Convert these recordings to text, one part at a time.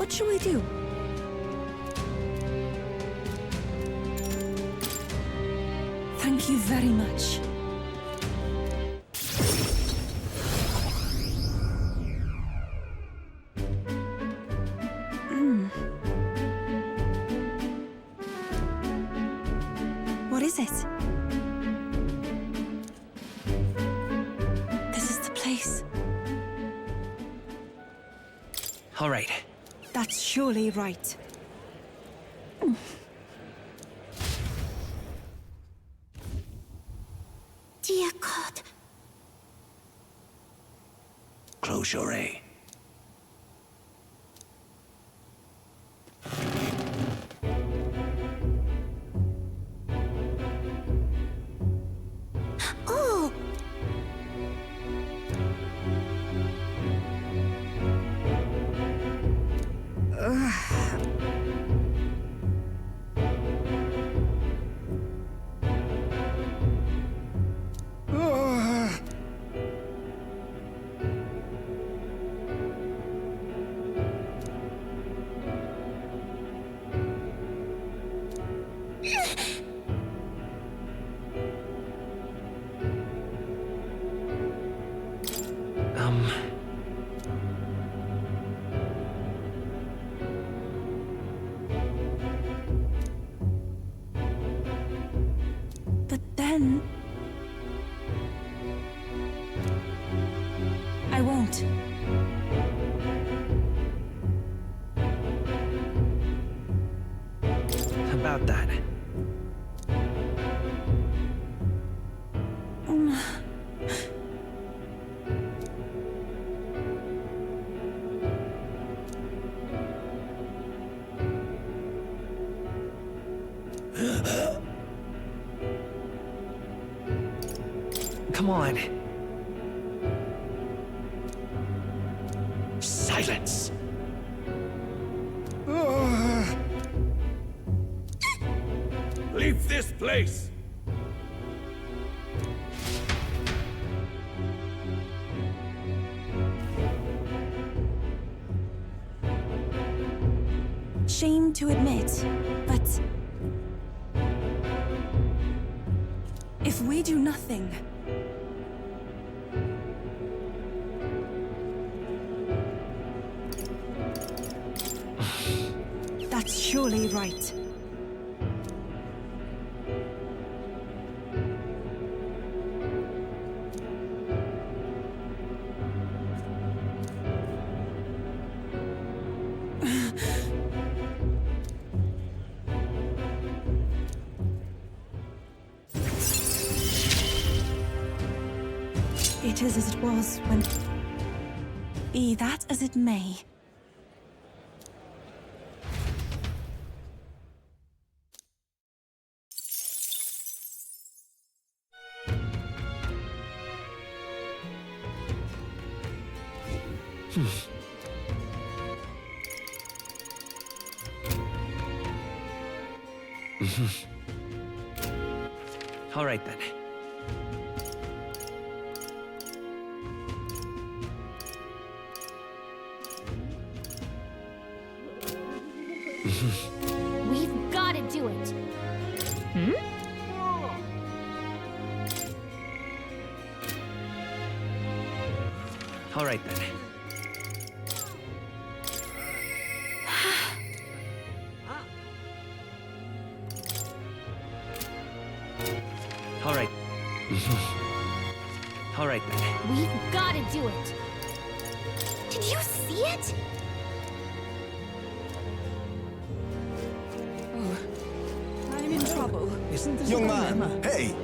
What shall we do? Thank you very much. What is it? This is the place. All right. That's surely right. Dear God. Close your eye. Oh! But then... I won't. About that. Come on. Silence. Leave this place! Shame to admit, but... if we do nothing... that's surely right. It is as it was when... Be that as it may. All right then. We've got to do it. All right then. All right. All right then. We've got to do it. Did you see it? I'm in trouble. Isn't this Young a man, dilemma? hey!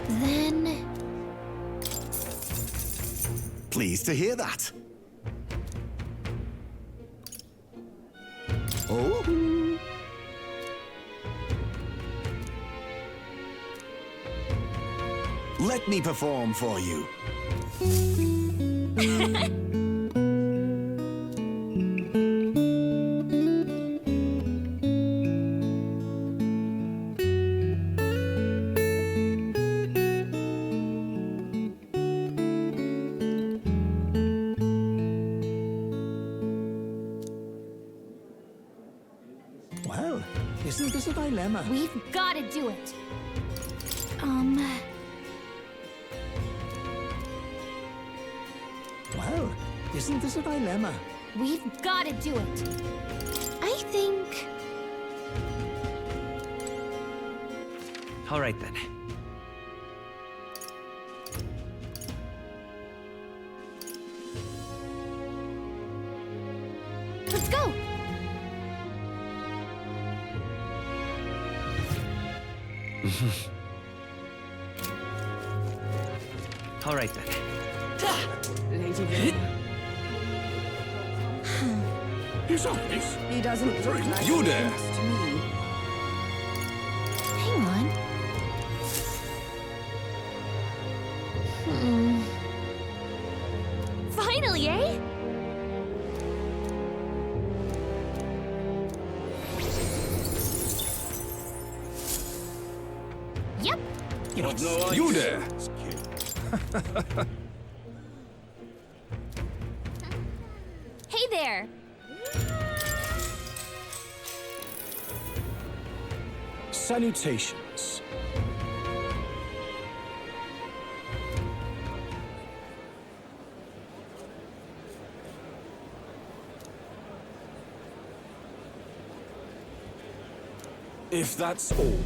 Then... Pleased to hear that. Oh? Let me perform for you. this a dilemma? We've got to do it. Well, isn't this a dilemma? We've got to do it. I think... All right then. Let's go! All right then. You saw this? He doesn't look like You he there. thinks to me. Hang on. Finally, eh? Yep. What no You idea. there. Hey there. Salutations. If that's all.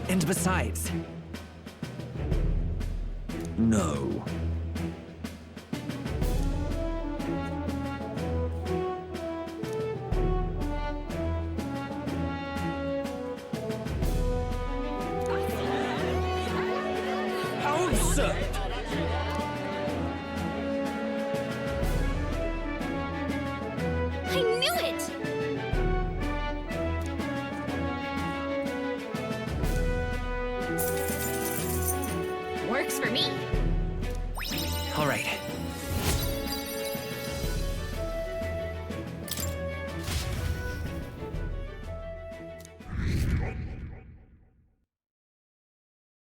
And besides... No. How absurd! I knew it! Works for me. All right.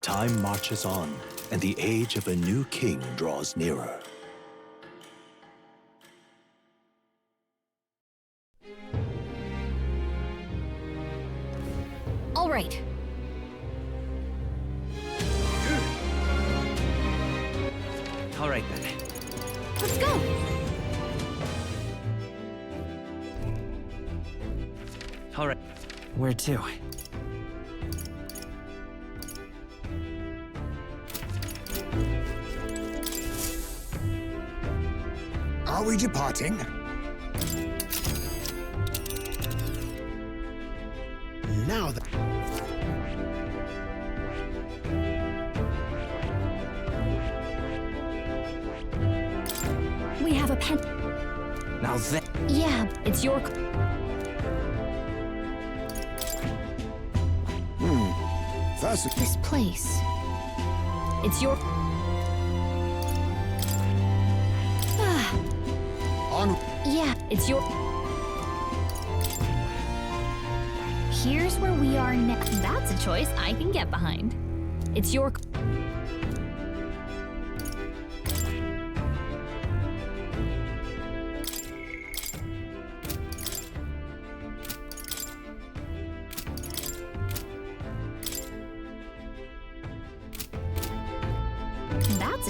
Time marches on, and the age of a new king draws nearer. All right. All right then. Let's go! All right. Where to? Are we departing? Now that... We have a pen. Now that... Yeah, it's your... First... This place. It's your... Ah, On... yeah, it's your... Here's where we are next. That's a choice I can get behind. It's your...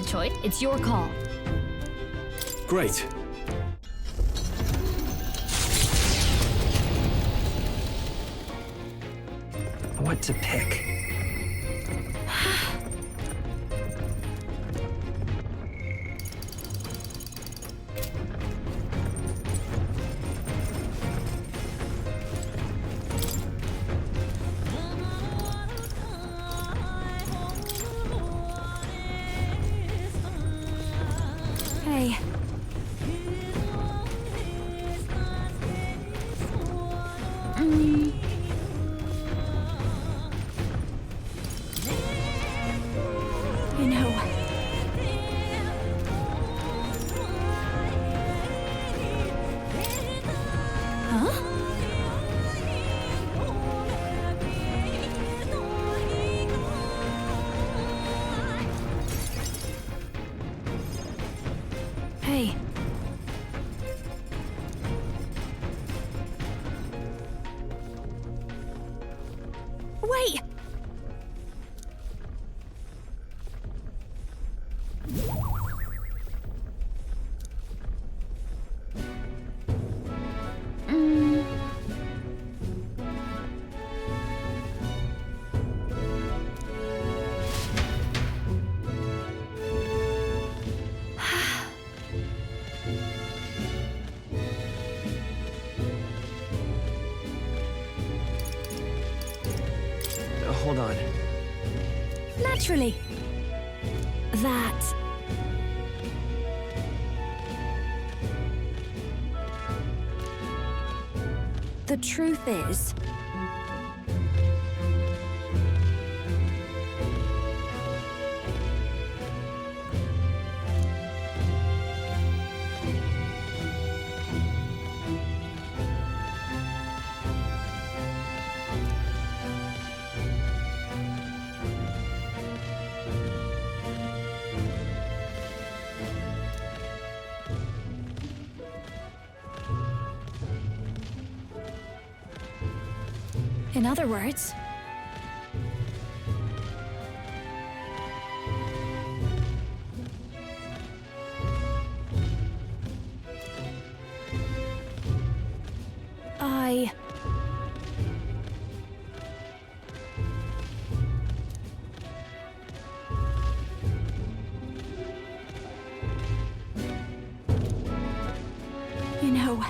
of choice. It's your call. Great. What to pick? Hey. You know. Huh? Hey. Wait! Hold on. Naturally. That. The truth is. In other words, I... You know...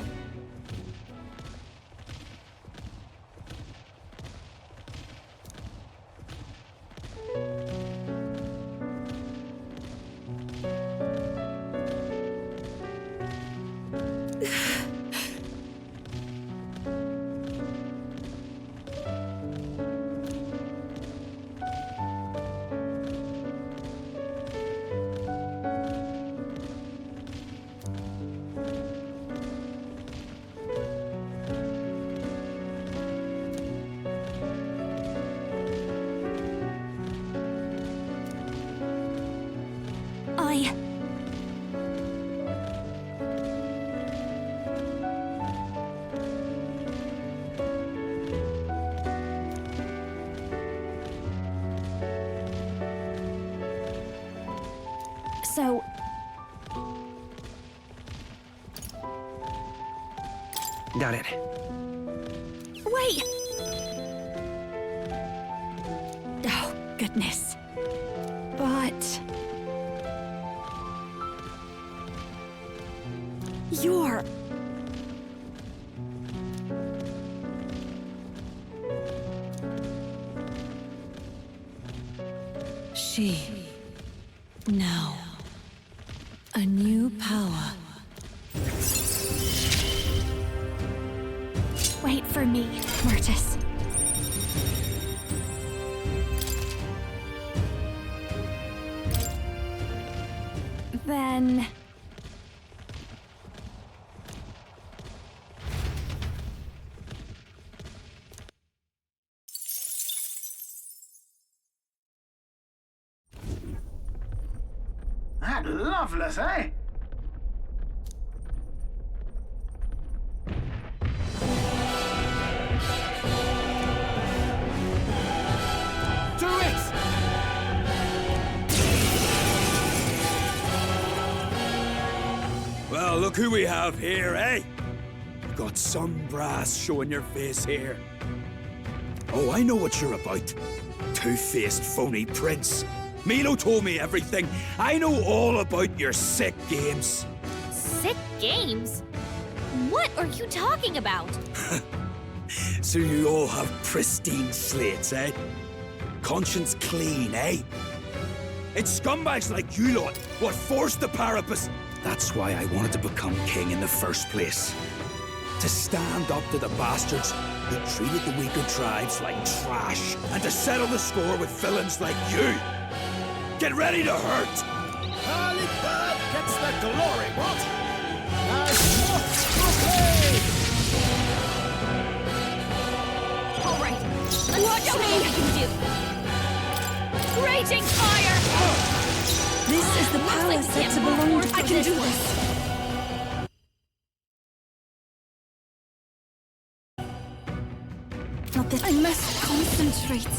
So... Got it. Wait! Oh, goodness. But... You're... She... Now... A new power. Wait for me, Mortis. Then... That loveless, eh? Do it! Look who we have here, eh? Got some brass showing your face here. Oh, I know what you're about. Two-faced phony prince. Milo told me everything. I know all about your sick games. Sick games? What are you talking about? So you all have pristine slates, eh? Conscience clean, eh? It's scumbags like you lot what forced the Parapus. That's why I wanted to become king in the first place. To stand up to the bastards who treated the weaker tribes like trash, and to settle the score with villains like you. Get ready to hurt! Harley Bird gets the glory, what? As okay! All right, let's show me what I can do. Raging fire! This is the power like set can't to move belong more to for I can this do one. this. Not this. I must concentrate.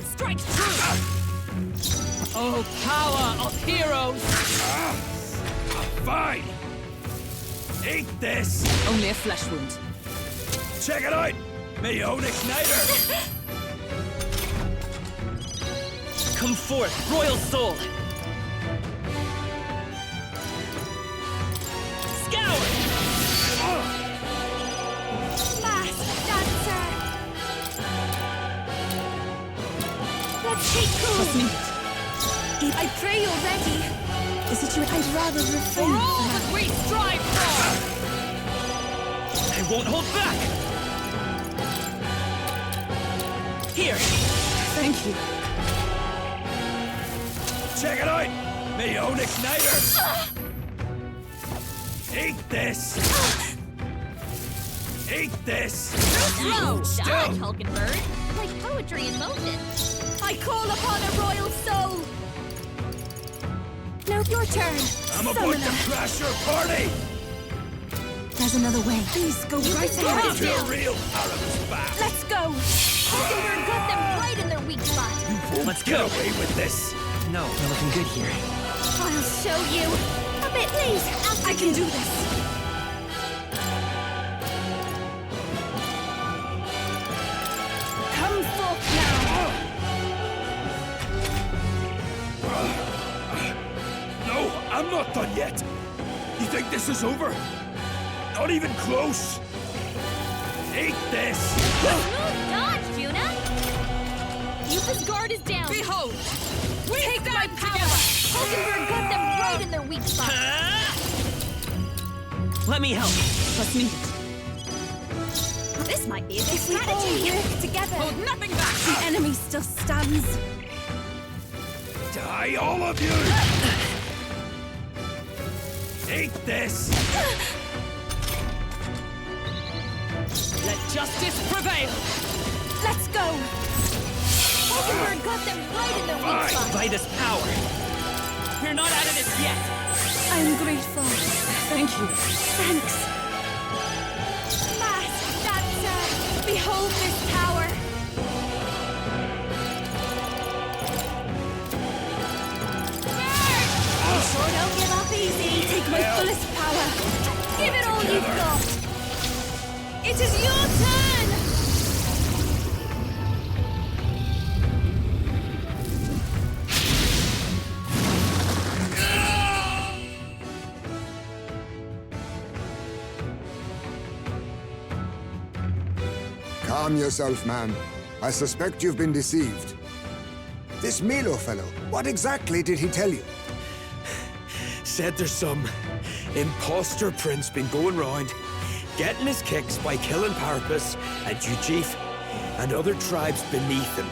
Strike true! Oh, power of heroes! Fine! Eat this! Only a flesh wound. Check it out! Me own igniter! Come forth, royal soul! Scour! Mask dancer! Let's take cool! Trust me. I pray you're ready. The situation I'd rather For refrain all from that we strive for! I won't hold back! Here! Thank you. Check it out! Me own igniter! Eat this! Eat this! Slow! Still. Die, Hulkenberg! Like poetry in motion. I call upon a royal soul. Now your turn. I'm about to crash your party! There's another way. Please go right Come ahead. to your real Parapus back! Let's go. Hulkenberg got them right in their weak spot. Let's get away with this! No, we're looking good here. I'll show you. A bit late. I can do this. Come forth now. No, I'm not done yet! You think this is over? Not even close! Eat this! Smooth dodge, Juna. Yuppa's guard is down. Behold! We Take my power. Hulkenberg got them right in their weak spot. Let me help. Trust me. This might be a good If we all strategy. work together, Hold nothing back! the enemy still stands. Die, all of you! Eat this! Let justice prevail! Let's go. Hulkenberg got them right in their weak spot. By this power! We're not out of this yet! I'm grateful. Thank you. Thanks. Mask dancer. Behold this power. You sure don't give up easy. Take my fullest power. Give it all you've got. It is your turn. Calm yourself, man. I suspect you've been deceived. This Milo fellow, what exactly did he tell you? Said there's some imposter prince been going round, getting his kicks by killing Parapus and Ujif and other tribes beneath him.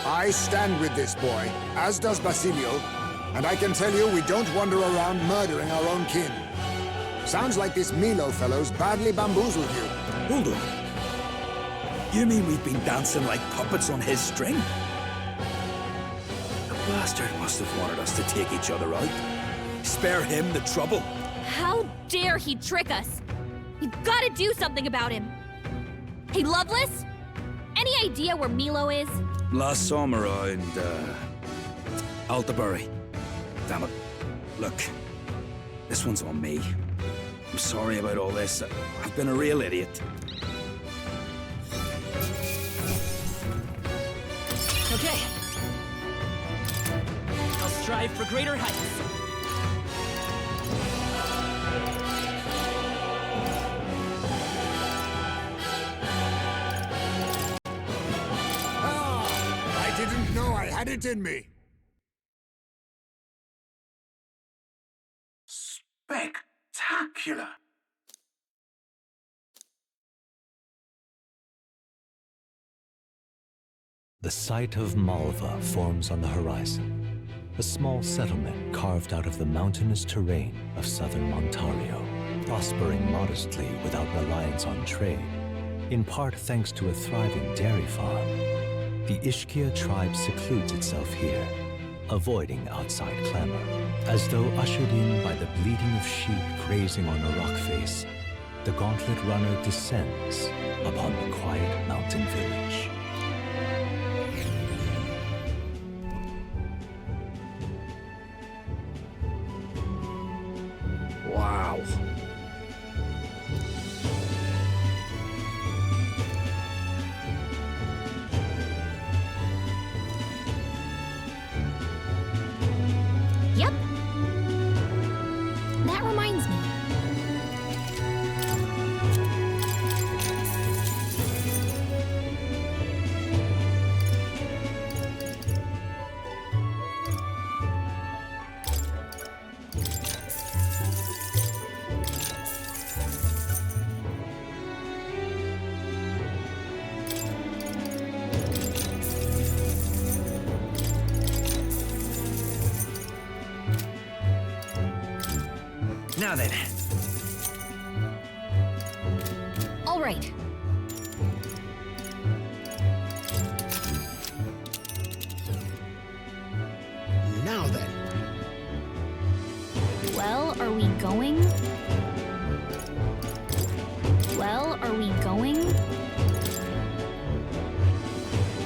I stand with this boy, as does Basilio, and I can tell you we don't wander around murdering our own kin. Sounds like this Milo fellow's badly bamboozled you. Hold on. You mean we've been dancing like puppets on his string? The bastard must have wanted us to take each other out. Spare him the trouble. How dare he trick us? You've got to do something about him. Hey, Loveless? Any idea where Milo is? Last saw him around, Altabury. Damn it. Look, This one's on me. I'm sorry about all this. I've been a real idiot. Okay. I'll strive for greater heights. I didn't know I had it in me. Spectacular. The site of Malva forms on the horizon, a small settlement carved out of the mountainous terrain of southern Ontario, prospering modestly without reliance on trade, in part thanks to a thriving dairy farm. The Ishkia tribe secludes itself here, avoiding outside clamor, as though ushered in by the bleating of sheep grazing on a rock face. The gauntlet runner descends upon the quiet mountain village. Wow. Yep. That reminds me. Now then. All right. Now then. Well, are we going? Well, are we going?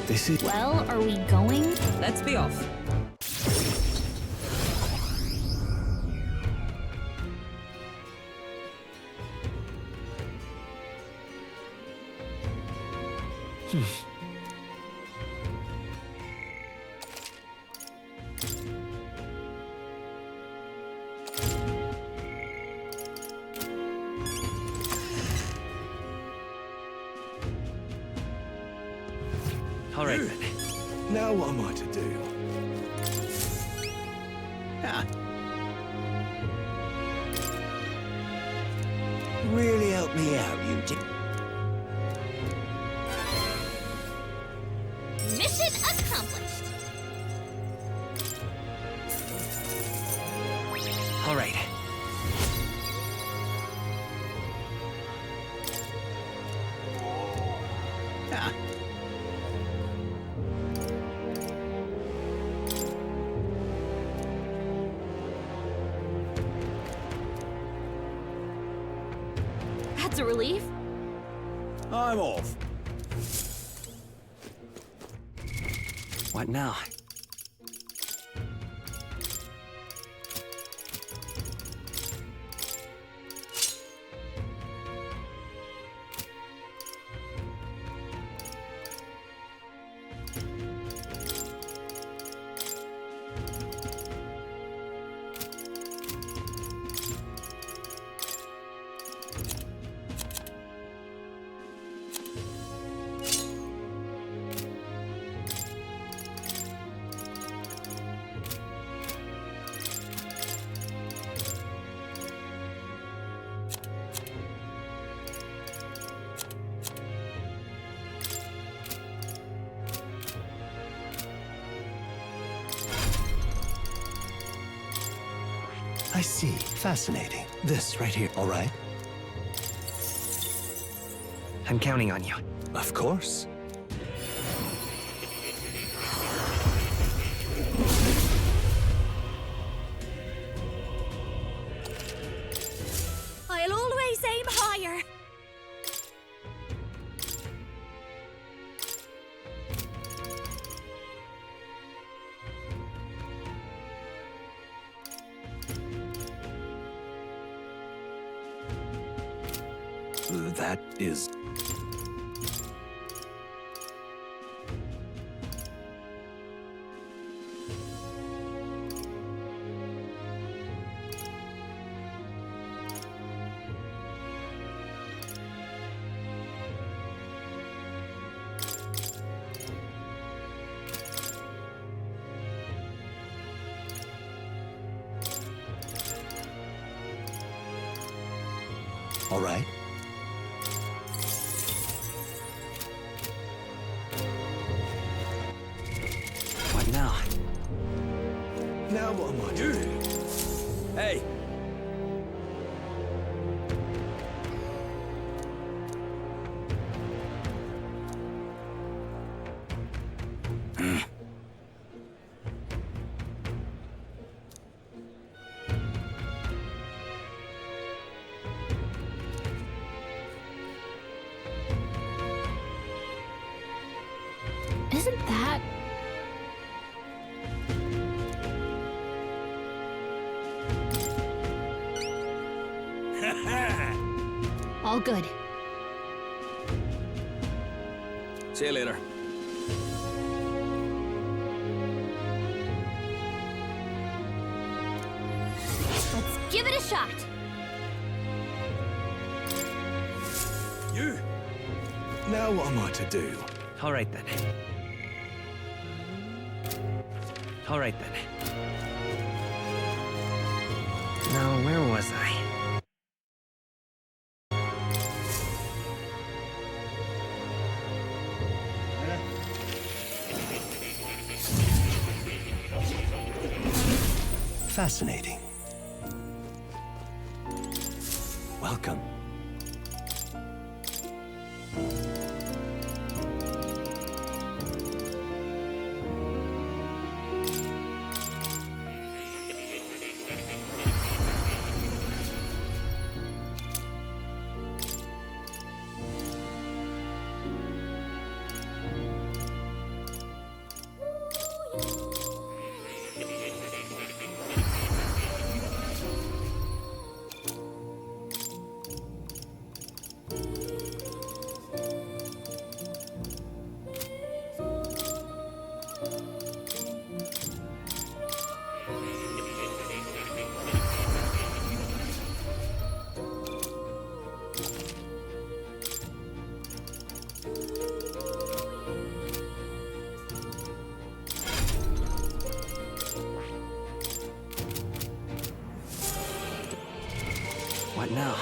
This is... Well, are we going? Let's be off. All right. Now what am I to do? Really help me out, you did. Mission accomplished. All right. That's a relief. I'm off. What now? I see. Fascinating. This right here, all right? I'm counting on you. Of course. I'll always aim higher. That is... All right. What now? Now what am I doing? Hey! Isn't that... all good. See you later. Let's give it a shot. You! Now what am I to do? All right then. All right then. Now, where was I? Fascinating. Welcome. What now?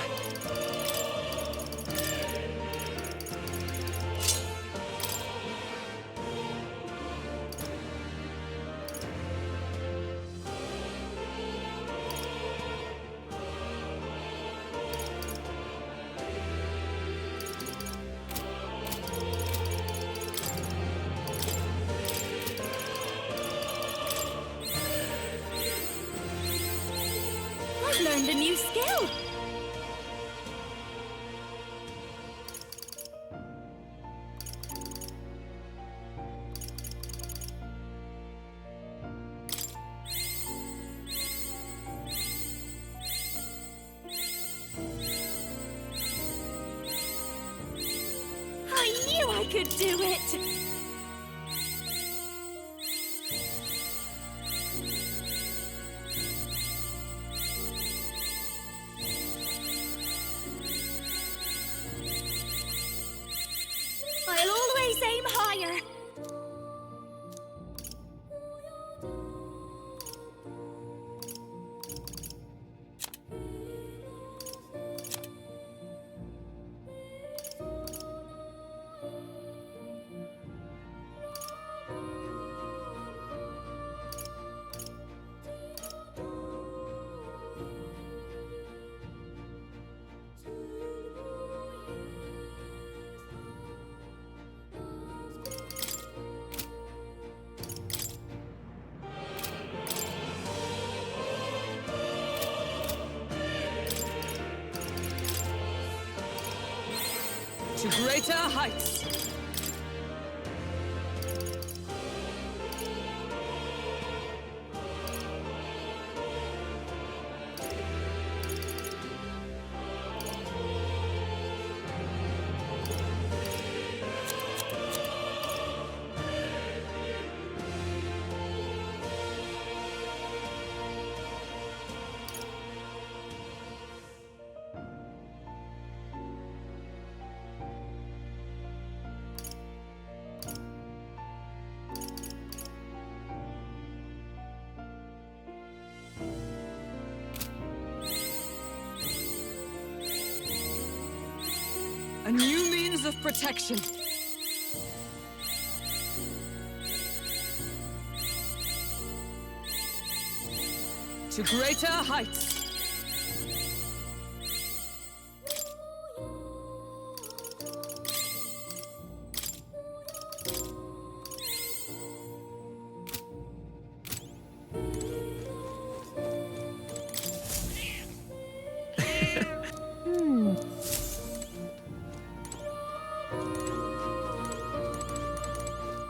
I've learned a new skill. I knew I could do it! I'll always aim higher! To greater heights! A new means of protection. To greater heights.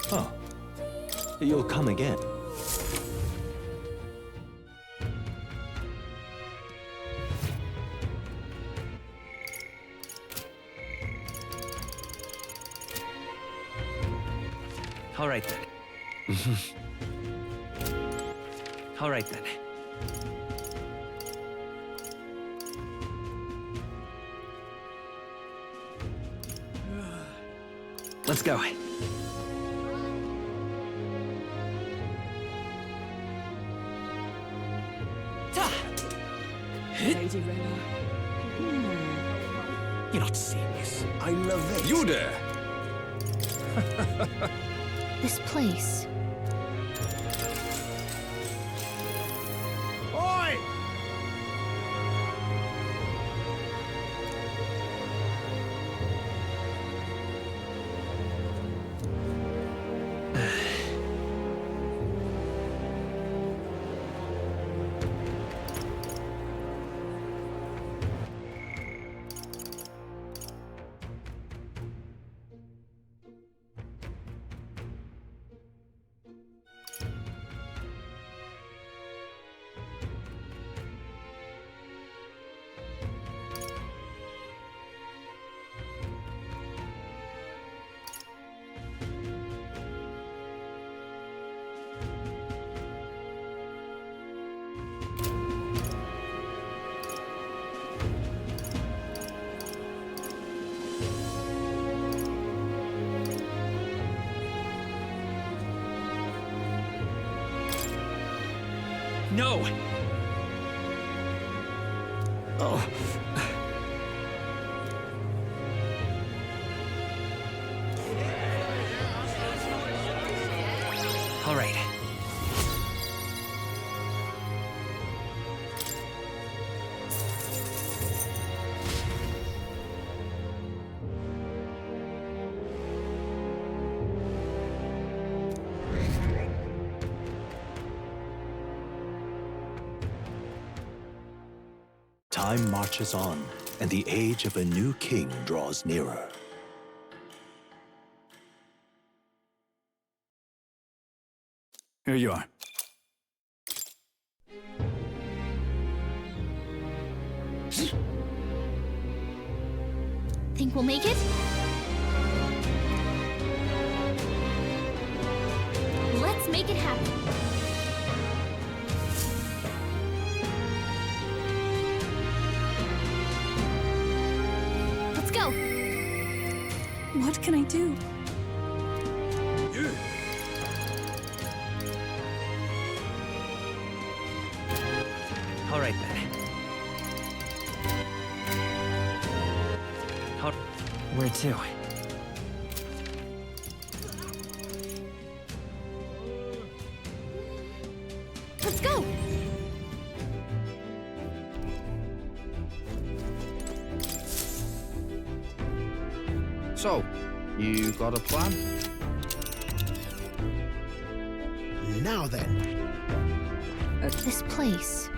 Oh, you'll come again. All right then. All right then. Let's go. Lady Rena. You're not serious. I love this. You there! This place. Oi! No! Oh. All right. Time marches on, and the age of a new king draws nearer. Here you are. Think we'll make it? Let's make it happen. Let's go. What can I do? You! All right then. Where to? Let's go. So, you got a plan? Now then. This place.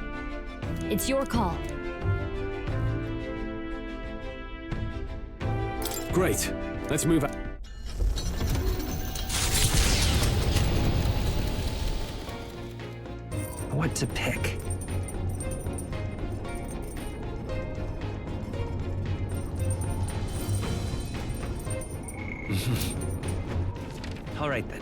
It's your call. Great. Let's move on. What to pick? All right then.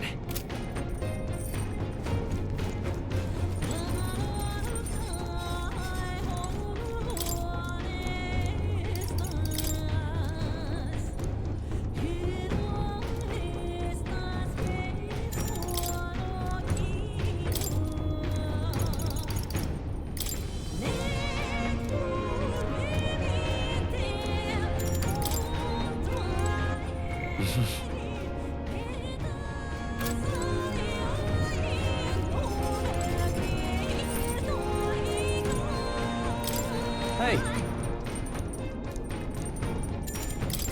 Hey.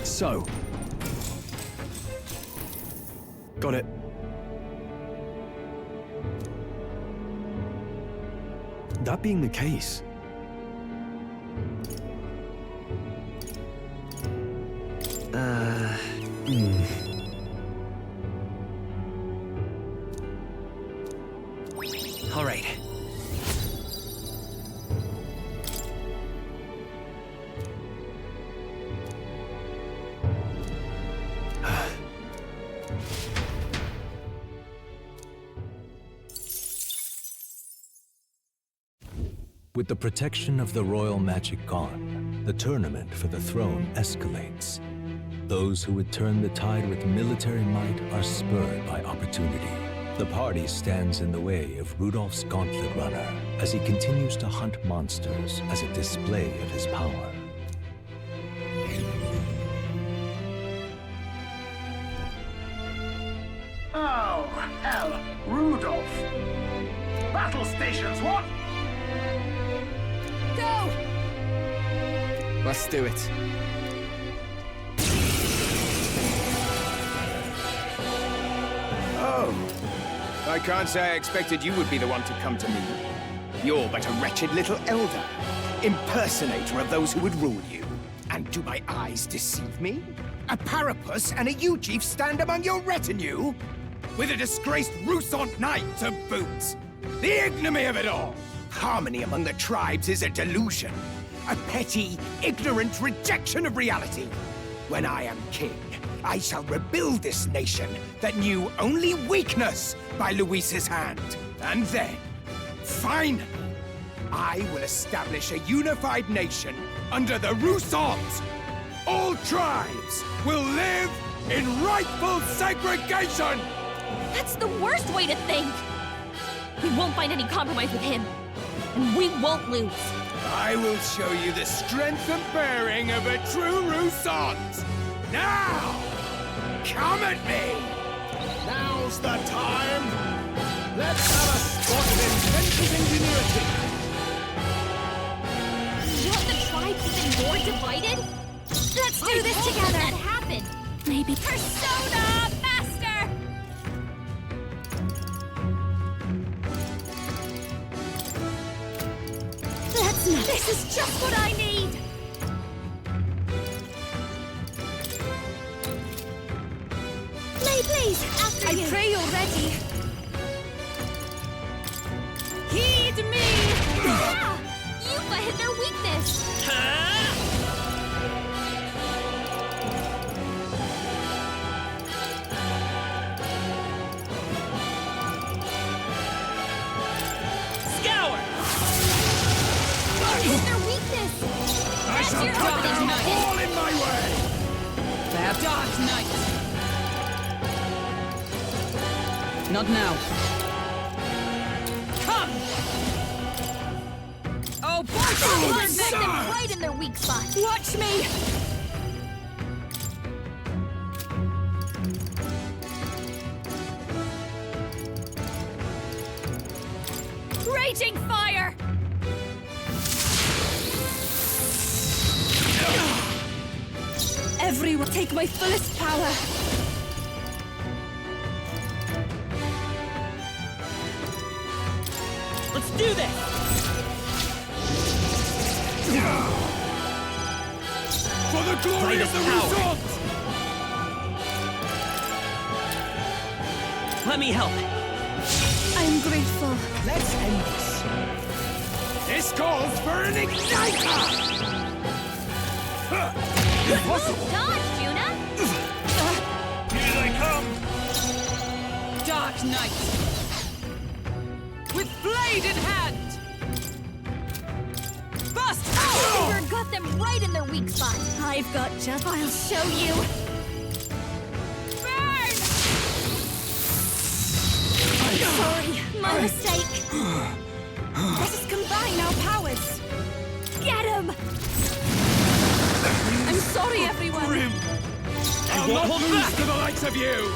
So. Got it. That being the case, All right. With the protection of the royal magic gone, the tournament for the throne escalates. Those who would turn the tide with military might are spurred by opportunity. The party stands in the way of Rudolph's gauntlet runner as he continues to hunt monsters as a display of his power. Oh, hell. Rudolph. Battle stations, what? Go! Let's do it. Oh. I can't say I expected you would be the one to come to me. You're but a wretched little elder, impersonator of those who would rule you. And do my eyes deceive me? A Parapus and a Uchief stand among your retinue? With a disgraced Rusant knight to boot. The ignominy of it all! Harmony among the tribes is a delusion. A petty, ignorant rejection of reality. When I am king, I shall rebuild this nation that knew only weakness by Luis's hand. And then, finally, I will establish a unified nation under the Rusant. All tribes will live in rightful segregation! That's the worst way to think! We won't find any compromise with him. And we won't lose. I will show you the strength and bearing of a true Rusant! Now! Come at me! Now's the time! Let's have a spot of inventive ingenuity! You want the tribes even more divided? Let's do this together! That happen. Maybe Persona Master! That's not. This is just what I need! Please, after you. I pray you're ready. Heed me! Ah! Yuffie hit their weakness! Scour! Hit their weakness! I That's shall your cut them opening. all in my way! There, Dark Knight! Not now. Come! Oh, boy! Hit them right in their weak spot! Watch me! Raging fire! Everyone, take my fullest power! Let's do this! For the glory of the Rusant! Let me help. I'm grateful. Let's end this. This calls for an igniter! Impossible! Dodge, Juna! Here they come! Dark Knight! With blade in hand! Bust! Finger got them right in their weak spot! I've got just... I'll show you! Burn! Sorry, my mistake. Let us combine our powers. Get him! I'm sorry, everyone! Grim! And I'll won't not hold lose back. to the likes of you!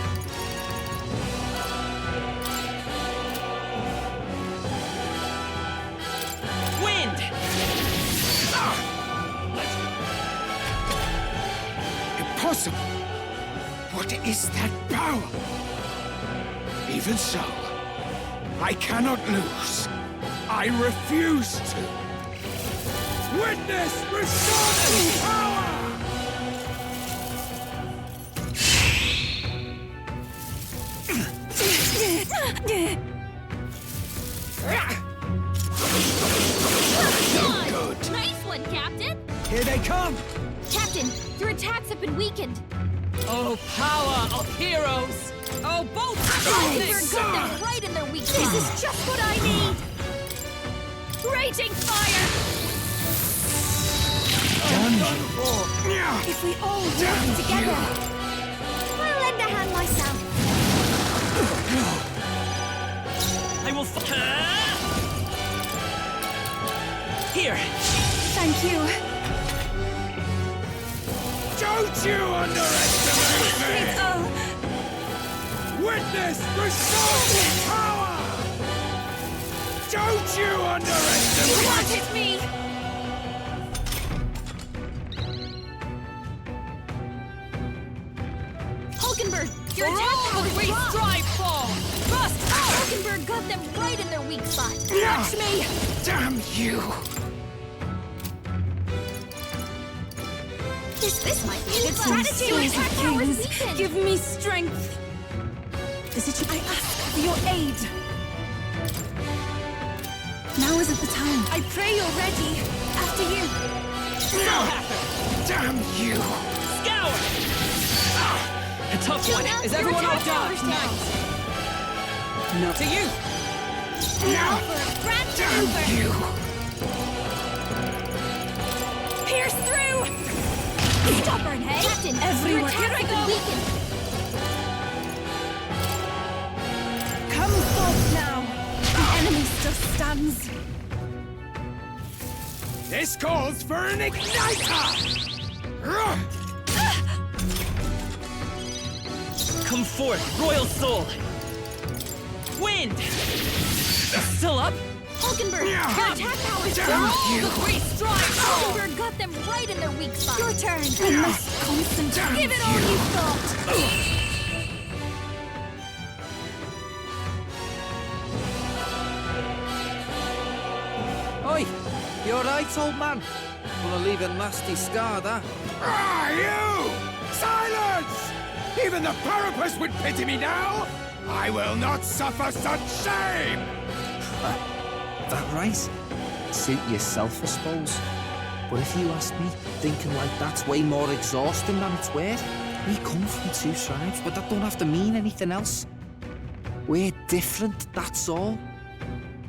Wind! Impossible! What is that power? Even so, I cannot lose. I refuse to. Witness restorative power! Good. Nice one, Captain! Here they come! Captain, your attacks have been weakened. Oh, power of heroes! Oh, both Hulkenberg got them right in their weak spot. This is just what I need! Raging fire! If we all work together, I'll lend a hand myself. I will Here! Thank you. Don't you underestimate me! Witness restorative power! Don't you underestimate Wanted me. Hulkenberg, your attack power we dropped. strive for! First power! Hulkenberg got them right in their weak spot. Watch me! Damn you! This might be a good strategy. Your attack power is weakened. Give me strength. Is it I ask for your aid? Now isn't the time. I pray you're ready. After you. Damn you! Scour! A tough one. Is everyone all done? No. To you! Now for a grand Damn maneuver. you! Pierce through! Stubborn head! Captain, Everyone, your attacks here I have go. been weakened. Come forth now. The enemy still stands. This calls for an igniter! Come forth, royal soul! Wind! Still up? Hulkenberg, your attack power is Damn down. you! We strive for! Hulkenberg got them right in their weak spot. Your turn. I must concentrate. Give it all you've got. Oi, you alright, old man? Gonna leave a nasty scar, that. Ah, you! Silence! Even the Parapus would pity me now! I will not suffer such shame! That right? Suit yourself, I suppose. But if you ask me, thinking like that's way more exhausting than it's worth. We come from two tribes, but that don't have to mean anything else. We're different, that's all.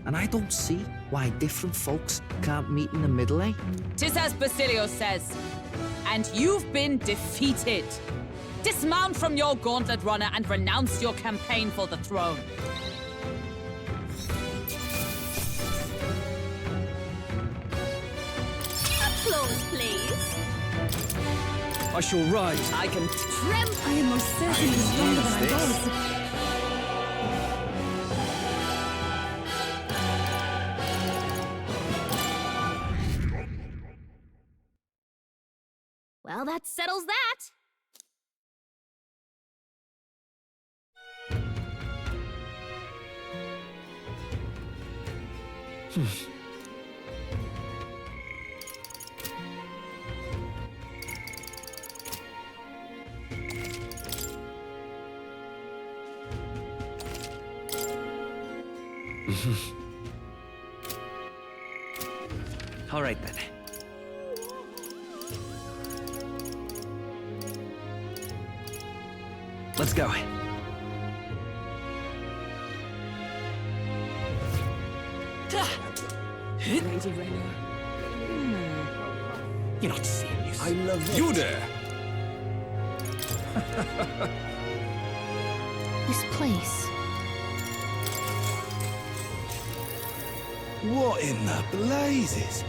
And I don't see why different folks can't meet in the middle, eh? Tis as Basilio says. And you've been defeated. Dismount from your gauntlet runner and renounce your campaign for the throne. Applause, please. I shall rise. I can... I am most certainly stronger than I was. Well, that settles that. All right, then. Let's go. You're not serious. I love it. You there! This place. What in the blazes?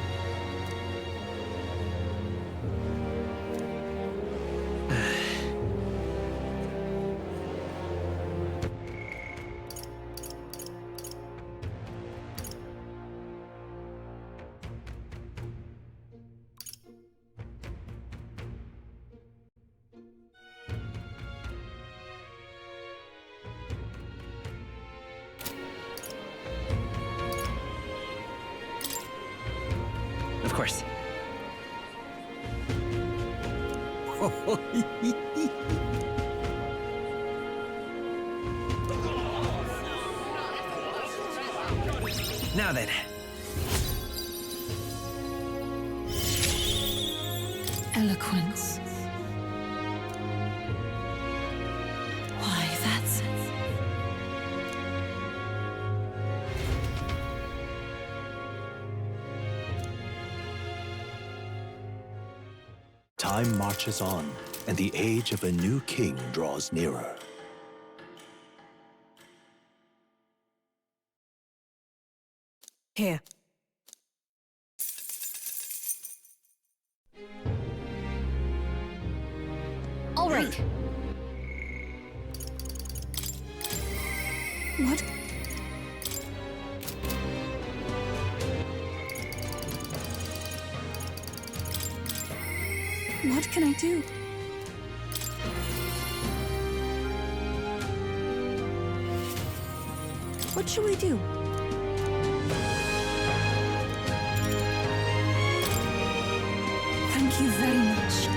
Now then. Eloquence. Why, that's... Time marches on, and the age of a new king draws nearer. Here. All right. What? What can I do? What should we do? Thank you very much.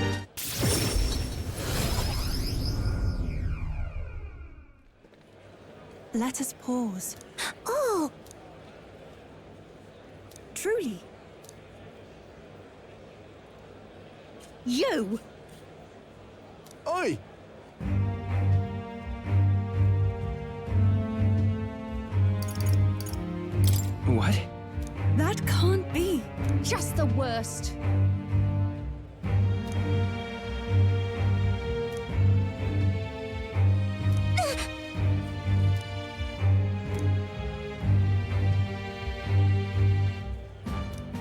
Let us pause. Oh! Truly. You! Oi! What? That can't be. Just the worst.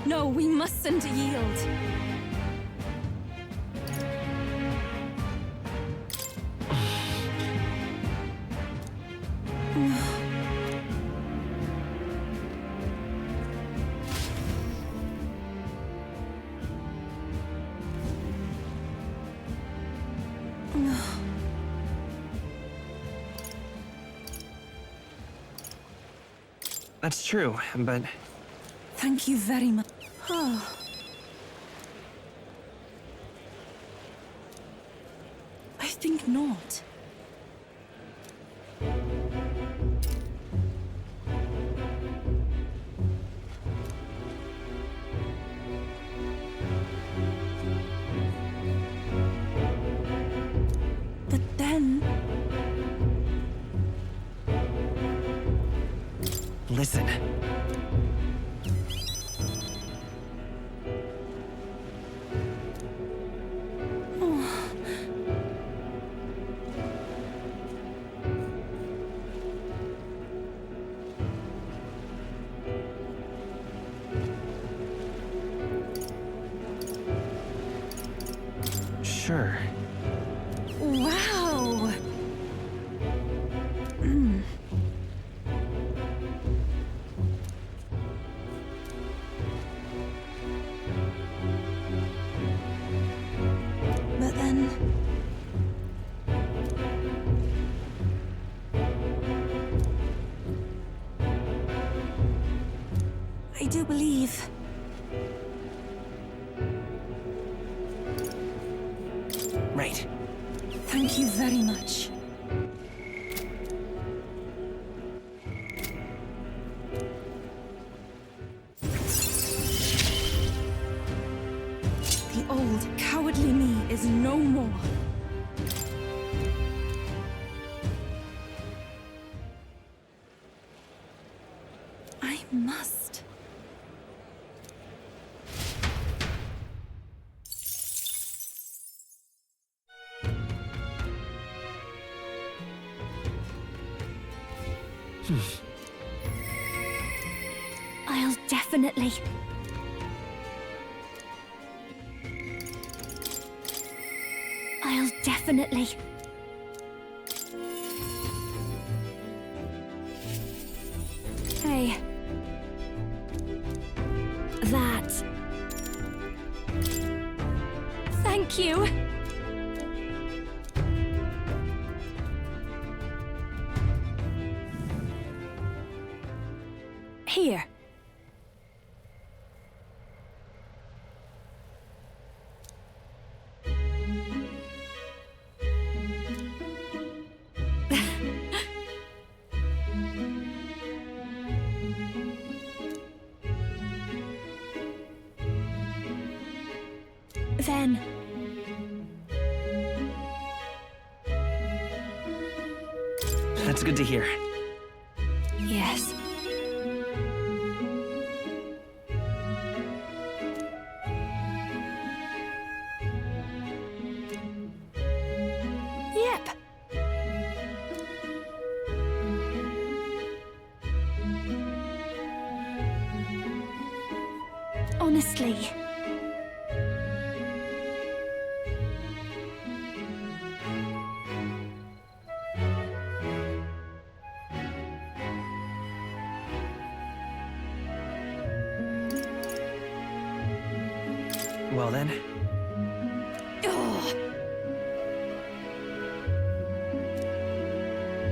No, we mustn't yield. That's true, but Thank you very much. Oh. I think not. But then... listen. Sure. Wow! But then... I do believe... Right. Thank you very much. The old, cowardly me is no more. I must. I'll definitely... I'll definitely... Hey. That... Thank you. Here. again. That's good to hear. Yes. Yep. Honestly. Well then, Ugh.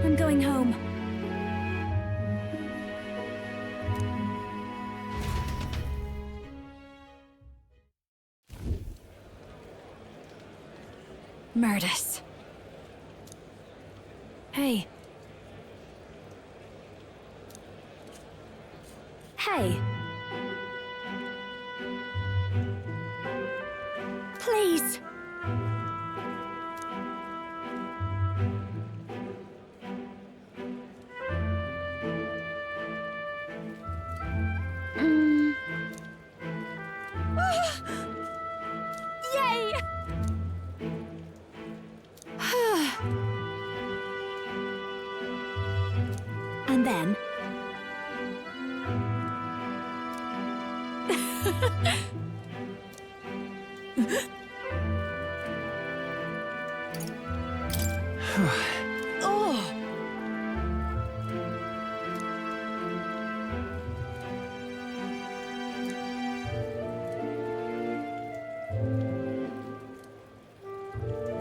I'm going home. Murders. Hey. Hey. Please. Yay! And then... oh!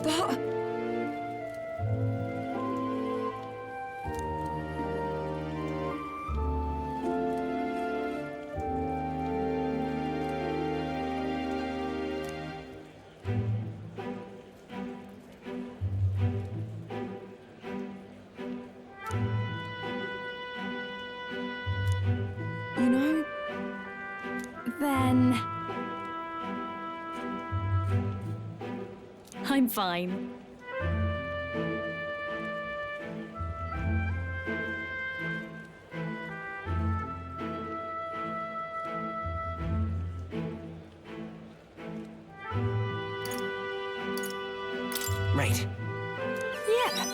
But... You know, then... I'm fine. right. Yep.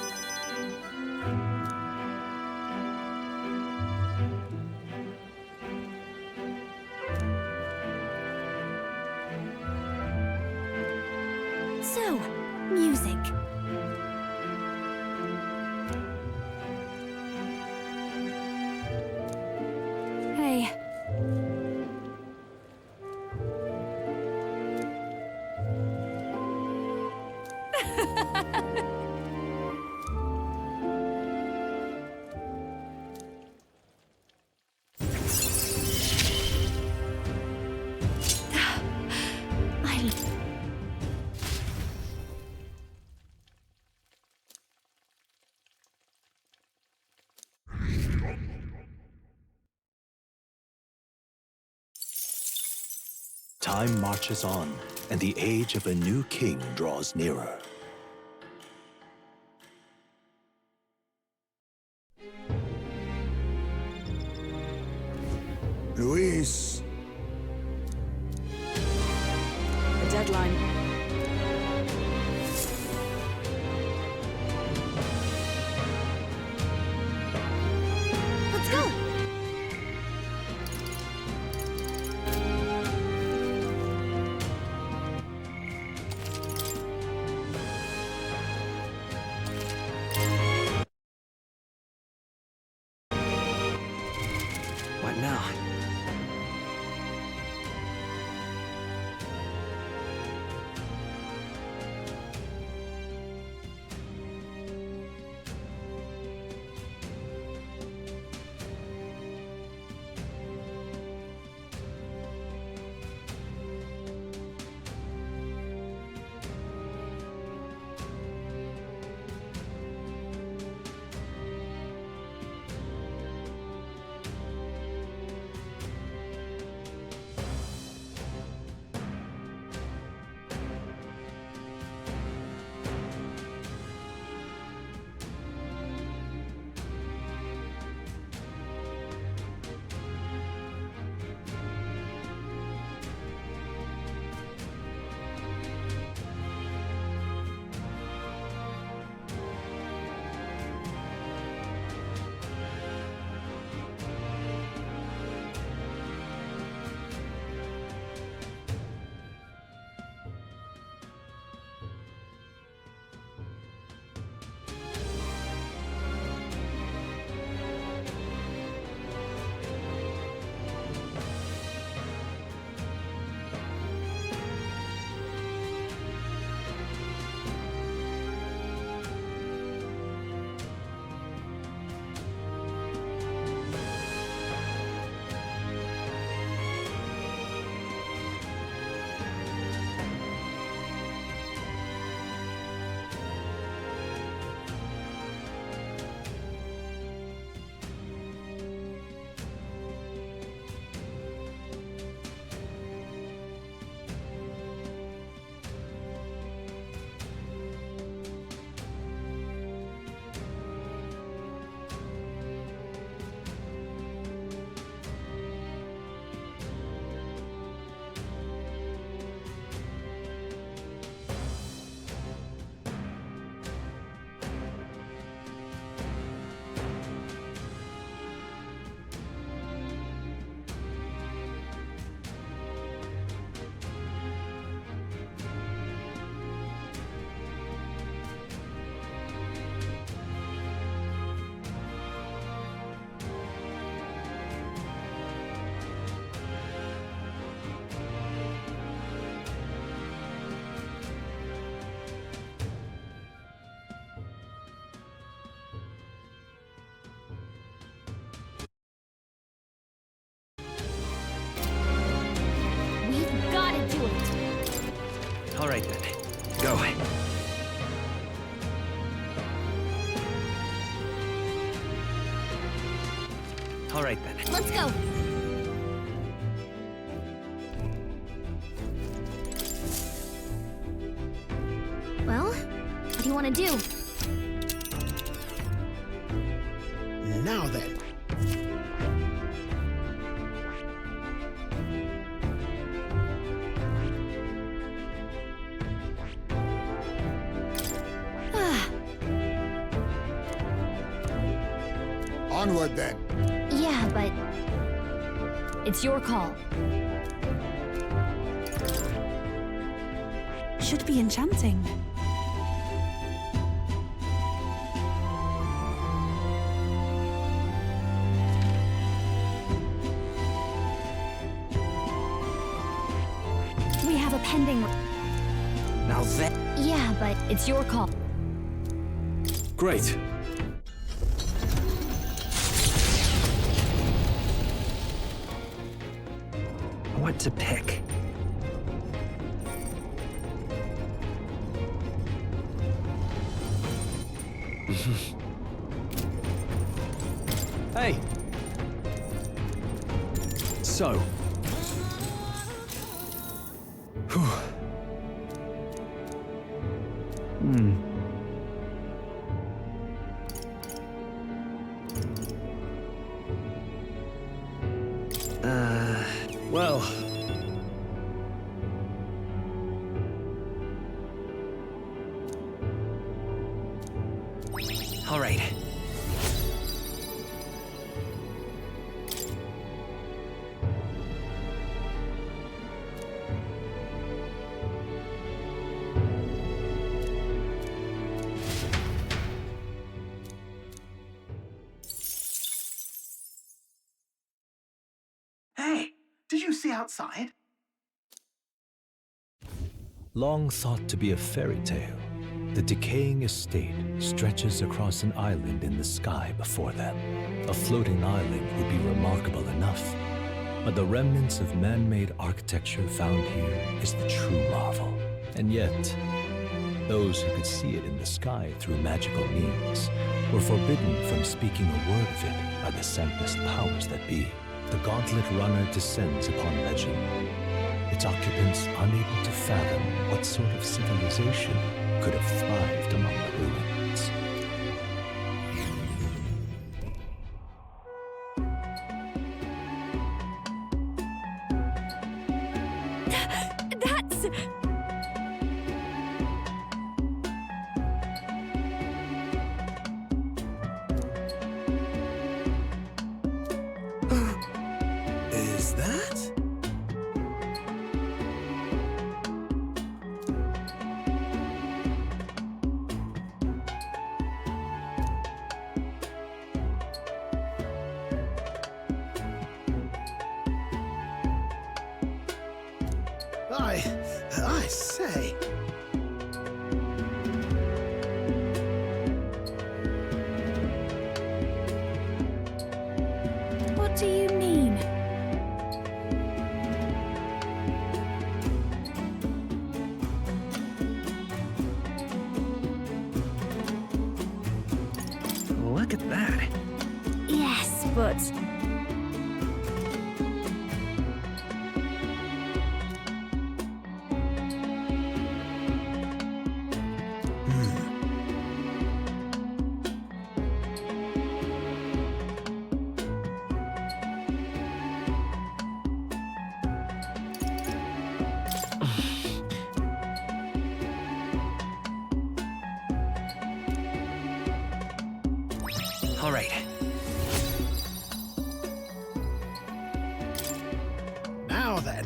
So, music. Hey. I... Time marches on, and the age of a new king draws nearer. Luis, The deadline. Let's go! What now? Go. All right, then. Let's go. Well, what do you want to do? Now then. Onward then. Yeah, but it's your call. Should be enchanting. We have a pending... Now that... Yeah, but it's your call. Great. What to pick? Hey. So. Well. All right. Hey, did you see outside? Long thought to be a fairy tale, the decaying estate stretches across an island in the sky before them. A floating island would be remarkable enough, but the remnants of man-made architecture found here is the true marvel. And yet, those who could see it in the sky through magical means were forbidden from speaking a word of it by the sanctest powers that be. The Gauntlet Runner descends upon legend, its occupants unable to fathom what sort of civilization could have thrived among the ruins. That's... Is that? I say. What do you mean? Look at that. Yes, but... All right. Now then.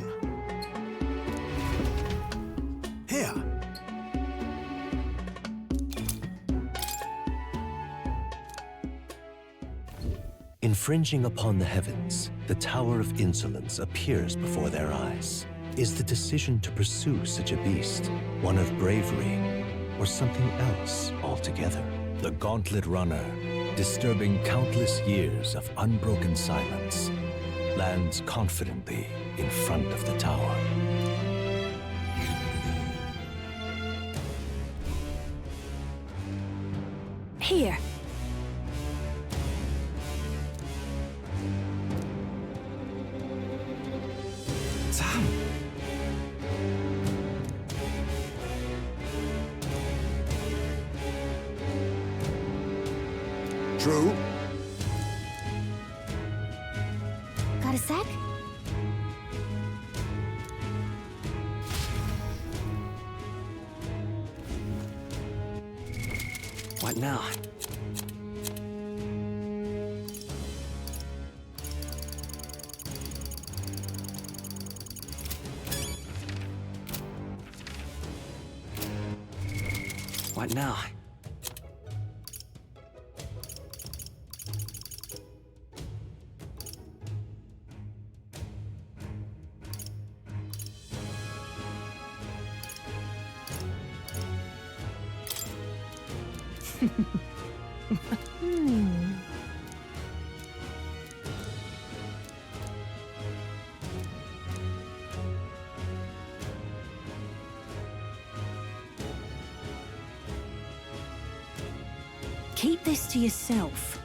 Here. Infringing upon the heavens, the Tower of Insolence appears before their eyes. Is the decision to pursue such a beast one of bravery, or something else altogether? The Gauntlet Runner, disturbing countless years of unbroken silence, lands confidently in front of the tower. Here. Sam! True. Got a sec? What now? What now? Keep this to yourself.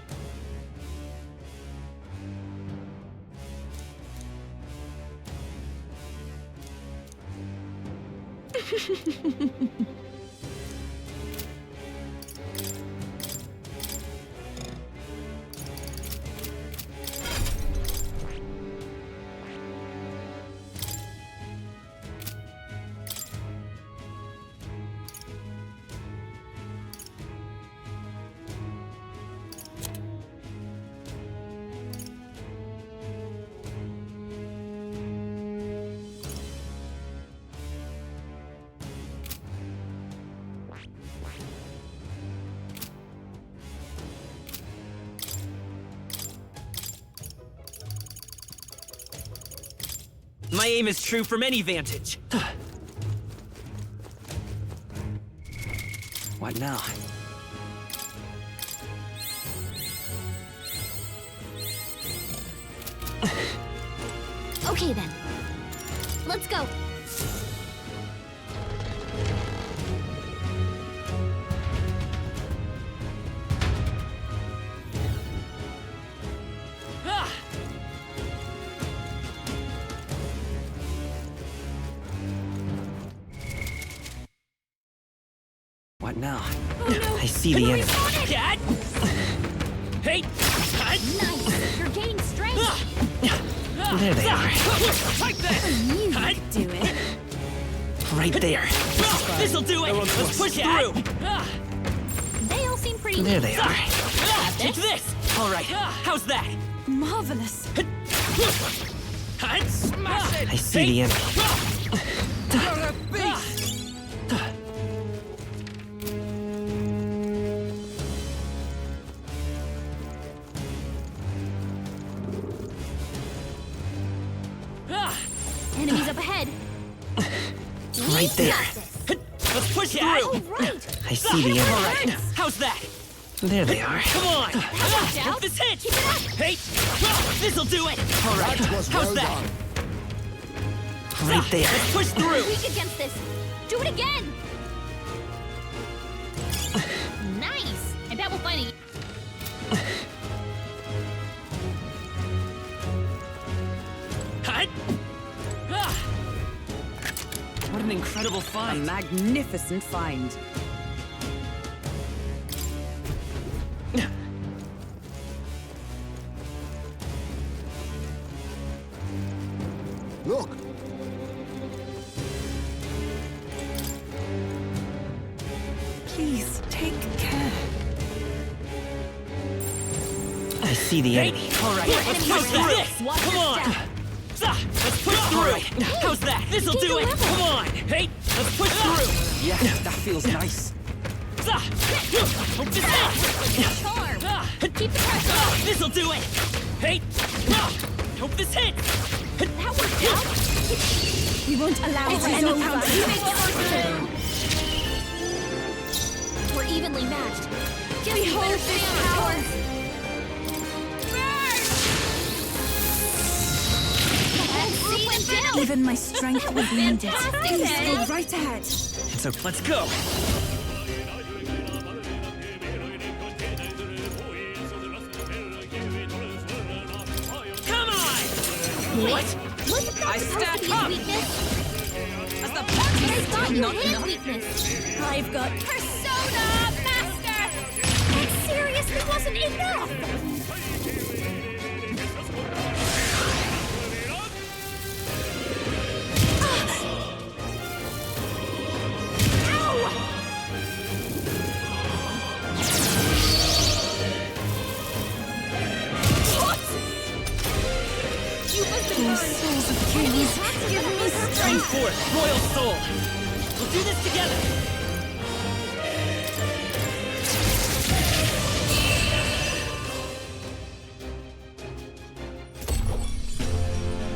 My aim is true from any vantage. What now? Okay then. Let's go. What now? Oh no! I see the enemy. Dad! Hey! Nice! You're gaining strength! There they are. Like this! You could do it. Right there. This'll do it! Let's push through! They all seem pretty There they are. Take this! Alright, how's that? Marvelous. Smash it! I see the enemy. You're a beast! Enemies up ahead. Right there. Let's push through! All right. I see the enemy. Alright, how's that? There they are. Come on! worked out. Hope this hits! Keep it up. Hey! This'll do it! Alright, That was how's well that? done. Right there. Let's push through! Weak against this. Do it again. Nice. I bet we'll find it. Hut! What an incredible A find! magnificent find. Look, Please, take care. I see the enemy. Alright, let's push through! Watch Come your on! step. Let's push through! How's that? This'll Gain do a it! level. Come on! Hey! Let's push through! Yeah, that feels nice. Hope this hits! Charm. Keep the pressure. This'll do it! Hey! Hope this hits! That worked out. We won't allow It's any over. counter. We're evenly matched. Just Behold better this stay on our power. course. Let's see them down. Even my strength will be needed. Fantastic, Please Ted. go right ahead. So let's go! Wasn't that I supposed to be stand his weakness? As the But I thought you not hid enough. weakness. I've got Persona Master! That seriously wasn't enough! Souls of kings, give me Bring strength. forth, royal soul! We'll do this together!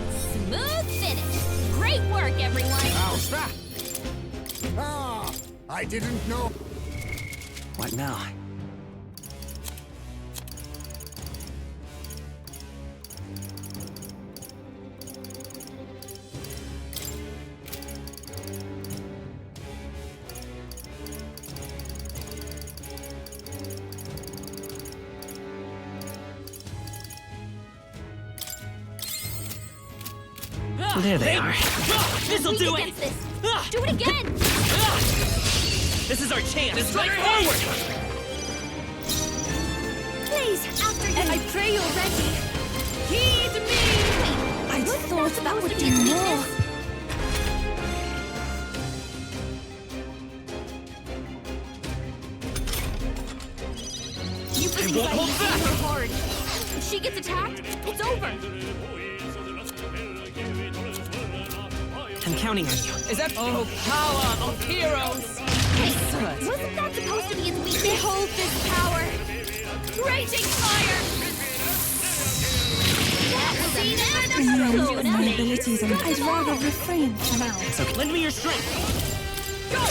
Smooth finish! Great work, everyone! How's that? Ah, I didn't know. What now? There they are. This'll Weak do it! against this. Do it again! This is our chance! Strike forward! Please, after you! I pray you're ready. Heed me! I thought that would supposed to do be more. weakness? You busy won't hold fighting back. her hard. If she gets attacked, it's over. I'm counting on you. Is that power of heroes? Hey, wasn't that supposed to be his weakness? Behold this power! Raging fire! See, that's Remove good. my abilities and I'd rather refrain for now. Okay. Lend me your strength! Go!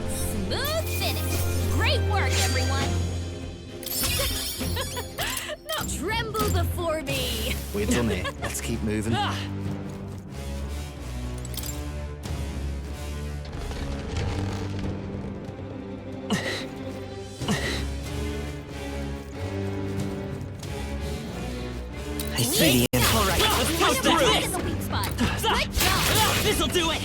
Smooth finish! Great work, everyone! Now tremble before me! We've done it. Let's keep moving. I see the end. All right, let's push Right in through! the weak spot! Good job! This'll do it!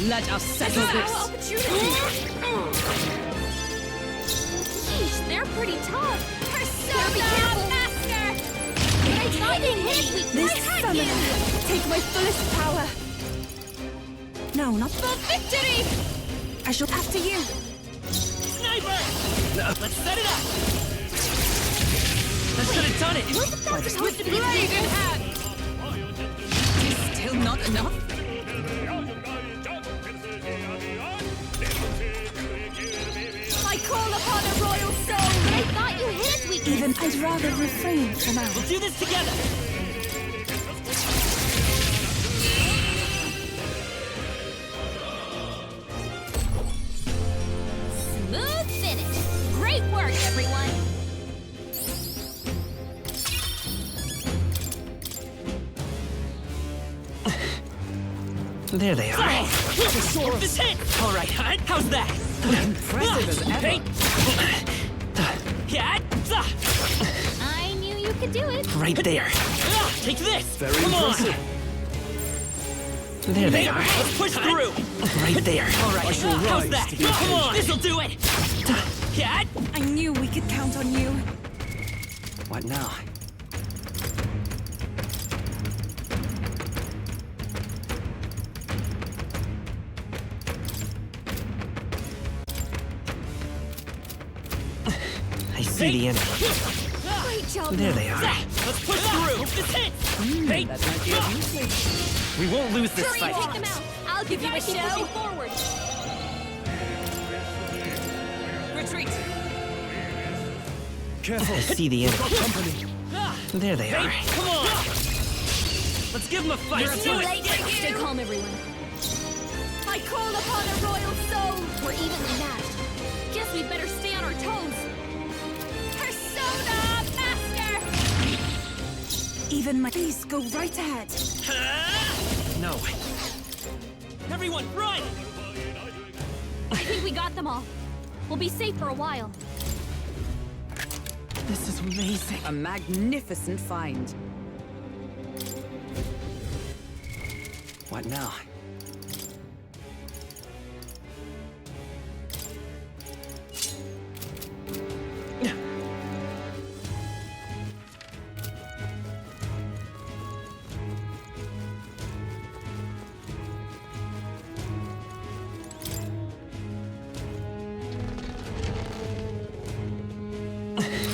Let us settle Our this. opportunity! Yeesh, they're pretty tough! Persona Master! But I thought you hit weakness! This I had summoner, you! take my fullest power. No, not For victory! I shall after you. Sniper! Let's set it up! That should have done it! Wasn't that supposed to be Blade in hand! Still not enough? I call upon a royal soul! But I thought you hit weakness! Even I'd rather refrain for now. We'll do this together! Smooth finish! Great work, everyone! There they are. This hit! All right, how's that? Impressive as ever. Hey. Yeah. I knew you could do it! Right there. Take this! Very Come impressive. on! There they are. Let's push through! Right there. All right, how's that? Come on! This'll do it! Yeah. I knew we could count on you. What now? I see the enemy. Great job! There they are. Let's push through! This hit! Hey! That might be of use. We won't lose this Hurry, fight. take them out! I'll give you a show! Forward! Retreat. I see the enemy. There they are. Hey, come on! Let's give him a fight! It's too late for you! Stay calm, everyone. I call upon a royal soul! We're evenly matched. Guess we better stay on our toes. Persona Master! Even my please go right ahead. No. Everyone, run! I think we got them all. We'll be safe for a while. This is amazing. A magnificent find. What now?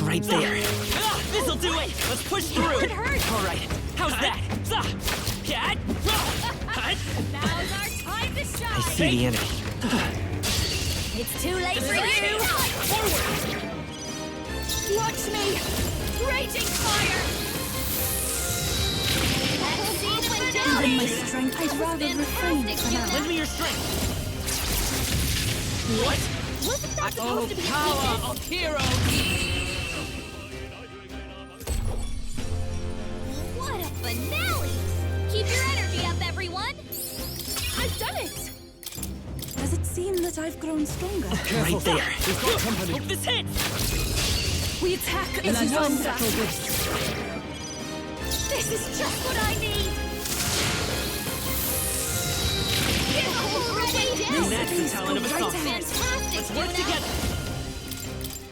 Right there. This'll do it! Let's push through! It hurts! All right, how's that? Now's our time to shine! I see the enemy. It's too late for you! Forward! Watch me! Raging fire! Let's see the Given my finale! strength, I'd rather refrain from that. Lend me your strength. What? Wasn't that supposed to be a Power weakness? of heroes! What a finale! Keep your energy up, everyone! I've done it! Does it seem that I've grown stronger? Right there. We've got company. Hope this hits! We attack In as a one. settle this. This is just what I need! Get already down! That's the talent of a song. Fantastic, Let's work Juno. together.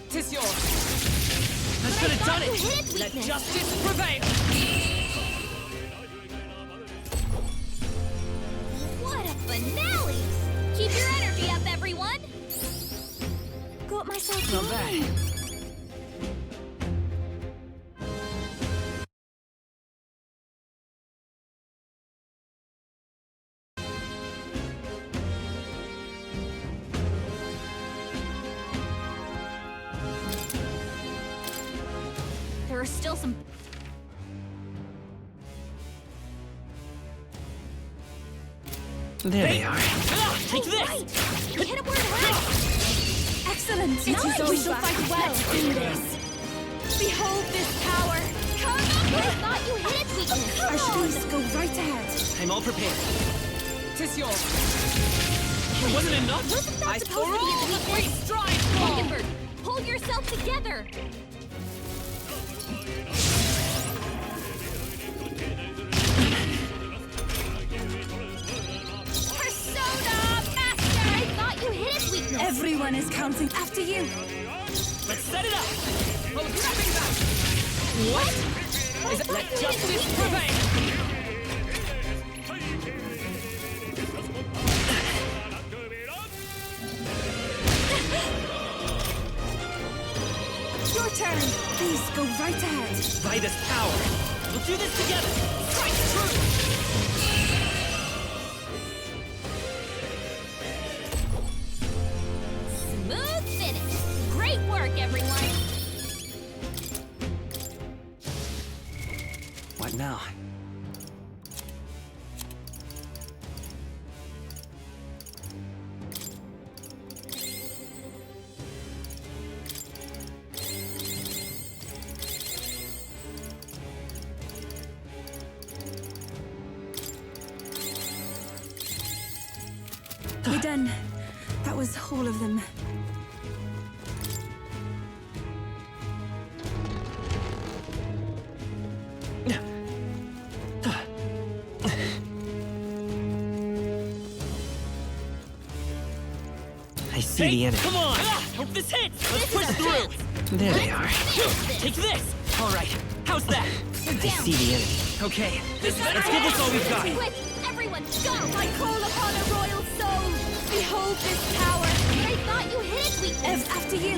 Tis yours. I should have done You it. hit its Let weakness. justice prevail. What a finale! Keep your energy up, everyone! Got myself Not bad. There are still some... There they are. Take this! Right! Hit him where it hurts! Excellent. Nice. We shall fight well. Let's do this! Behold this power! Come on! I thought you hit its weakness! Our streams go right ahead. I'm all prepared. Tis yours. It wasn't enough? Wasn't that I supposed to be roll its the three weakness? stride Hockenberg, pull yourself together! Persona Master! I thought you hit its weakness! Everyone is counting after you. Let's set it up! Pull grabbing back. What? Is it let justice prevail? Your turn. Please go right ahead. By this power. We'll do this together! Strike true. Smooth finish! Great work, everyone! What now? We're done. That was all of them. I see the enemy. Come on! Hope this hits! Let's push through! There they are. Take this! All right, how's that? You're I down. see the enemy. Okay, let's give this all we've got. Quick, everyone, go! I call upon a royal soul. Behold this power. But I thought you hit its weakness! After you.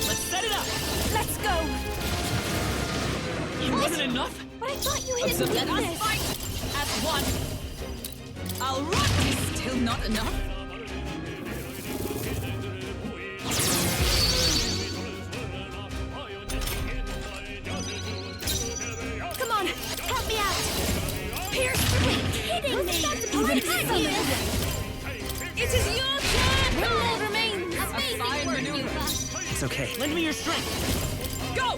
Let's set it up! Let's go. It wasn't enough? But I thought you hit its Let us weakness! fight as one. I'll run is still not enough. Come on. Help me out. Pierce through. Kidding me! Even It is your turn! Will remains. Amazing fine work, maneuver. Yuka! It's okay. Lend me your strength! Go!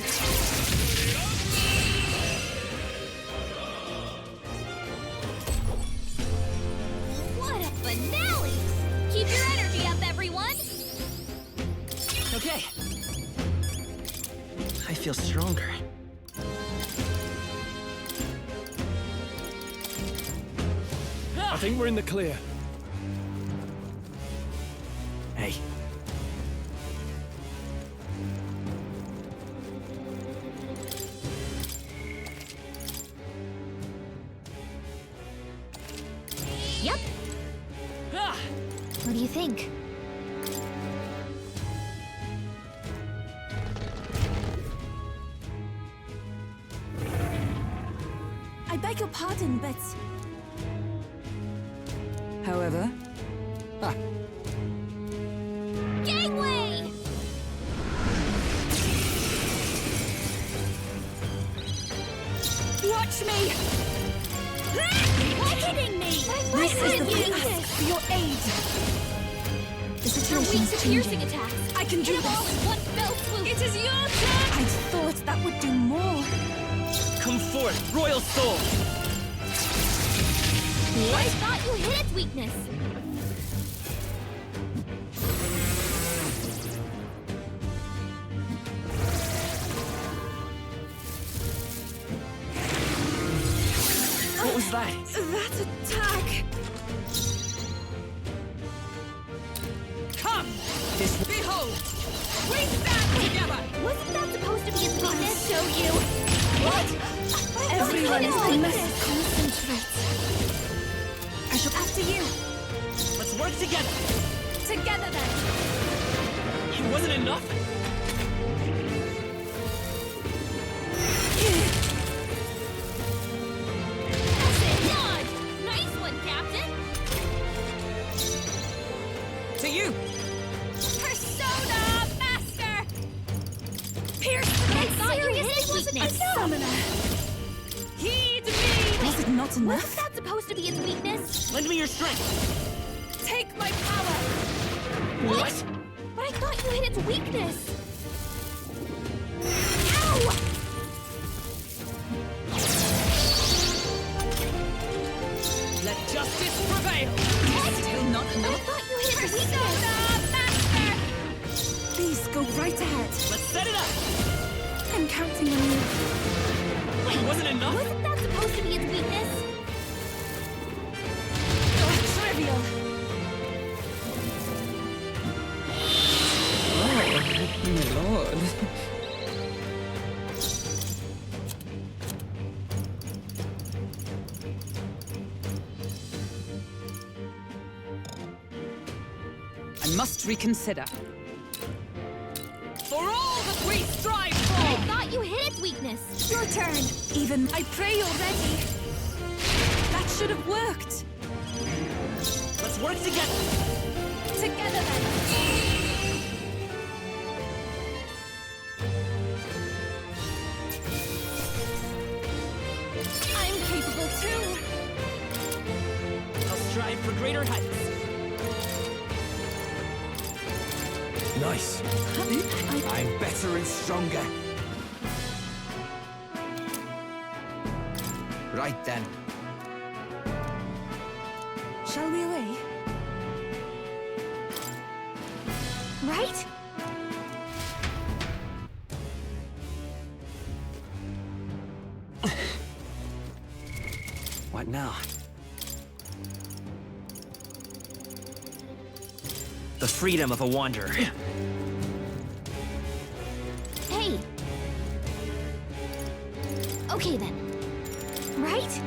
What a finale! Keep your energy up, everyone! feel stronger. I think we're in the clear. Hey. Yep. What do you think? I beg your pardon, but... However, Gangway! Watch me! Why hitting me? This is the point. Ask for your aid. The You're weak situation's to changing. piercing attacks. I can do Hit 'em all this. in one fell swoop. It is your turn! I thought that would do more. Come forth, Royal Soul! I thought you hit its weakness. What was that? That attack! come! This... Behold! We stand together! Wasn't that supposed to be its weakness? Show you. What? Everyone is What? a mess. Concentrate. I shall after you. Let's work together! Together then. It wasn't enough? Dodge! Nice one, Captain! To you! Persona Master! Pierce the I thought you hit its weakness. Summoner. Heed me! Was it not Wasn't enough? that supposed to be its weakness? Lend me your strength! Take my power. What? But I thought you hit its weakness. Ow! Let justice prevail! What? Still not I enough? thought you hit its weakness. Master! Please go right ahead. Let's set it up! I'm counting on you. Wait, wasn't enough? Wasn't that supposed to be its weakness? Trivial. Lord. I must reconsider. For all that we strive I for! thought you hit its weakness. Your turn. Even I pray already. That should have worked. Let's work together! Together then. I'm capable too. I'll strive for greater heights. Nice. I'm better and stronger. Right then. Shall we away? Right? What now? The freedom of a wanderer. Hey. Okay then. Right?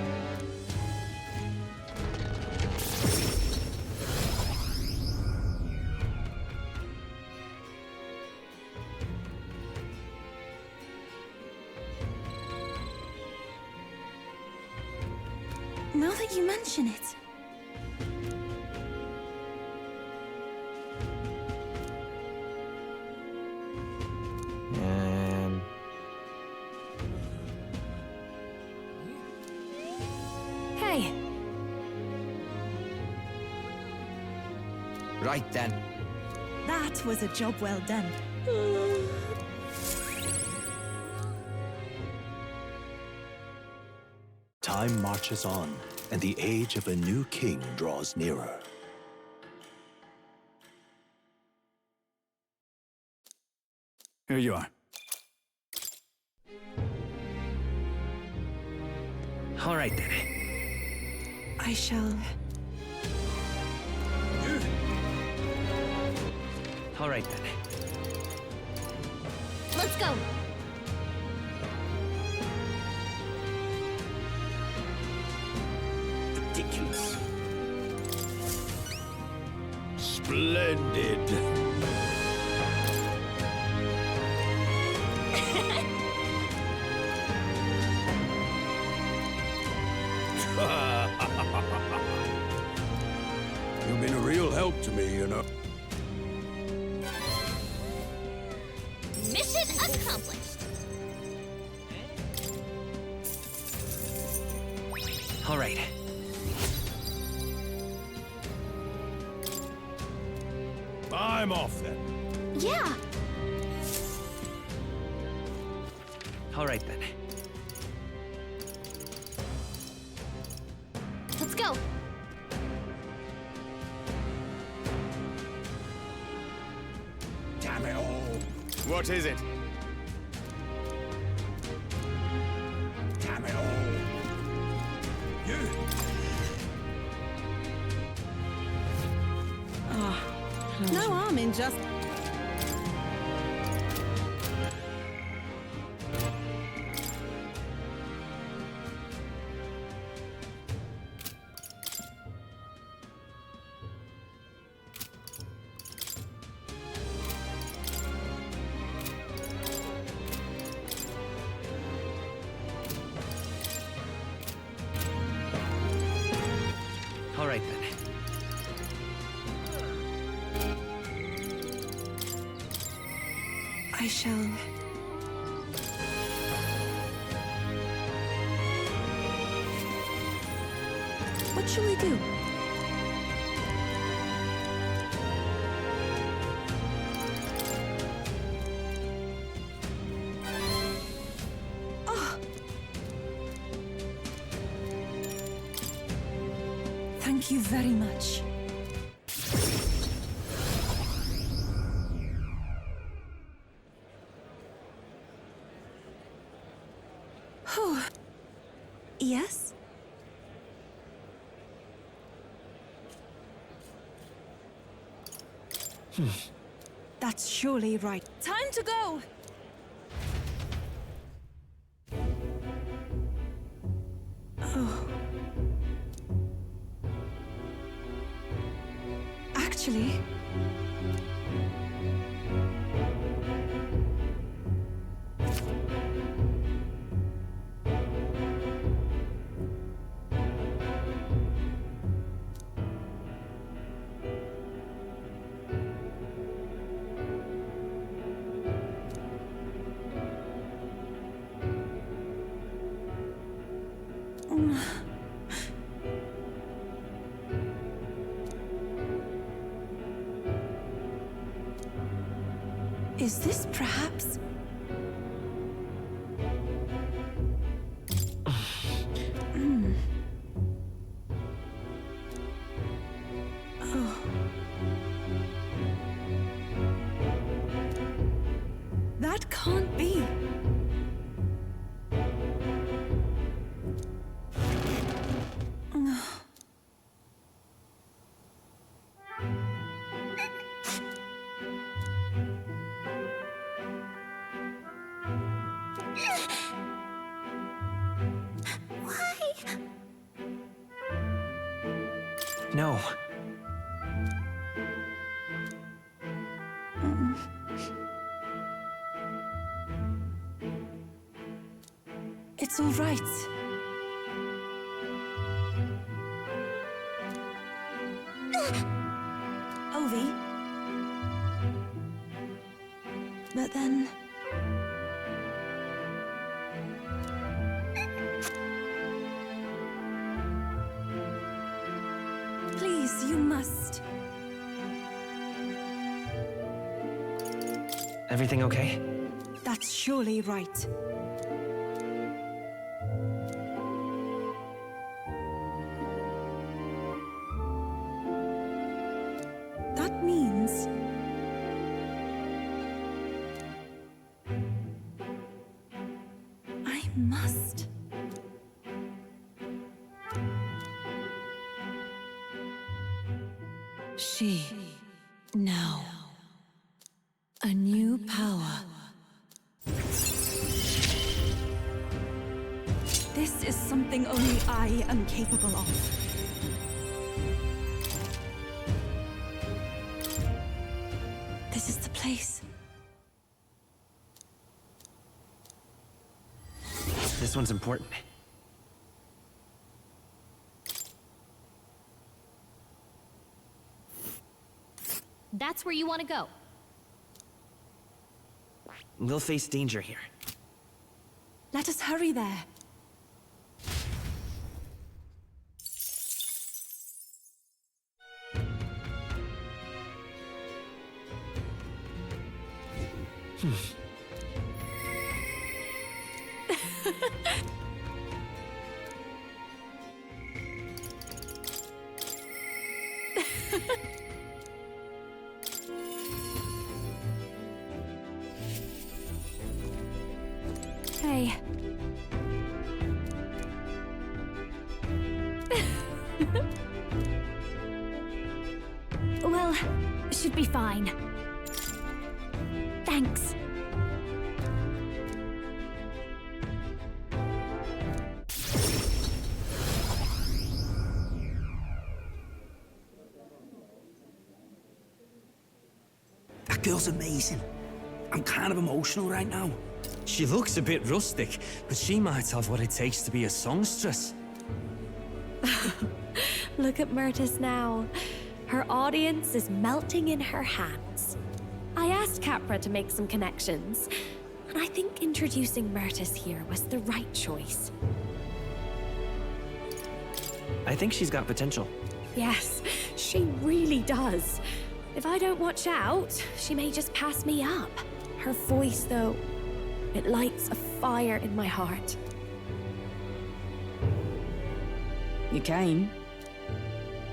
Now that you mention it. Hey, Right then. that was a job well done. Time marches on, and the age of a new king draws nearer. Here you are. All right then. I shall... All right then. Let's go. Ridiculous. Splendid. You've been a real help to me, you know. Mission accomplished. All right. I'm off then. Yeah. All right then. Let's go. Damn it all. What is it? Damn it all. You. No harm in just... All right then. I shall... What shall we do? Oh! Thank you very much. Yes? That's surely right. Time to go! Oh. Actually... Is this perhaps... Oh. That can't be. No. It's all right. Ovi. But then... Please, you must. Everything okay? That's surely right. That means... I must. She. Now. A new power. This is something only I am capable of. This is the place. This one's important. That's where you want to go. We'll face danger here. Let us hurry there. Hey. Well, should be fine. Thanks. That girl's amazing. I'm kind of emotional right now. She looks a bit rustic, but she might have what it takes to be a songstress. Look at Myrtis now. Her audience is melting in her hands. I asked Capra to make some connections, and I think introducing Myrtis here was the right choice. I think she's got potential. Yes, she really does. If I don't watch out, she may just pass me up. Her voice, though, it lights a fire in my heart. You came?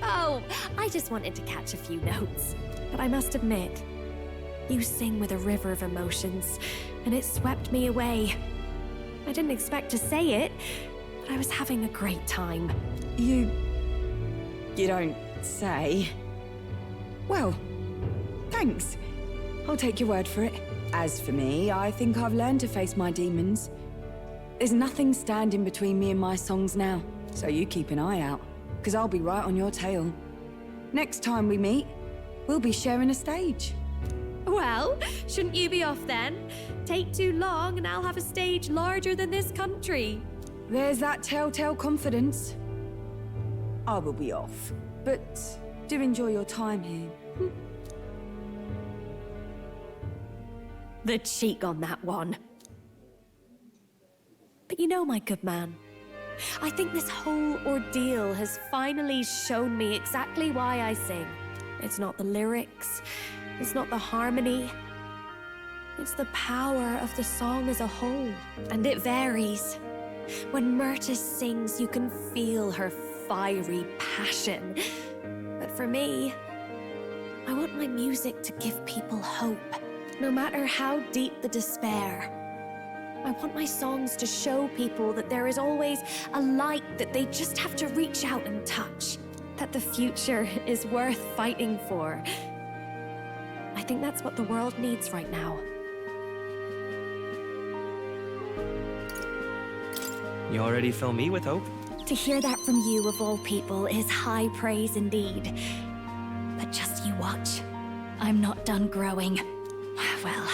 Oh, I just wanted to catch a few notes. But I must admit, you sing with a river of emotions, and it swept me away. I didn't expect to say it, but I was having a great time. You don't say. Well, thanks. I'll take your word for it. As for me, I think I've learned to face my demons. There's nothing standing between me and my songs now, so you keep an eye out, because I'll be right on your tail. Next time we meet, we'll be sharing a stage. Well, shouldn't you be off then? Take too long and I'll have a stage larger than this country. There's that telltale confidence. I will be off, but do enjoy your time here. The cheek on that one. But you know, my good man, I think this whole ordeal has finally shown me exactly why I sing. It's not the lyrics, it's not the harmony, it's the power of the song as a whole. And it varies. When Myrtis sings, you can feel her fiery passion. But for me, I want my music to give people hope. No matter how deep the despair, I want my songs to show people that there is always a light that they just have to reach out and touch. That the future is worth fighting for. I think that's what the world needs right now. You already fill me with hope. To hear that from you, of all people, is high praise indeed. But just you watch. I'm not done growing. Well,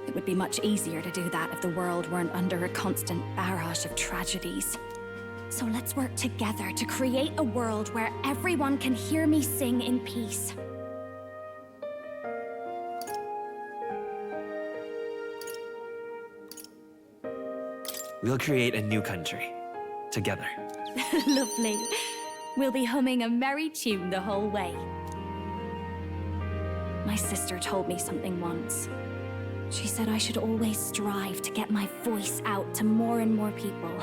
it would be much easier to do that if the world weren't under a constant barrage of tragedies. So let's work together to create a world where everyone can hear me sing in peace. We'll create a new country. Together. Lovely. We'll be humming a merry tune the whole way. My sister told me something once. She said I should always strive to get my voice out to more and more people.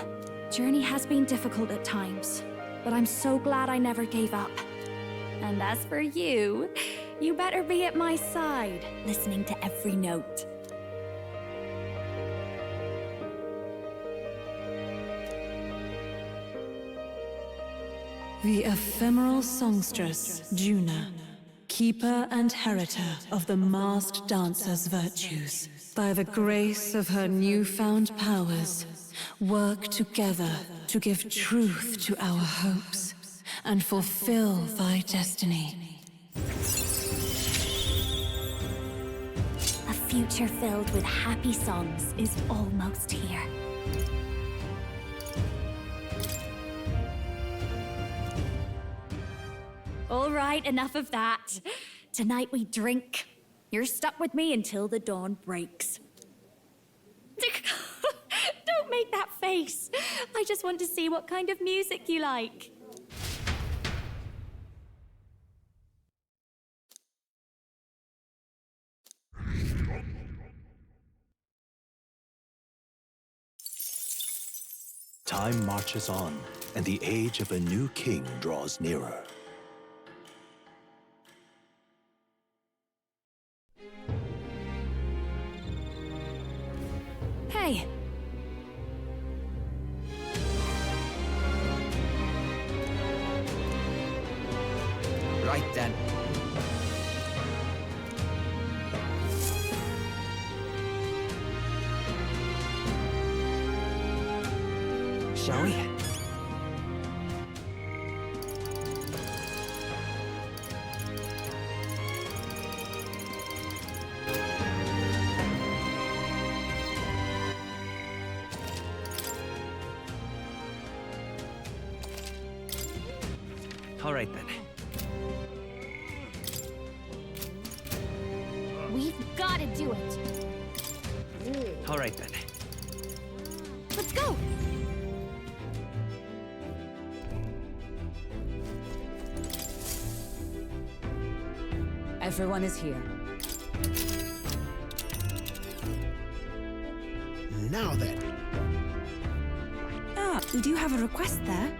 Journey has been difficult at times, but I'm so glad I never gave up. And as for you, you better be at my side, listening to every note. The ephemeral songstress, Juna. keeper and heritor of the masked dancer's virtues. By the grace of her newfound powers, work together to give truth to our hopes and fulfill thy destiny. A future filled with happy songs is almost here. All right, enough of that. Tonight we drink. You're stuck with me until the dawn breaks. Don't make that face. I just want to see what kind of music you like. Time marches on, and the age of a new king draws nearer. Hey. Right then. Shall we? All right then. We've got to do it. All right then. Let's go. Everyone is here. Now then. Ah, we do have a request there.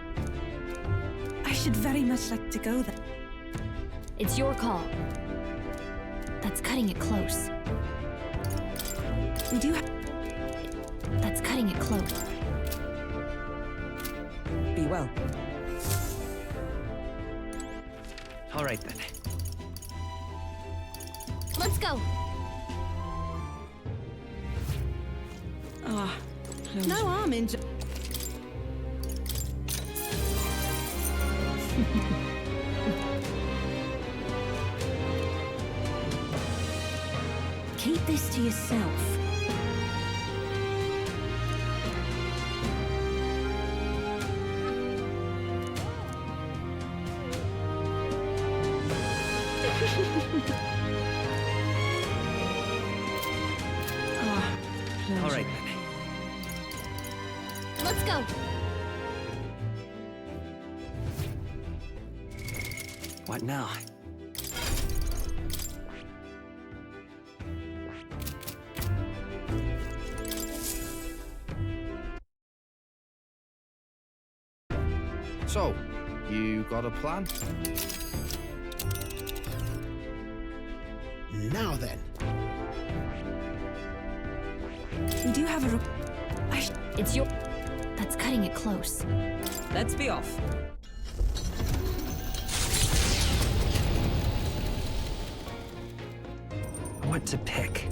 I should very much like to go there. It's your call. That's cutting it close. We do have... That's cutting it close. Be well. All right then. Let's go. Ah, no harm in... Keep this to yourself. All right then. Let's go. What now? So, you got a plan? Now then. We do have a... It's your... That's cutting it close. Let's be off. What to pick?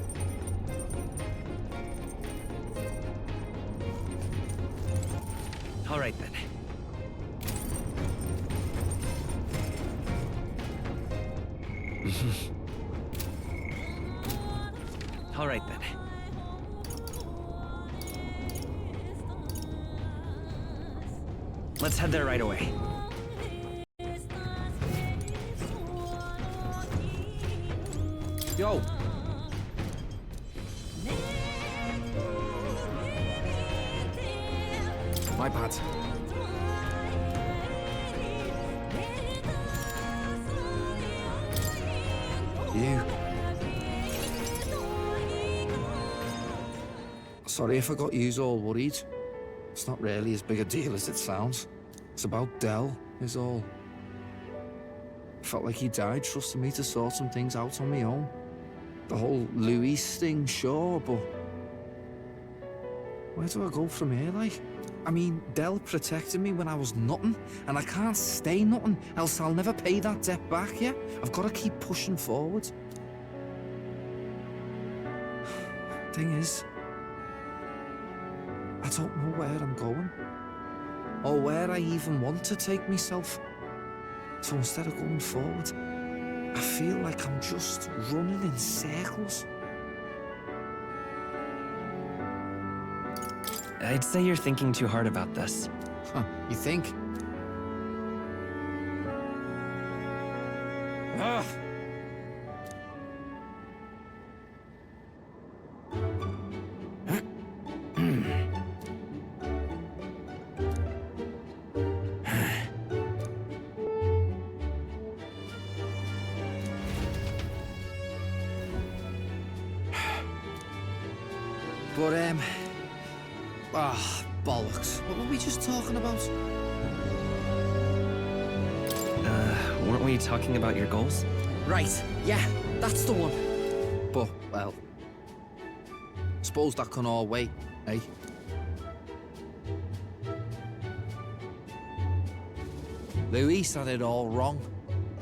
All right then. All right then. Let's head there right away. Yo! My bad. You. Sorry if I got yous all worried. It's not really as big a deal as it sounds. It's about Del, is all. Felt like he died trusting me to sort some things out on my own. The whole Louis thing, sure, but... where do I go from here, like? I mean, Del protected me when I was nothing, and I can't stay nothing, else I'll never pay that debt back, yeah? I've got to keep pushing forward. Thing is, I don't know where I'm going, or where I even want to take myself. So instead of going forward, I feel like I'm just running in circles. I'd say you're thinking too hard about this. Huh, you think? Ugh. But, bollocks. What were we just talking about? Weren't we talking about your goals? Right, yeah, that's the one. But, well, suppose that can all wait, eh? Luis had it all wrong,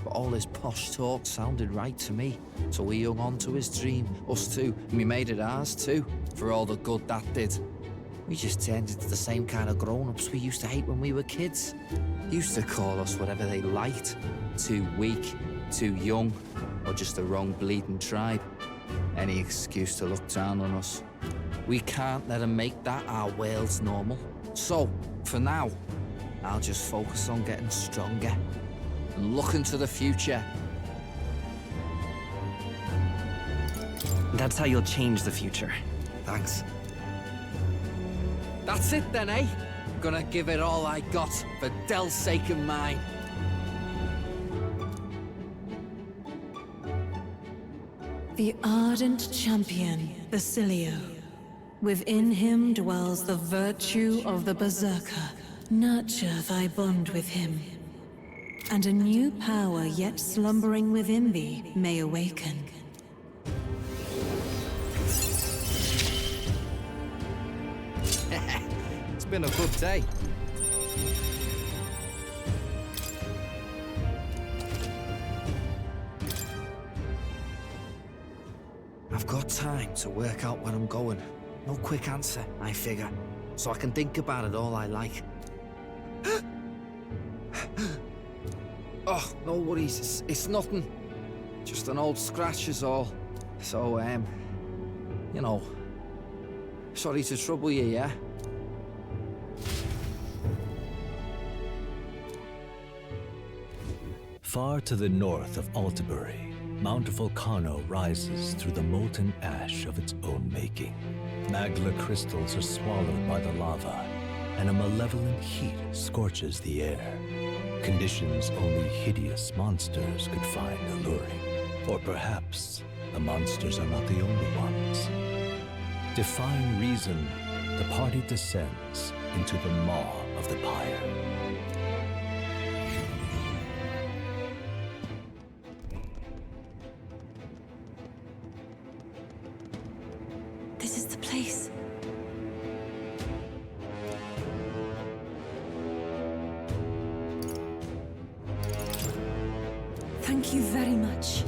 but all his posh talk sounded right to me. So we hung on to his dream, us two, and we made it ours too, for all the good that did. We just turned into the same kind of grown-ups we used to hate when we were kids. Used to call us whatever they liked. Too weak, too young, or just the wrong bleeding tribe. Any excuse to look down on us. We can't let them make that our world's normal. So, for now, I'll just focus on getting stronger and looking to the future. That's how you'll change the future. Thanks. That's it then, eh? Gonna give it all I got for Del's sake and mine. The ardent champion, Basilio. Within him dwells the virtue of the Berserker. Nurture thy bond with him, and a new power yet slumbering within thee may awaken. It's been a good day. I've got time to work out where I'm going. No quick answer, I figure. So I can think about it all I like. Oh, no worries. It's nothing. Just an old scratch is all. So, you know, sorry to trouble you, yeah? Far to the north of Altabury, Mount Volcano rises through the molten ash of its own making. Magla crystals are swallowed by the lava, and a malevolent heat scorches the air. Conditions only hideous monsters could find alluring. Or perhaps the monsters are not the only ones. Defying reason, the party descends into the maw of the pyre. This is the place. Thank you very much.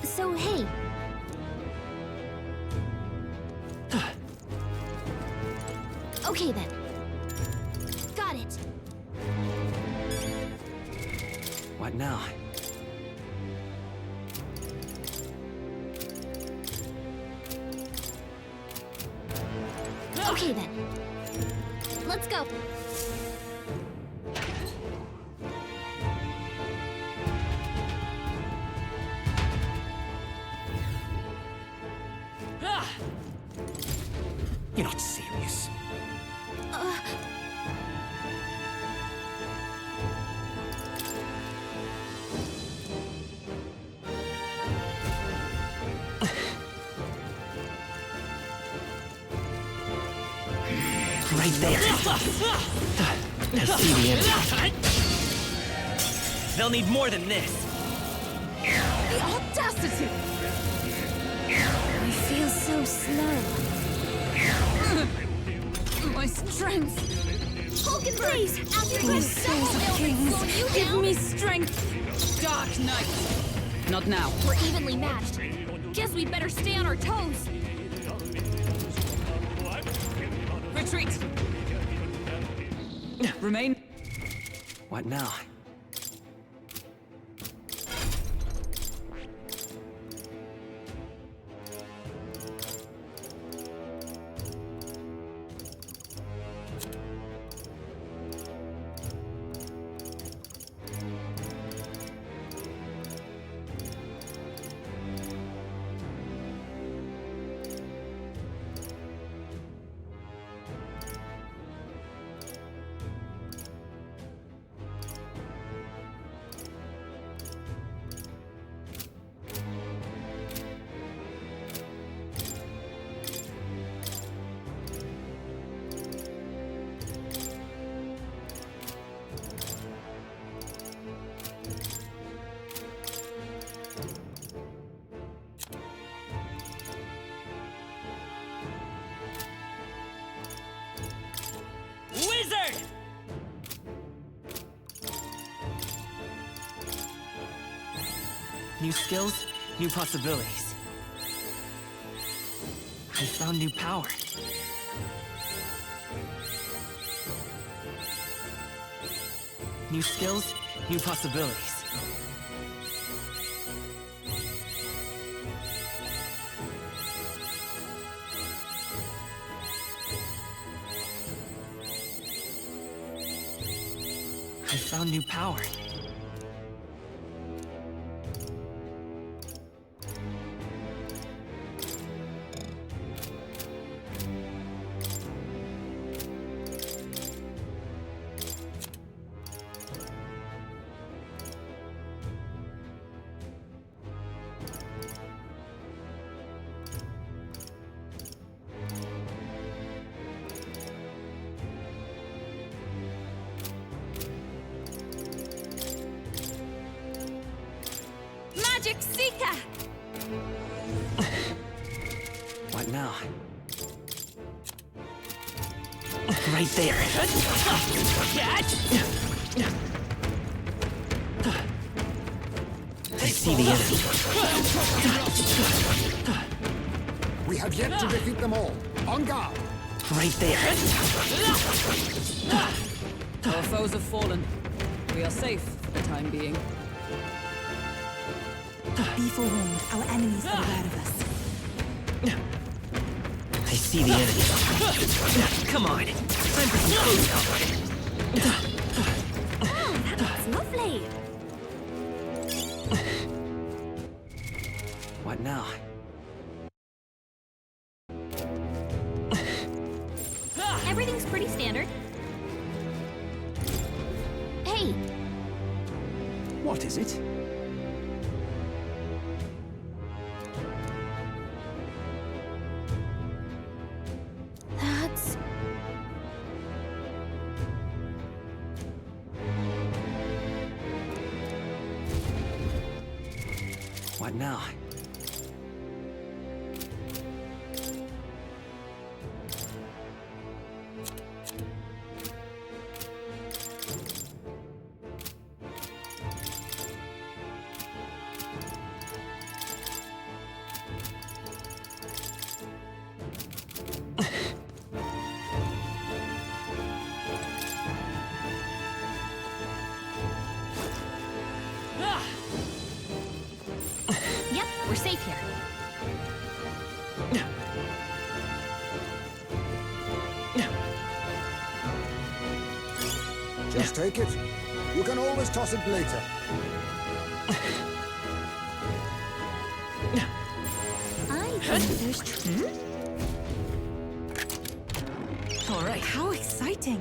So, hey. Okay then. Got it. What now? Okay then. Let's go. You're not serious. Right there. I see the end. They'll need more than this. The audacity! I feel so slow. My strength! Hulk, please! After Oh, you've souls of kings, give me strength! Dark Knight! Not now. We're evenly matched. Guess we'd better stay on our toes. Retreat! Remain. What now? Wizard! New skills, new possibilities. I found new power. New skills, new possibilities. I found new power. Magic Seeker! What now? Right there. I see the enemy. We have yet to defeat them all. On guard! Right there. Our foes have fallen. We are safe for the time being. Be forewarned, our enemies are aware of us. I see the enemy. Come on. Time for some close-up. Oh, that's lovely. What now? Everything's pretty standard. Hey, What is it? That's... What now? yep, we're safe here. Just take it. You can always toss it later. I think there's... All right. How exciting!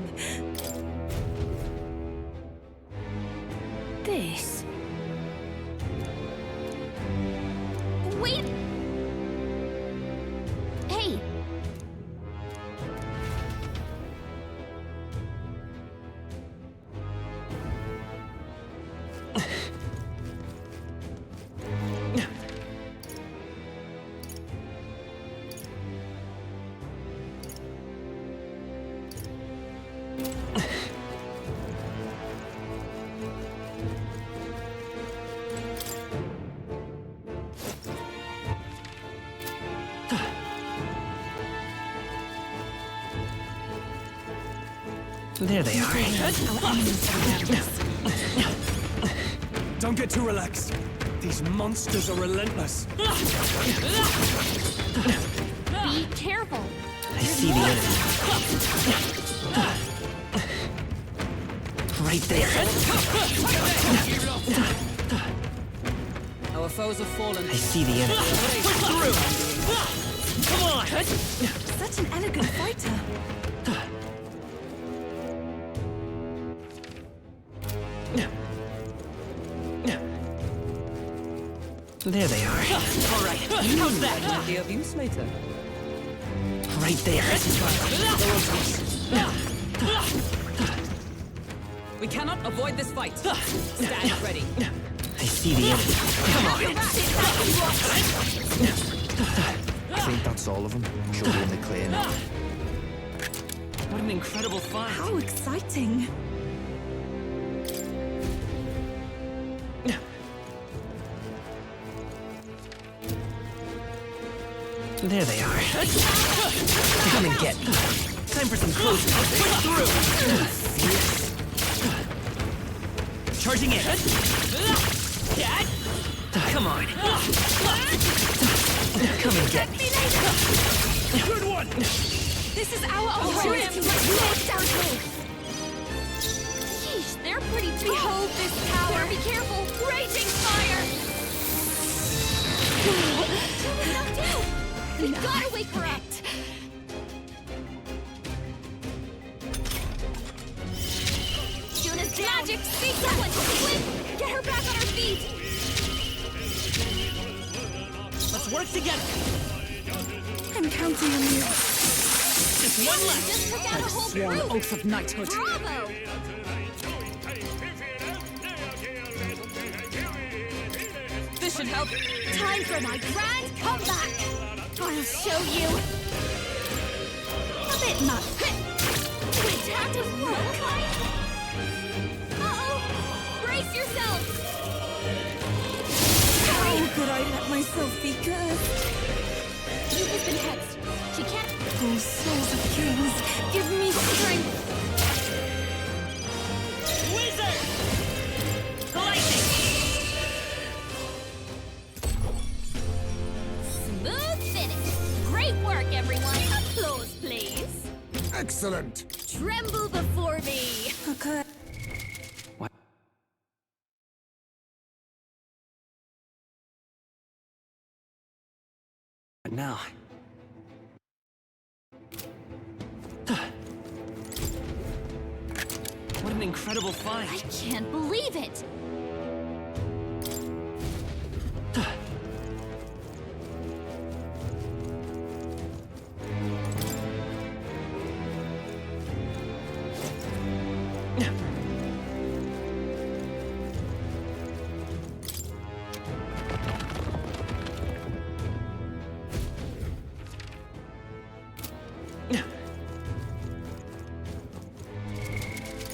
This... Wait! Hey! There they are. Don't get too relaxed. These monsters are relentless. Be careful. I see the enemy. Right there. Our foes have fallen. I see the enemy. Push through! Come on! Such an elegant fighter. There they are. All right. How's that? I'll hear of use later. Right there. We cannot avoid this fight. Stand ready. I see the enemy. Come on! I think that's all of them. Should be in the clear now. What an incredible fight! How exciting. There they are. Come and get me. Time for some close push through. Charging in. Come on. Come and get me. Good one! This is our opportunity to lift our faith. Yeesh, they're pretty tall. Behold this power. Be careful. Raging fire. We gotta wake her up! Juna's down! Magic! See someone! Quick! Get her back on her feet! Let's work together! I'm counting on you. Just one left! Just took out a whole Sworn group! oath of knighthood. Bravo! This should help. Time for my grand comeback! I'll show you! A bit much. Wait, how does work? Uh-oh! Brace yourself! How could I let myself be cursed? You have been hexed. She can't... Oh, souls of kings, give me strength! Wizard! Lightning! Smooth finish! Great work, everyone! Applause, please! Excellent! Tremble before me! Okay. What? But now... What an incredible fight! I can't believe it!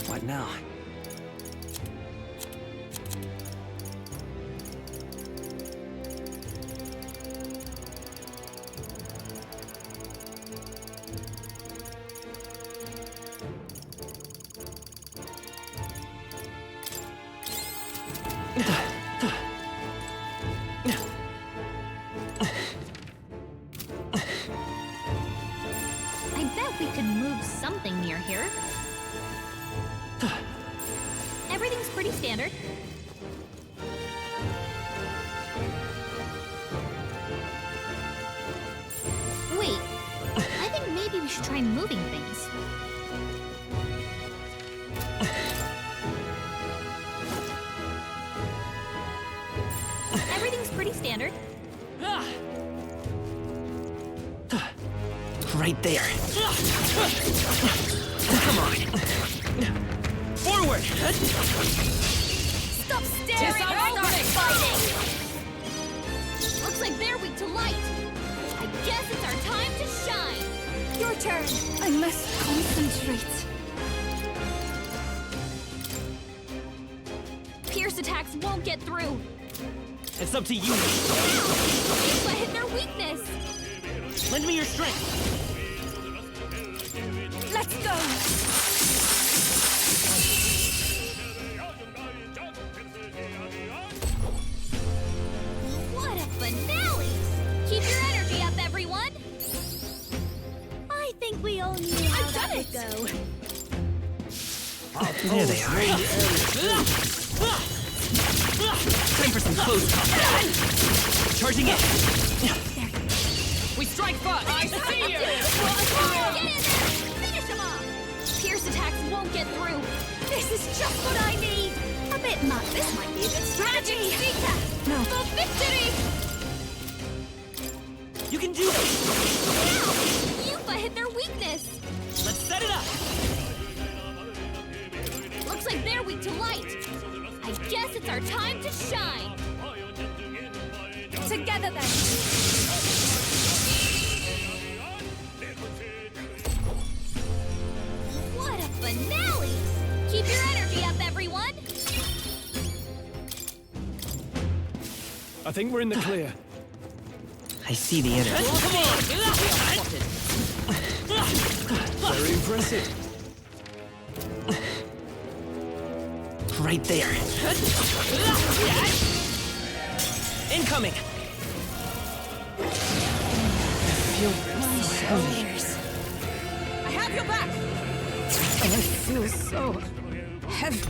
What now? I bet we could move something near here. Everything's pretty standard. Wait, I think maybe we should try moving things. Everything's pretty standard. Right there. Come on. Forward! Stop staring! Start fighting! Looks like they're weak to light. I guess it's our time to shine. Your turn. I must concentrate. Pierce attacks won't get through. It's up to you. I hit their weakness. Lend me your strength. Let's go! What a finale! Keep your energy up, everyone! I think we all knew how that would go. There they are. Time for some close combat. Charging in. We strike first! I see you! Get in there! Finish him off! Pierce attacks won't get through. This is just what I need. A bit much. This might be a good strategy. No. For victory! You can do this! Now! Yuffie hit their weakness! Let's set it up! Looks like they're weak to light. I guess it's our time to shine. Together then! What a finale! Keep your energy up, everyone! I think we're in the clear. I see the energy. Come on! Very impressive. Right there. Incoming! I have your back! I feel so heavy.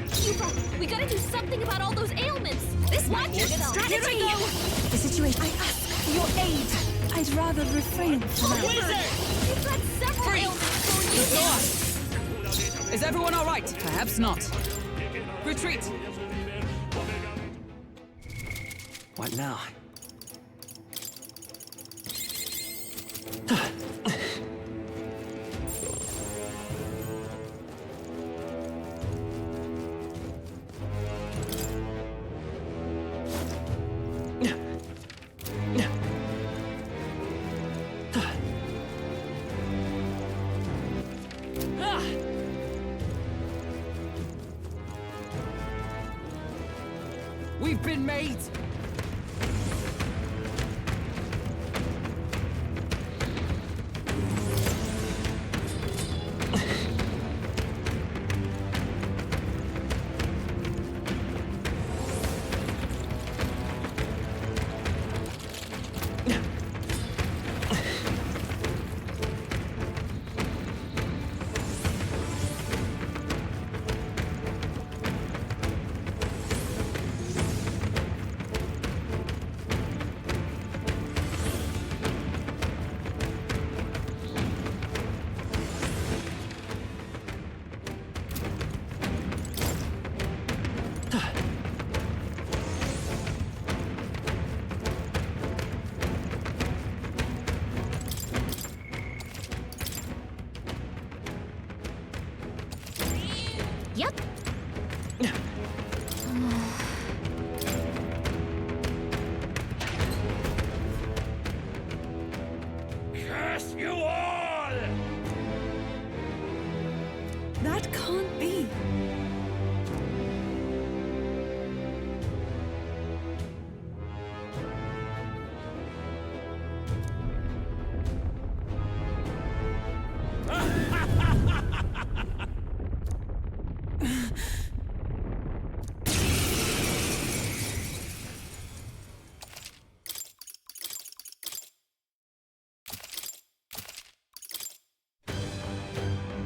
Yuffie, we gotta do something about all those ailments! This might be a good strategy! The situation. I ask for your aid. I'd rather refrain from that. You've got several ailments going you down! Is everyone alright? Perhaps not. Retreat! What now? We've been made! Yep. Curse you all! That can't be.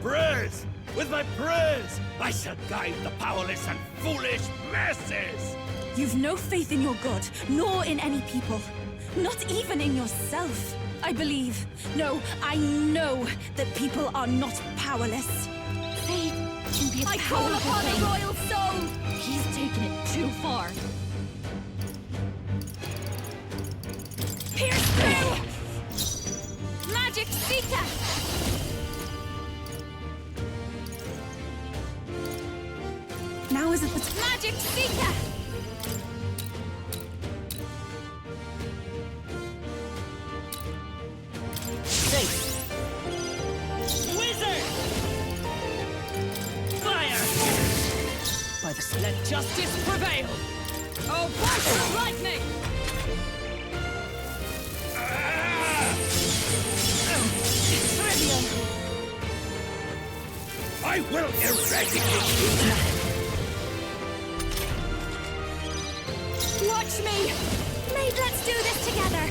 Prayers! With my prayers, I shall guide the powerless and foolish masses! You've no faith in your god, nor in any people. Not even in yourself. I believe, no, I know that people are not powerless. Faith can be a I call powerful upon thing. a royal soul! He's taken it too far. Pierce through! Magic Seeker! Now is it the Magic Seeker! Thanks. Wizard! Fire! By the Let justice prevail! Oh, burst of lightning! Trivial. I will eradicate you! Watch me! Maid, let's do this together!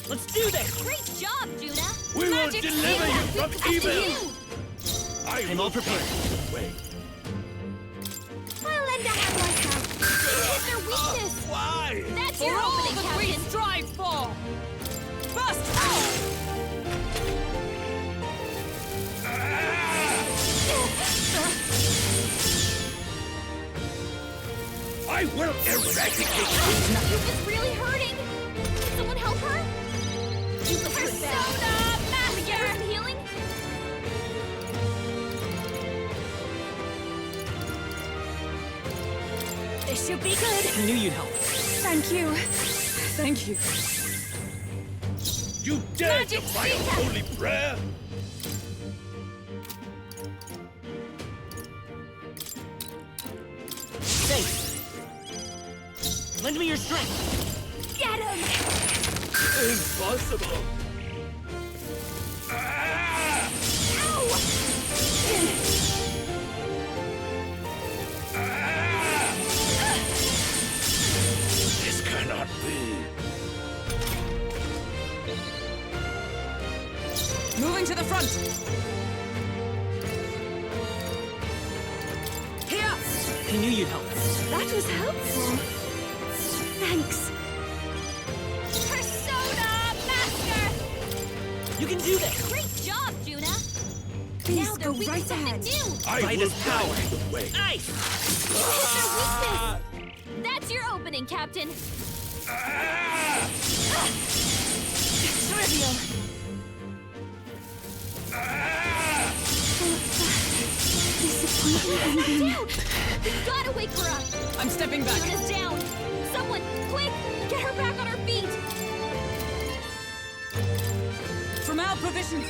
Let's do this! Great job, Judah! We will Magic deliver you from evil! I'm all prepared. Wait. I'll lend a hand myself. Hit their weakness! Why? That's For your all opening, that we Captain! strive for! Bust out! I will eradicate you! It's really hurting! Can someone help her? Persona Master! Some healing? This should be good. I knew you'd help. Thank you. Thank you. You dare Magic defy a Seeker! holy prayer? Thanks. Lend me your strength. Get him! Impossible! This cannot be. Moving to the front! Here! I knew you'd help. That was helpful. Thanks. Persona Master! You can do this! Great job, Judah! Please Now they're go weak to right something ahead. new! I Fight will is power. guide the way. Ice! Hit their weakness! That's your opening, Captain! Trivial. Disappointing. Down! We gotta wake her up! I'm stepping back. Juna's down! Someone, quick! Get her back on her feet! From our provisions.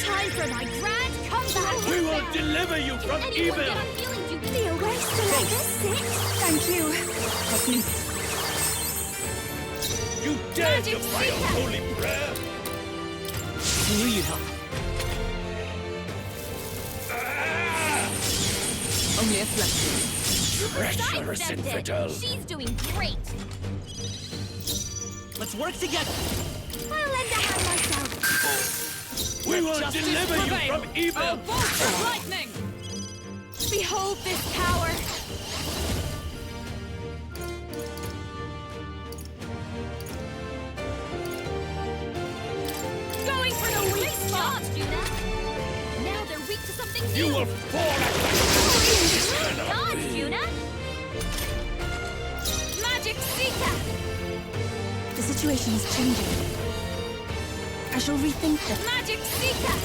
Time for my grand comeback! We will deliver you from Anyone evil! get on healing duty? The eraser let us sit. Thank you. Help me. You dare Magic defy a Seeker! holy prayer? I knew you'd help. Only a flesh. Treacherous Sidestepped it. infidel! She's doing great! Let's work together. I'll lend a hand myself. We will Justice deliver you prevail. from evil! A bolt of lightning! Behold this power! Going for the weak spot, Judah! Now they're weak to something new! You will fall at my Good dodge, Judah! Magic Seeker! The situation is changing. I shall rethink this. Magic Seeker!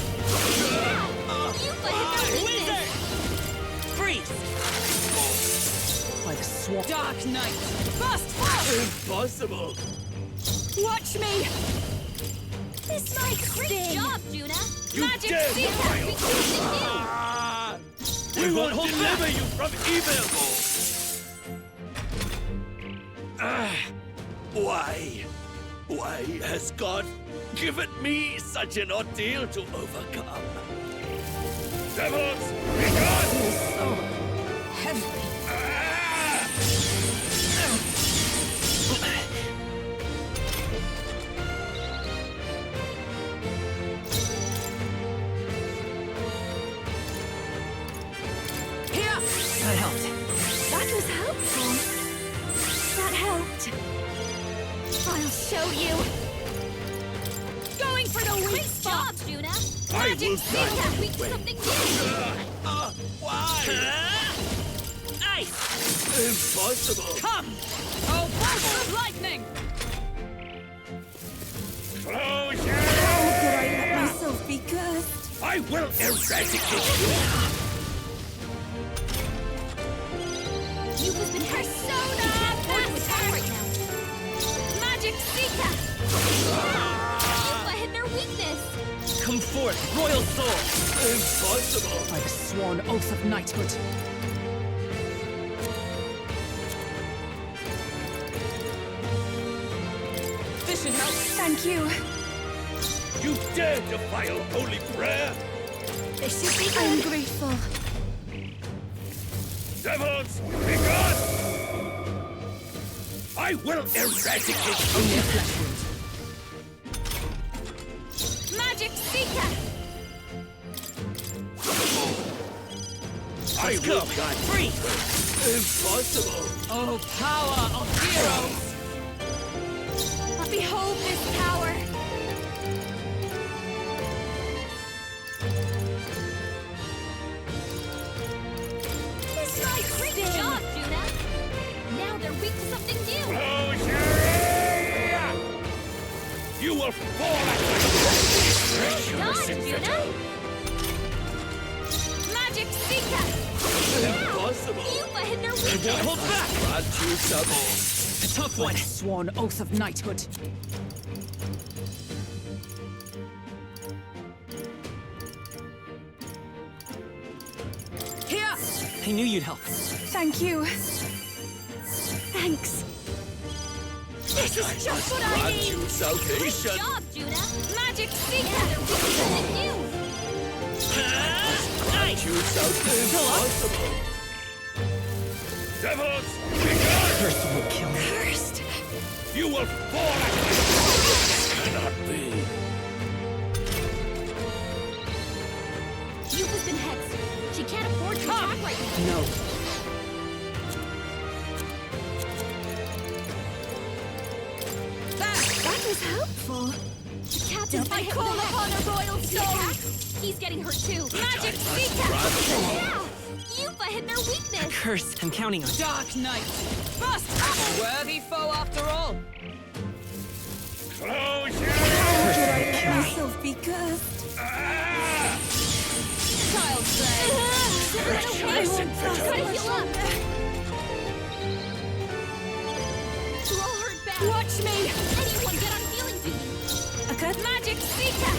You've hit their weakness! Freeze! By the swamp. Dark Knight! Bust forth! Impossible! Watch me! This might Great sting. job, Judah! You Magic dare Seeker! defy We us. can We will deliver you from evil! Why? Why has God given me such an ordeal to overcome? Devils, be gone! Heavy. Here! That helped. That was helpful. That helped. I'll show you. Going for the weak spot, Judah! I Magic will Seeker! guide Weak to you. something new! Why? Ice! Impossible! Come! Oh, bolt of lightning! Closure! How could I let myself be cursed? I will eradicate you! You have been Persona Master right now! Magic Seeker! You've hit their weakness! Come forth, royal soul! Impossible! By the sworn oath of knighthood. should help. Thank you. You dare defile holy prayer? This should be good. I'm grateful. Devils, be gone! I will eradicate Only a flesh wound. Magic Seeker! I will guide Free! Impossible! Oh, power of heroes! Behold this power! This might Great sting. job, Juna! Now they're weak to something new! You will fall at Great job, Juna! Magic Seeker! Impossible! You've hit their Won't weakness! hold back! Grant you some. A tough one. Sworn oath of knighthood. Here! I knew you'd help. Thank you. Thanks. This is just what I Grant need. you salvation! Good job, Juna! Magic Seeker! They're weak to something new! Grant you salvation! Impossible! Devils, be gone! Curse will kill me. Cursed. You will fall at cannot be. Youth has been hexed. She can't afford to attack right now. No. That was helpful. Captain, I call upon a royal soul! He's getting hurt too. Magic Seeker! Yeah! Yupa hit their weakness! Curse, I'm counting on you. Dark Knight! Bust! Worthy foe after all! Close Did I let myself be cursed? Child's play! I won't trust Gotta much heal up. longer. We're all hurt bad! Watch me! Anyone get on healing duty! Okay. Magic Seeker!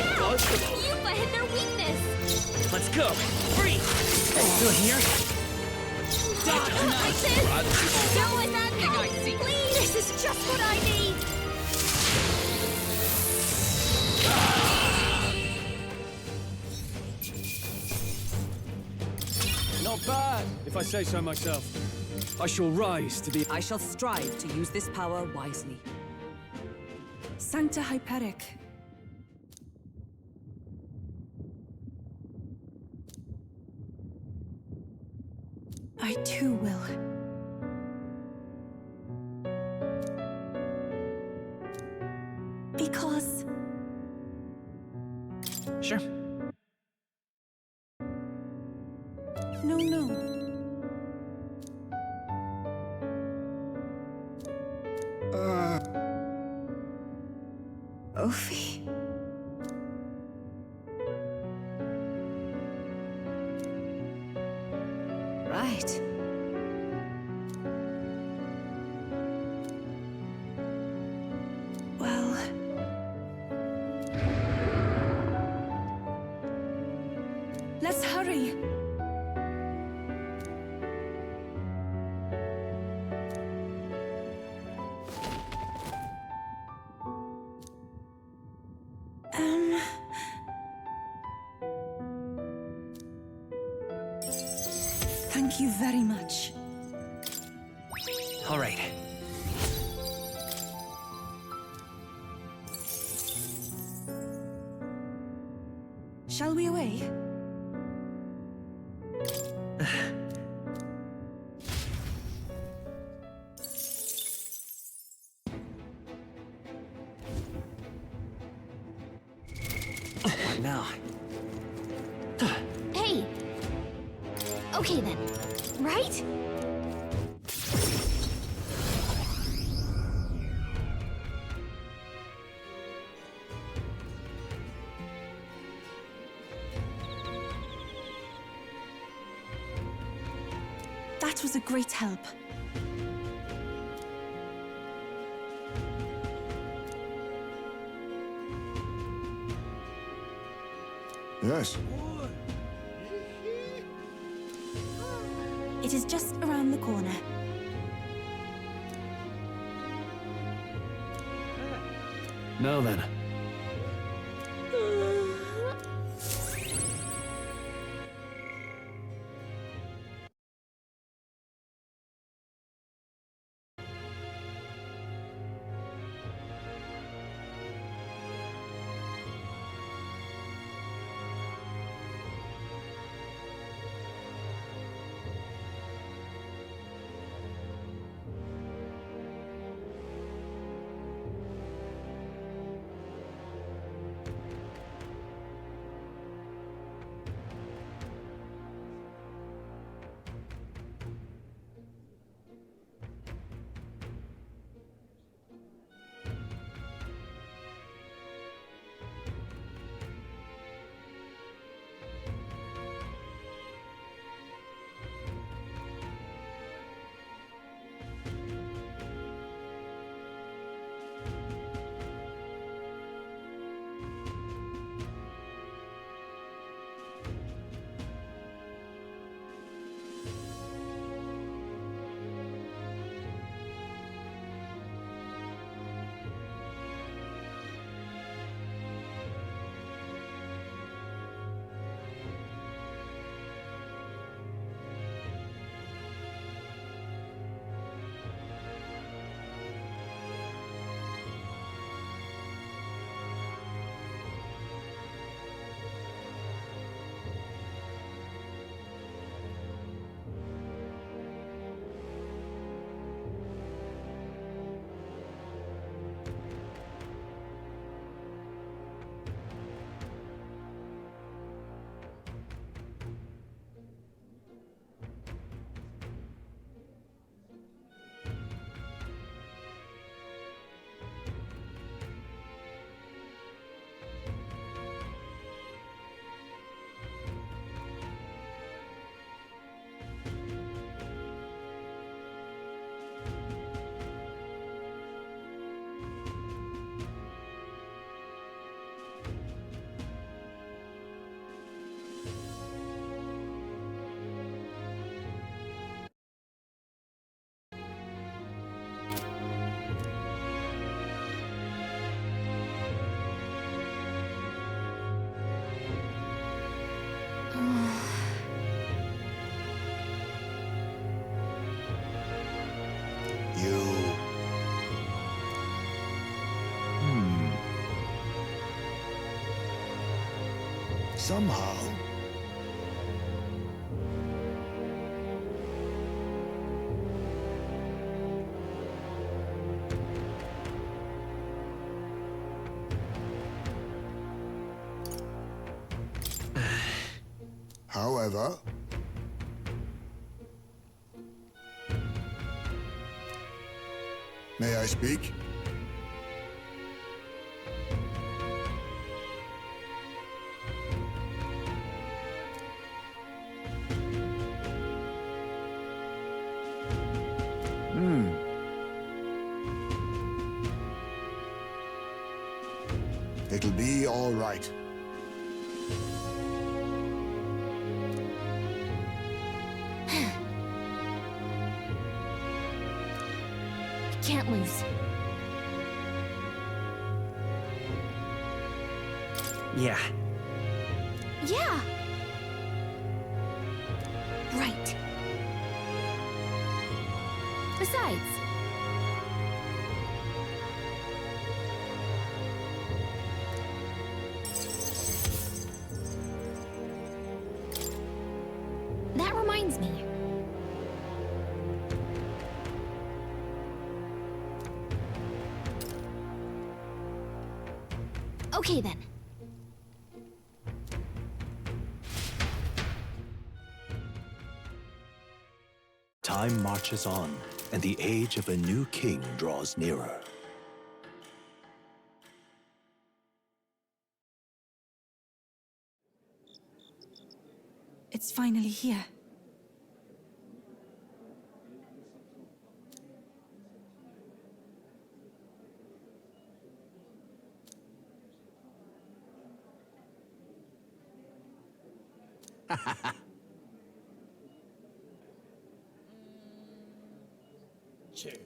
Impossible! Yupa hit their weakness! Let's go. Free! Still here? Dark Knight! Don't let that go! Please! This is just what I need. Not bad, if I say so myself. I shall rise to the... I shall strive to use this power wisely. Sancta Hyperic. I too will. Because... Sure. No, no. Ophi. Right. Well... Let's hurry. Thank you very much. All right. Shall we away? What now? Hey! Okay then. Right? That was a great help. Yes. It is just around the corner. Now then. Somehow. However, may I speak? It'll be all right. Can't lose. Yeah. Yeah. Right. Besides, that reminds me. Okay then. Time marches on, and the age of a new king draws nearer. It's finally here. Cheers.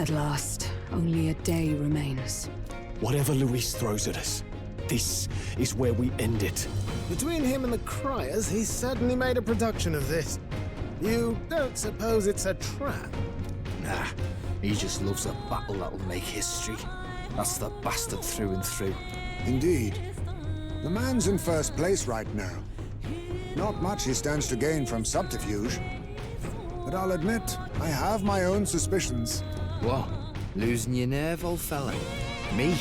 At last, only a day remains. Whatever Luis throws at us, this is where we end it. Between him and the Criers, he's certainly made a production of this. You don't suppose it's a trap? Nah, he just loves a battle that'll make history. That's the bastard through and through. Indeed. The man's in first place right now. Not much he stands to gain from subterfuge. But I'll admit, I have my own suspicions. What? Losing your nerve, old fella? Me?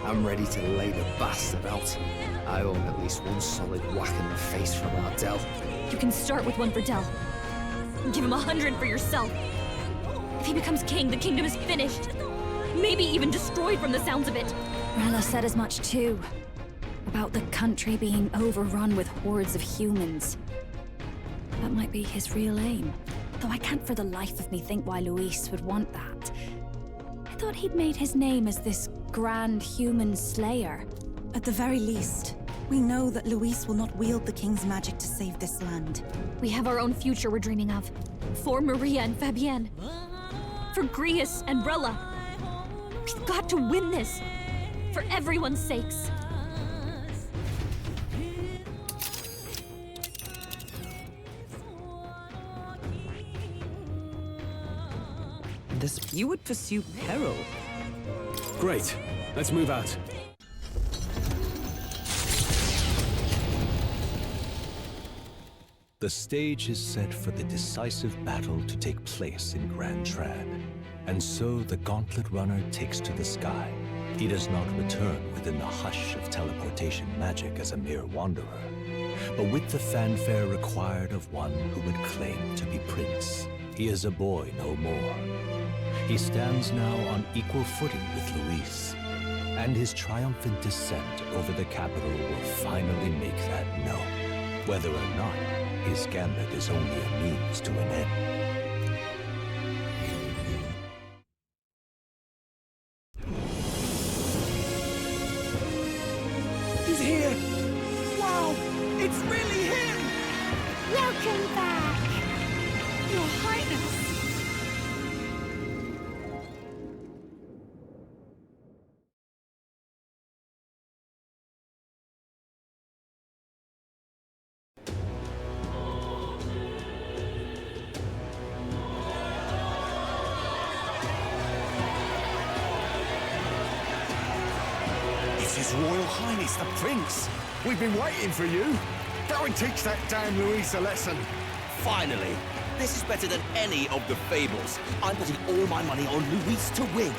I'm ready to lay the bastard out. I owe him at least one solid whack in the face from Ardell. You can start with one for Del. Give him 100 for yourself. If he becomes king, the kingdom is finished. Maybe even destroyed from the sounds of it. Rella said as much too. About the country being overrun with hordes of humans. That might be his real aim. Though I can't for the life of me think why Luis would want that. I thought he'd made his name as this grand human slayer. At the very least, we know that Luis will not wield the king's magic to save this land. We have our own future we're dreaming of. For Maria and Fabienne. For Grius and Rella. We've got to win this. For everyone's sakes. You would pursue peril. Great. Let's move out. The stage is set for the decisive battle to take place in Grand Trad. And so the Gauntlet Runner takes to the sky. He does not return within the hush of teleportation magic as a mere wanderer, but with the fanfare required of one who would claim to be prince. He is a boy no more. He stands now on equal footing with Luis, and his triumphant descent over the capital will finally make that known, whether or not his gambit is only a means to an end. He's here! Wow! It's really him! Welcome back! Your Highness! His Royal Highness the Prince! We've been waiting for you! Go and teach that damn Luis a lesson! Finally! This is better than any of the fables. I'm putting all my money on Luis to win.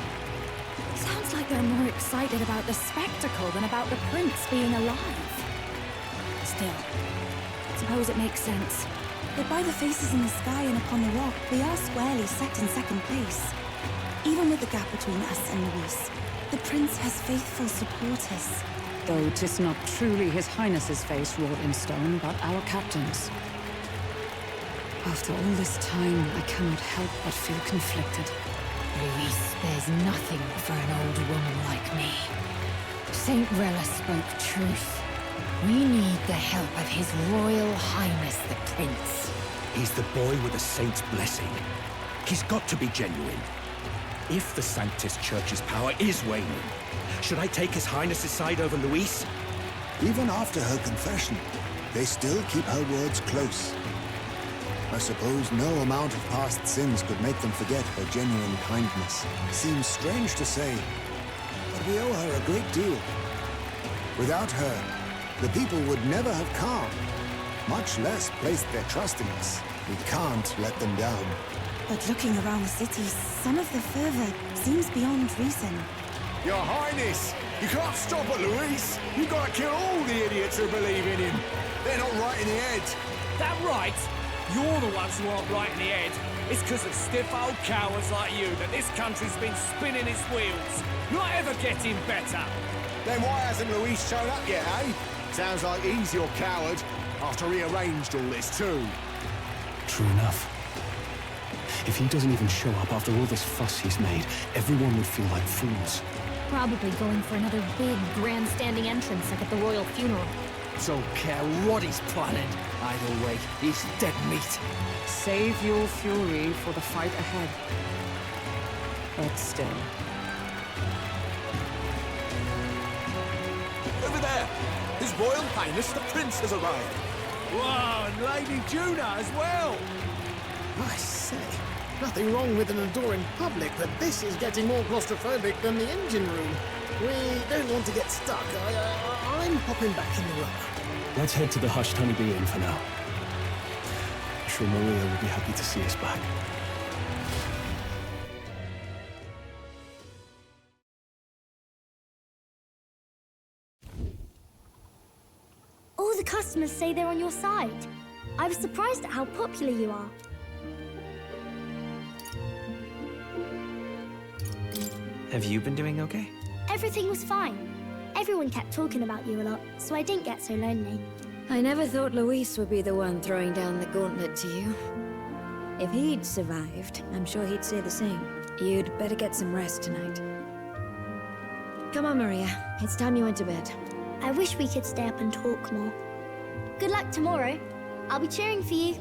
Sounds like they're more excited about the spectacle than about the prince being alive. Still, suppose it makes sense. But by the faces in the sky and upon the rock, we are squarely set in second place. Even with the gap between us and Luis, the prince has faithful supporters. Though 'tis not truly His Highness's face wrought in stone, but our captain's. After all this time, I cannot help but feel conflicted. Luis spares nothing for an old woman like me. Saint Rella spoke truth. We need the help of His Royal Highness the Prince. He's the boy with a saint's blessing. He's got to be genuine. If the Sanctus Church's power is waning, should I take His Highness's side over Luis? Even after her confession, they still keep her words close. I suppose no amount of past sins could make them forget her genuine kindness. Seems strange to say, but we owe her a great deal. Without her, the people would never have calmed, much less placed their trust in us. We can't let them down. But looking around the city, some of the fervor seems beyond reason. Your Highness! You can't stop at Luis! You've got to kill all the idiots who believe in him! They're not right in the head! That right? You're the ones who aren't right in the head. It's because of stiff old cowards like you that this country's been spinning its wheels. Not ever getting better. Then why hasn't Luis shown up yet, eh? Sounds like he's your coward, after he arranged all this too. True enough. If he doesn't even show up after all this fuss he's made, everyone would feel like fools. Probably going for another big, grandstanding entrance like at the royal funeral. Don't care what he's planning. Either way, he's dead meat. Save your fury for the fight ahead. But still. Over there! His Royal Highness the Prince has arrived! Wow, and Lady Juna as well! I say, nothing wrong with an adoring public, but this is getting more claustrophobic than the engine room. We don't want to get stuck. I'm popping back in the room. Let's head to the Hushed Honeybee Inn for now. I'm sure Maria will be happy to see us back. All the customers say they're on your side. I was surprised at how popular you are. Have you been doing okay? Everything was fine. Everyone kept talking about you a lot, so I didn't get so lonely. I never thought Luis would be the one throwing down the gauntlet to you. If he'd survived, I'm sure he'd say the same. You'd better get some rest tonight. Come on, Maria. It's time you went to bed. I wish we could stay up and talk more. Good luck tomorrow. I'll be cheering for you.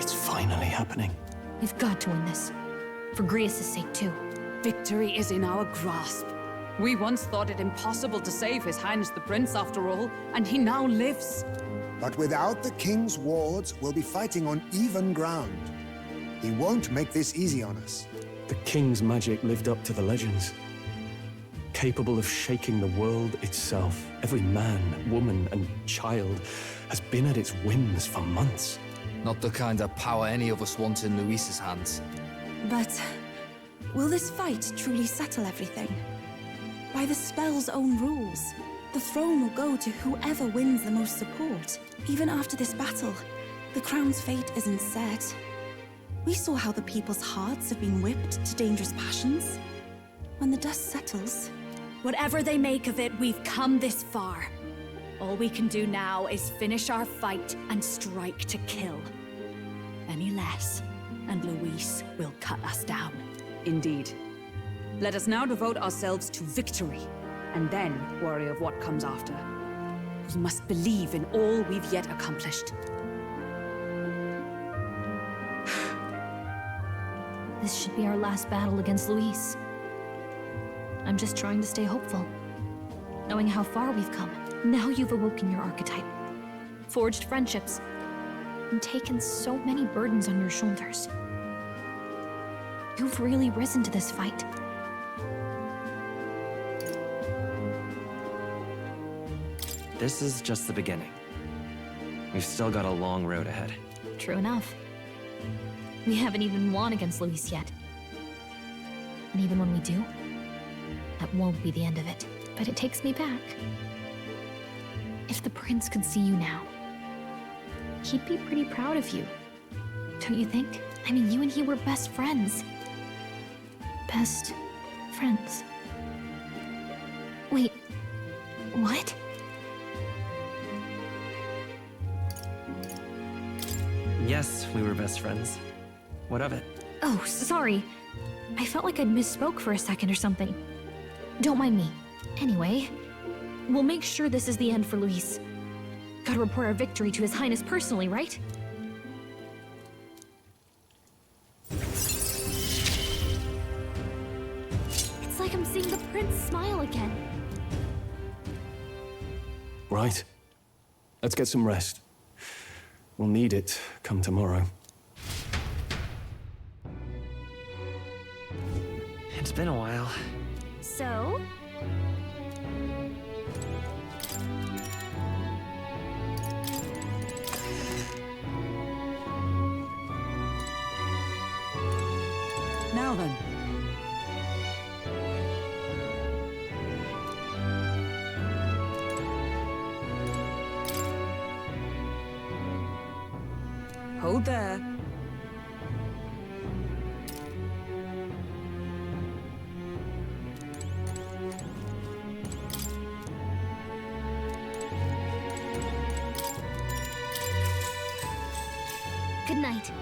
It's finally happening. We've got to win this. For Grius' sake, too. Victory is in our grasp. We once thought it impossible to save His Highness the Prince, after all, and he now lives. But without the king's wards, we'll be fighting on even ground. He won't make this easy on us. The king's magic lived up to the legends. Capable of shaking the world itself. Every man, woman, and child has been at its whims for months. Not the kind of power any of us want in Luis's hands. But will this fight truly settle everything? By the spell's own rules, the throne will go to whoever wins the most support. Even after this battle, the crown's fate isn't set. We saw how the people's hearts have been whipped to dangerous passions. When the dust settles... Whatever they make of it, we've come this far. All we can do now is finish our fight and strike to kill. Any less, and Luis will cut us down. Indeed. Let us now devote ourselves to victory, and then worry of what comes after. We must believe in all we've yet accomplished. This should be our last battle against Luis. I'm just trying to stay hopeful. Knowing how far we've come. Now you've awoken your archetype. Forged friendships. And taken so many burdens on your shoulders. You've really risen to this fight. This is just the beginning. We've still got a long road ahead. True enough. We haven't even won against Luis yet. And even when we do, that won't be the end of it. But it takes me back. If the prince could see you now, he'd be pretty proud of you. Don't you think? I mean, you and he were best friends. Best friends. Wait, what? Yes, we were best friends. What of it? Oh, sorry. I felt like I'd misspoke for a second or something. Don't mind me. Anyway, we'll make sure this is the end for Luis. Gotta report our victory to His Highness personally, right? It's like I'm seeing the prince smile again. Right. Let's get some rest. We'll need it come tomorrow. It's been a while. So? Now then. Hold there. Good night.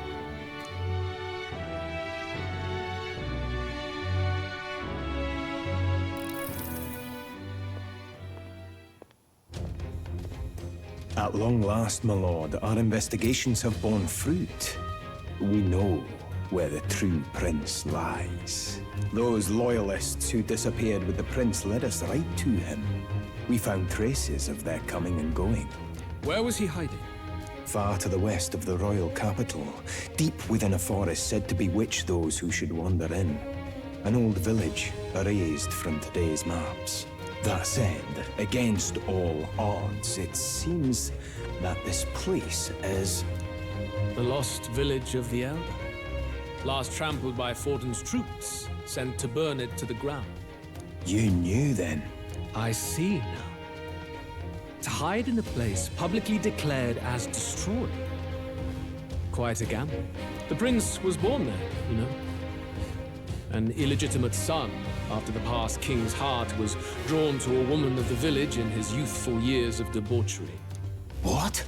At long last, my lord, our investigations have borne fruit. We know where the true prince lies. Those loyalists who disappeared with the prince led us right to him. We found traces of their coming and going. Where was he hiding? Far to the west of the royal capital, deep within a forest said to bewitch those who should wander in. An old village, erased from today's maps. That said, against all odds, it seems that this place is... The lost village of the Elder. Last trampled by Fortin's troops, sent to burn it to the ground. You knew then? I see now. To hide in a place publicly declared as destroyed. Quite a gamble. The prince was born there, you know. An illegitimate son, after the past king's heart was drawn to a woman of the village in his youthful years of debauchery. What?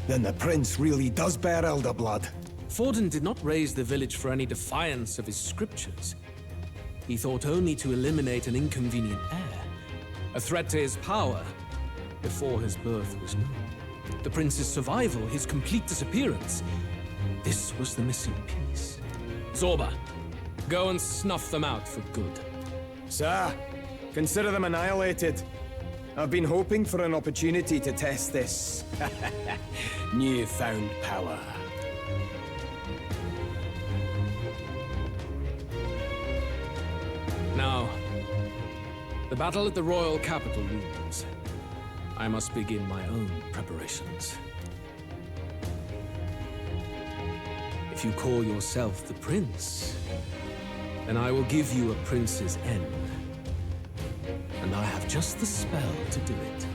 Then the prince really does bear elder blood. Fortin did not raise the village for any defiance of his scriptures. He thought only to eliminate an inconvenient heir, a threat to his power, before his birth was known. The prince's survival, his complete disappearance, this was the missing piece. Zorba, go and snuff them out for good. Sir, consider them annihilated. I've been hoping for an opportunity to test this newfound power. Now, the battle at the royal capital looms. I must begin my own preparations. If you call yourself the prince, then I will give you a prince's end. And I have just the spell to do it.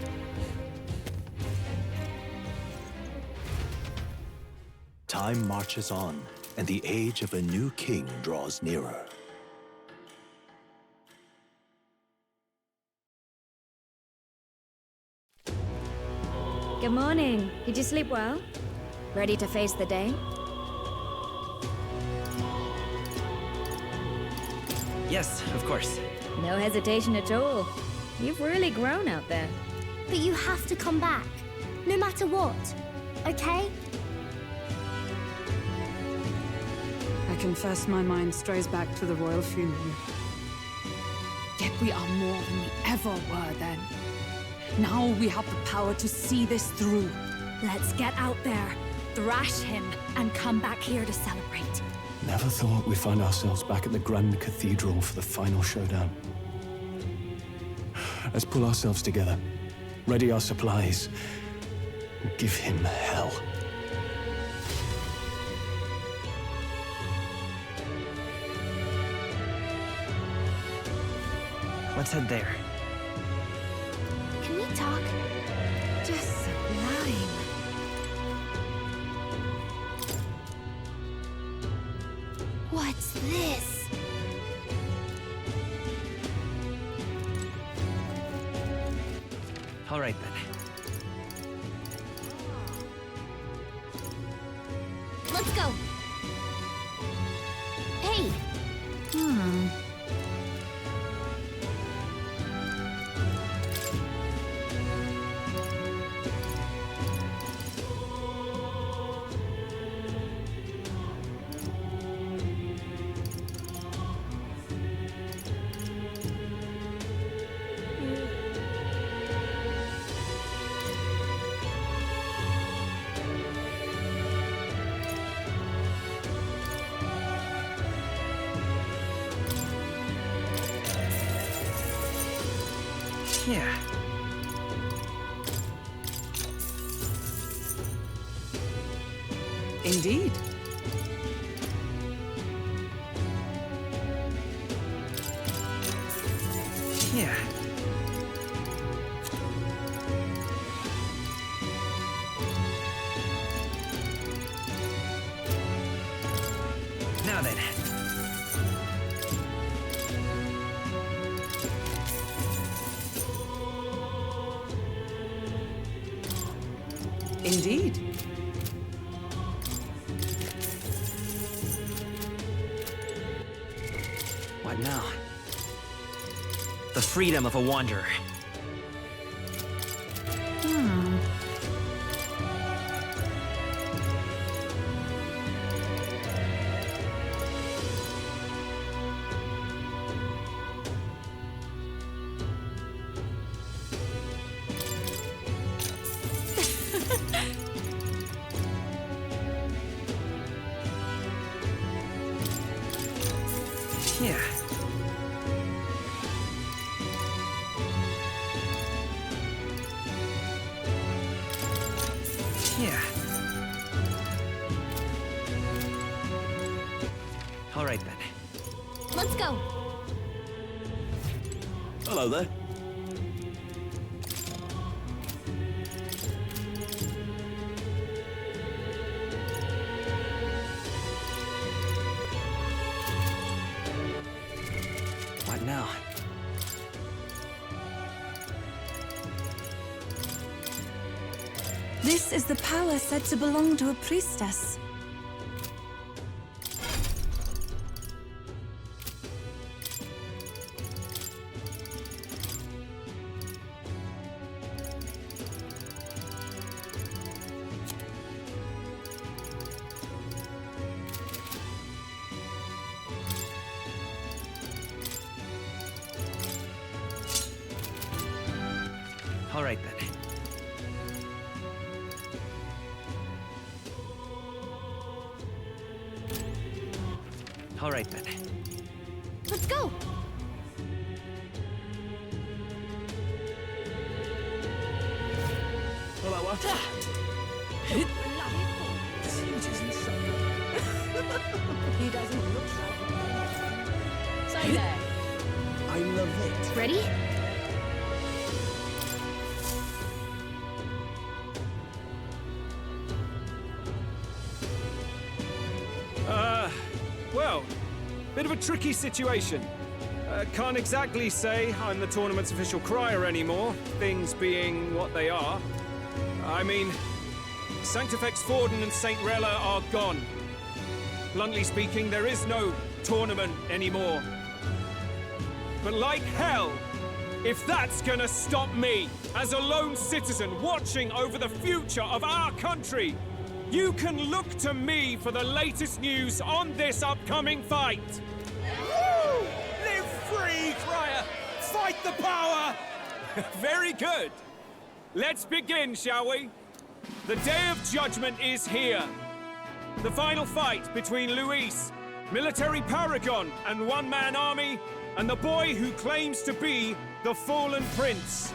Time marches on, and the age of a new king draws nearer. Good morning. Did you sleep well? Ready to face the day? Yes, of course. No hesitation at all. You've really grown out there. But you have to come back, no matter what, okay? I confess my mind strays back to the royal funeral. Yet we are more than we ever were then. Now we have the power to see this through. Let's get out there, thrash him, and come back here to celebrate. Never thought we'd find ourselves back at the Grand Cathedral for the final showdown. Let's pull ourselves together, ready our supplies, and give him hell. Let's head there. Can we talk? Just sublime. What's this? All right, then. Let's go. Hey. Yeah. Indeed. Yeah. Now then. Indeed. What now? The freedom of a wanderer. Yeah. Yeah. All right then. Let's go. Hello there. What now? This is the power said to belong to a priestess. All right then. All right then. Let's go. He doesn't look like Stay there. I love it. Ready? Well, bit of a tricky situation. Can't exactly say I'm the tournament's official crier anymore, things being what they are. I mean, Sanctifex Forden and St. Rella are gone. Bluntly speaking, there is no tournament anymore. But like hell, if that's gonna stop me, as a lone citizen watching over the future of our country, you can look to me for the latest news on this upcoming fight. Woo! Live free, Crier! Fight the power! Very good. Let's begin, shall we? The Day of Judgment is here. The final fight between Luis, military paragon and one-man army, and the boy who claims to be the fallen prince.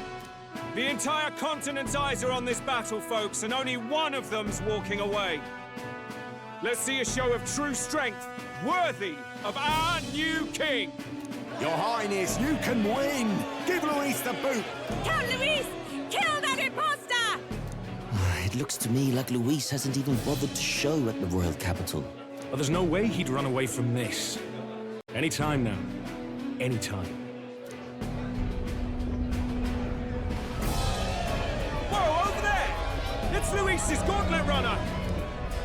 The entire continent's eyes are on this battle, folks, and only one of them's walking away. Let's see a show of true strength, worthy of our new king. Your Highness, you can win! Give Luis the boot! Count Luis! Kill that imposter! It looks to me like Luis hasn't even bothered to show at the royal capital. Well, there's no way he'd run away from this. Anytime now. Anytime. Whoa, over there! It's Luis's gauntlet runner!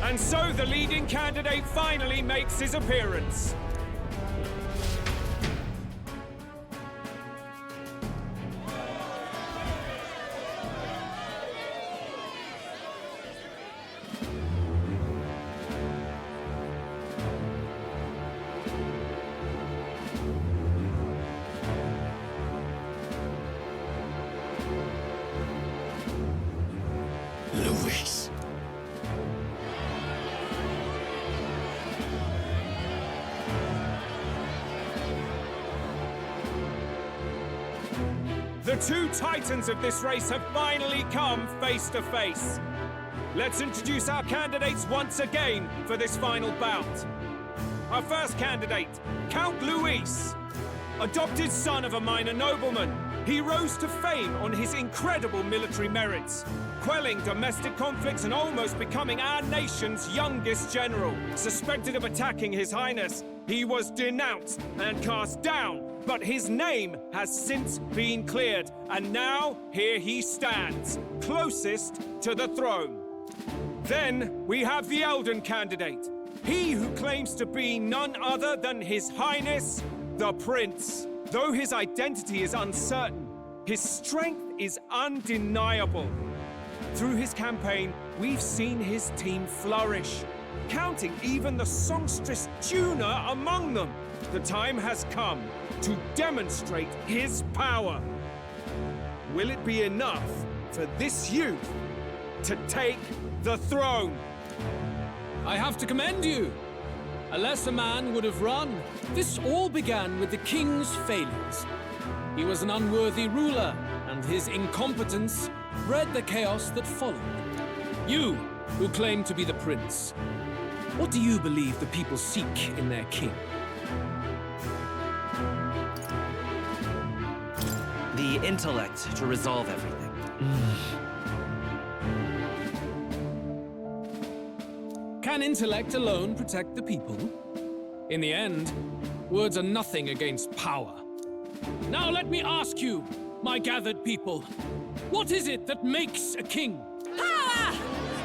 And so the leading candidate finally makes his appearance. Luis. The two titans of this race have finally come face to face. Let's introduce our candidates once again for this final bout. Our first candidate, Count Luis. Adopted son of a minor nobleman, he rose to fame on his incredible military merits, quelling domestic conflicts and almost becoming our nation's youngest general. Suspected of attacking His Highness, he was denounced and cast down, but his name has since been cleared, and now here he stands, closest to the throne. Then we have the Elden candidate, he who claims to be none other than His Highness, the Prince. Though his identity is uncertain, his strength is undeniable. Through his campaign, we've seen his team flourish, counting even the songstress Juna among them. The time has come to demonstrate his power. Will it be enough for this youth to take the throne? I have to commend you. Unless a man would have run, this all began with the king's failures. He was an unworthy ruler, and his incompetence bred the chaos that followed. You, who claim to be the prince, what do you believe the people seek in their king? The intellect to resolve everything. Can intellect alone protect the people? In the end, words are nothing against power. Now let me ask you, my gathered people, what is it that makes a king? Power!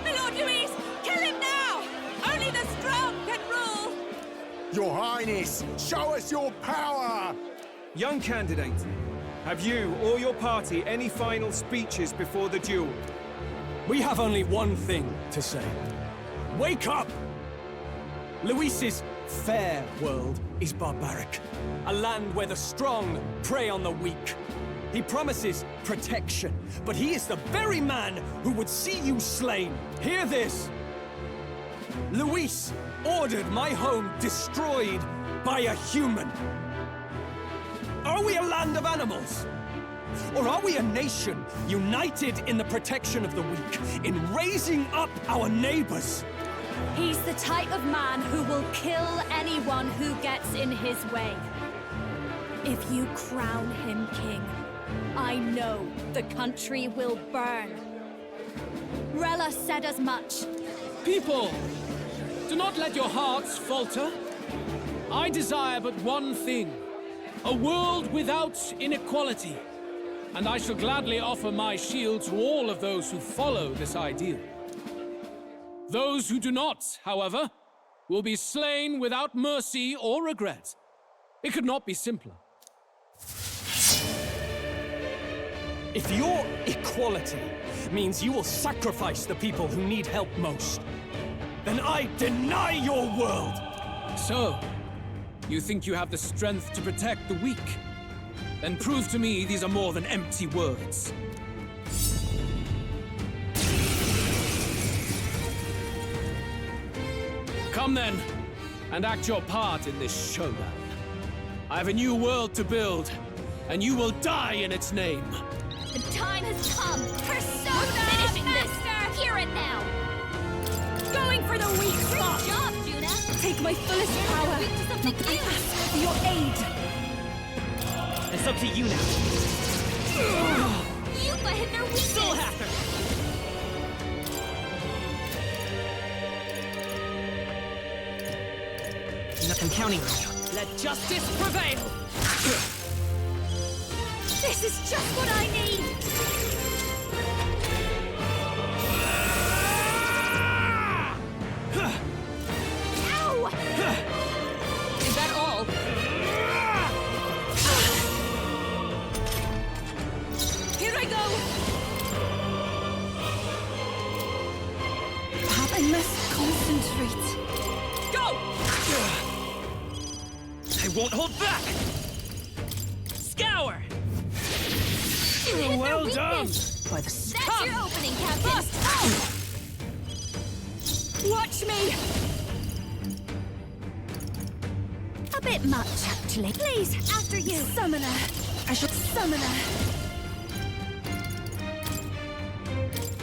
My Lord Louis, kill him now! Only the strong can rule! Your Highness, show us your power! Young candidate, have you or your party any final speeches before the duel? We have only one thing to say. Wake up! Luis's fair world is barbaric. A land where the strong prey on the weak. He promises protection, but he is the very man who would see you slain. Hear this! Luis ordered my home destroyed by a human. Are we a land of animals? Or are we a nation united in the protection of the weak, in raising up our neighbors? He's the type of man who will kill anyone who gets in his way. If you crown him king, I know the country will burn. Rella said as much. People, do not let your hearts falter. I desire but one thing, a world without inequality. And I shall gladly offer my shield to all of those who follow this ideal. Those who do not, however, will be slain without mercy or regret. It could not be simpler. If your equality means you will sacrifice the people who need help most, then I deny your world! So, you think you have the strength to protect the weak? Then prove to me these are more than empty words. Come then, and act your part in this showdown. I have a new world to build, and you will die in its name. The time has come. Persona finishing this here and now. Going for the weak spot. Great job, Juna. Take my fullest power. Weak to something I new. ask for your aid. It's up to you now. You've hit their weakness. Soul Hacker! I'm counting on you. Let justice prevail! This is just what I need. Ow! Is that all? Here I go! I must concentrate. Go! I won't hold back! Scour! Well done! By the That's your opening, Captain. Watch me. A bit much, actually. Please, after you. Summoner. I shall summoner.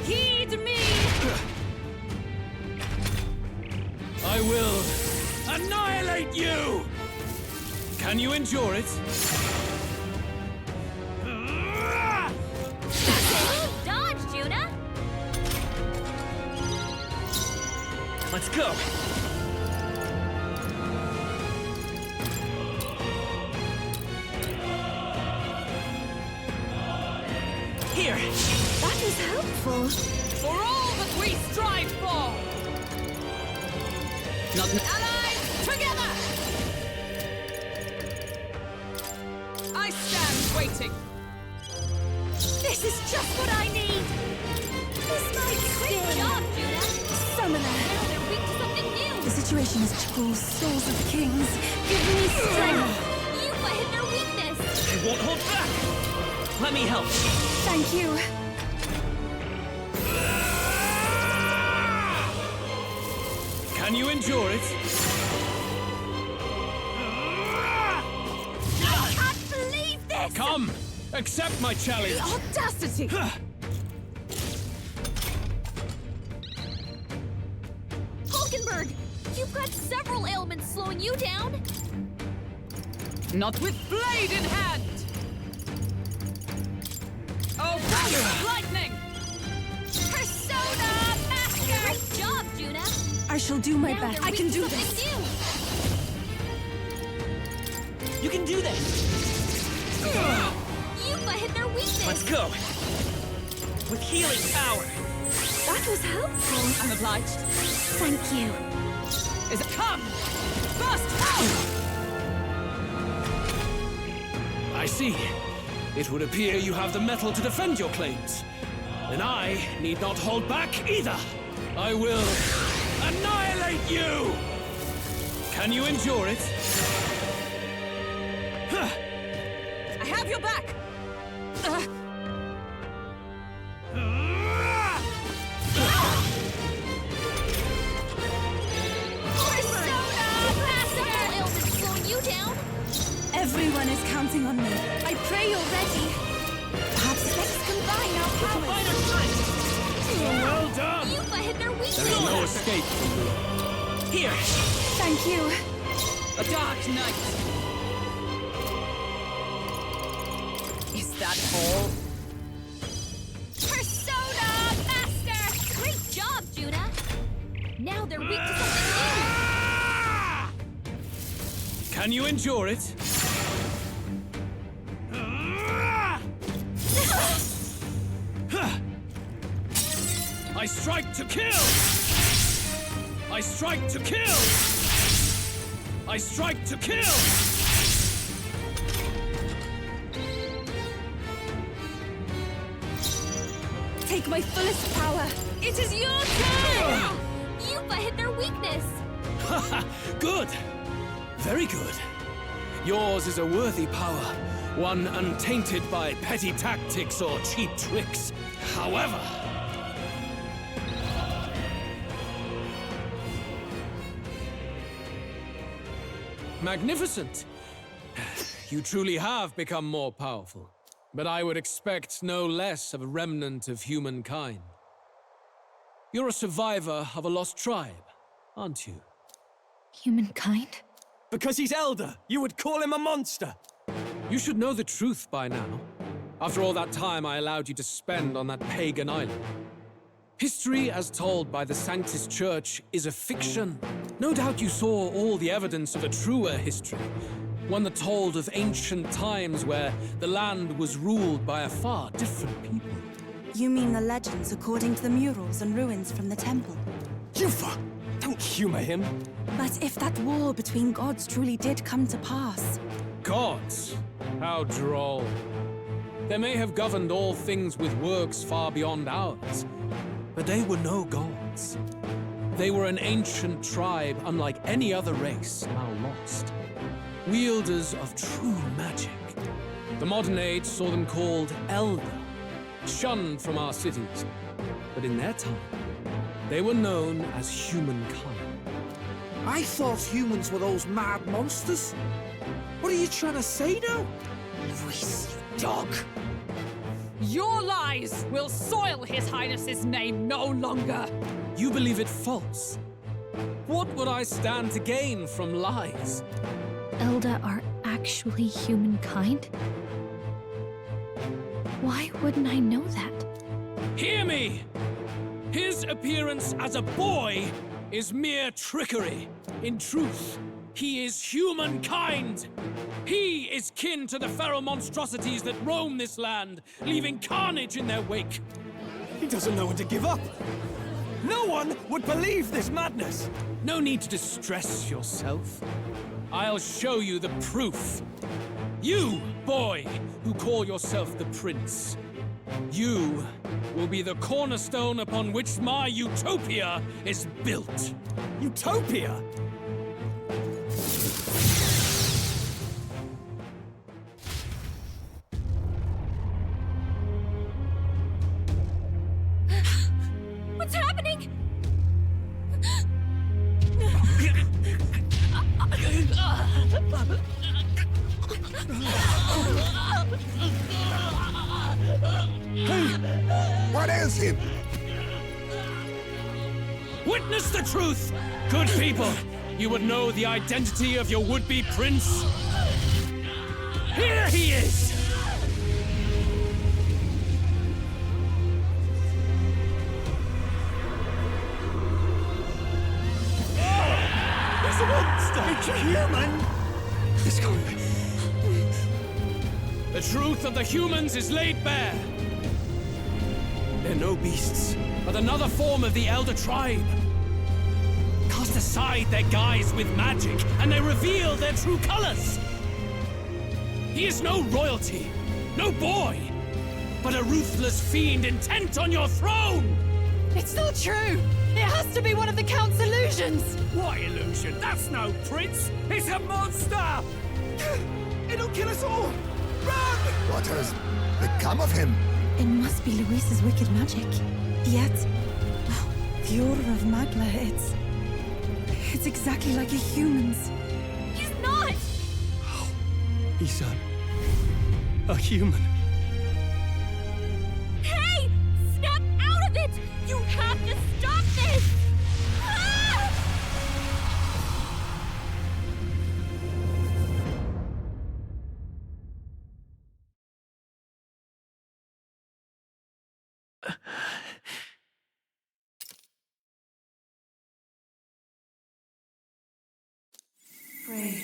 Heed me! I will annihilate you! Can you endure it? Dodge, Juna. Let's go! Here! That is helpful. For all that we strive for! Nothing. Allies, together! I stand waiting. This is just what I need. This might Great sting. job, Juna. Summoner. Now they're weak to something new. The situation is to call souls of kings. Give me strength. You've hit their weakness. I won't hold back! Let me help! Thank you. Can you endure it? Come! Accept my challenge! The audacity! Hulkenberg! You've got several ailments slowing you down! Not with blade in hand! Oh, bolt lightning! Persona Master! Great job, Juna! I shall do my Now best. they're I can weak do to this. something You can do this! new! You've hit their weakness! Let's go! With healing power! That was helpful. I'm obliged. Thank you. Is it come? Burst out! I see. It would appear you have the metal to defend your claims. Then I need not hold back either. I will annihilate you! Can you endure it? I have your back! Several ailments slowing you down! Everyone is counting on me. I pray you're ready. Perhaps let's combine our powers. Well done! You've hit their weakness! There is no escape from me. Here! Thank you. A dark night! Is that all? Persona Master! Great job, Juna! Now they're weak to something Can you endure it? I strike to kill! I strike to kill! I strike to kill! Take my fullest power. It is your turn! You've hit their weakness! Good! Very good. Yours is a worthy power, one untainted by petty tactics or cheap tricks. However... Magnificent! You truly have become more powerful. But I would expect no less of a remnant of humankind. You're a survivor of a lost tribe, aren't you? Humankind? Because he's elder, you would call him a monster! You should know the truth by now. After all that time I allowed you to spend on that pagan island. History, as told by the Sanctus Church, is a fiction. No doubt you saw all the evidence of a truer history. One that told of ancient times where the land was ruled by a far different people. You mean the legends according to the murals and ruins from the temple? Yufa! Don't humor him. But if that war between gods truly did come to pass... Gods? How droll. They may have governed all things with works far beyond ours, but they were no gods. They were an ancient tribe unlike any other race now lost. Wielders of true magic. The modern age saw them called Elder, shunned from our cities. But in their time, they were known as humankind. I thought humans were those mad monsters. What are you trying to say now? Luis, you dog! Your lies will soil His Highness's name no longer! You believe it false? What would I stand to gain from lies? Elda are actually humankind? Why wouldn't I know that? Hear me! His appearance as a boy is mere trickery. In truth, he is humankind. He is kin to the feral monstrosities that roam this land, leaving carnage in their wake. He doesn't know when to give up. No one would believe this madness. No need to distress yourself. I'll show you the proof. You, boy, who call yourself the prince. You will be the cornerstone upon which my utopia is built. Utopia? What's happening? Hey! What ails him? Witness the truth! Good people, you would know the identity of your would-be prince. Here he is! It's a monster! It's a human! It's gone. The truth of the humans is laid bare. They're no beasts, but another form of the Elder Tribe. Cast aside their guise with magic, and they reveal their true colors. He is no royalty, no boy, but a ruthless fiend intent on your throne! It's not true! It has to be one of the Count's illusions! What illusion? That's no prince! It's a monster! It'll kill us all! Run! What has become of him? It must be Luis's wicked magic. Yet, the aura of Magla, it's exactly like a human's. He's not! He's a human. Hey! Snap out of it! You have to stop this! Ah! Afraid.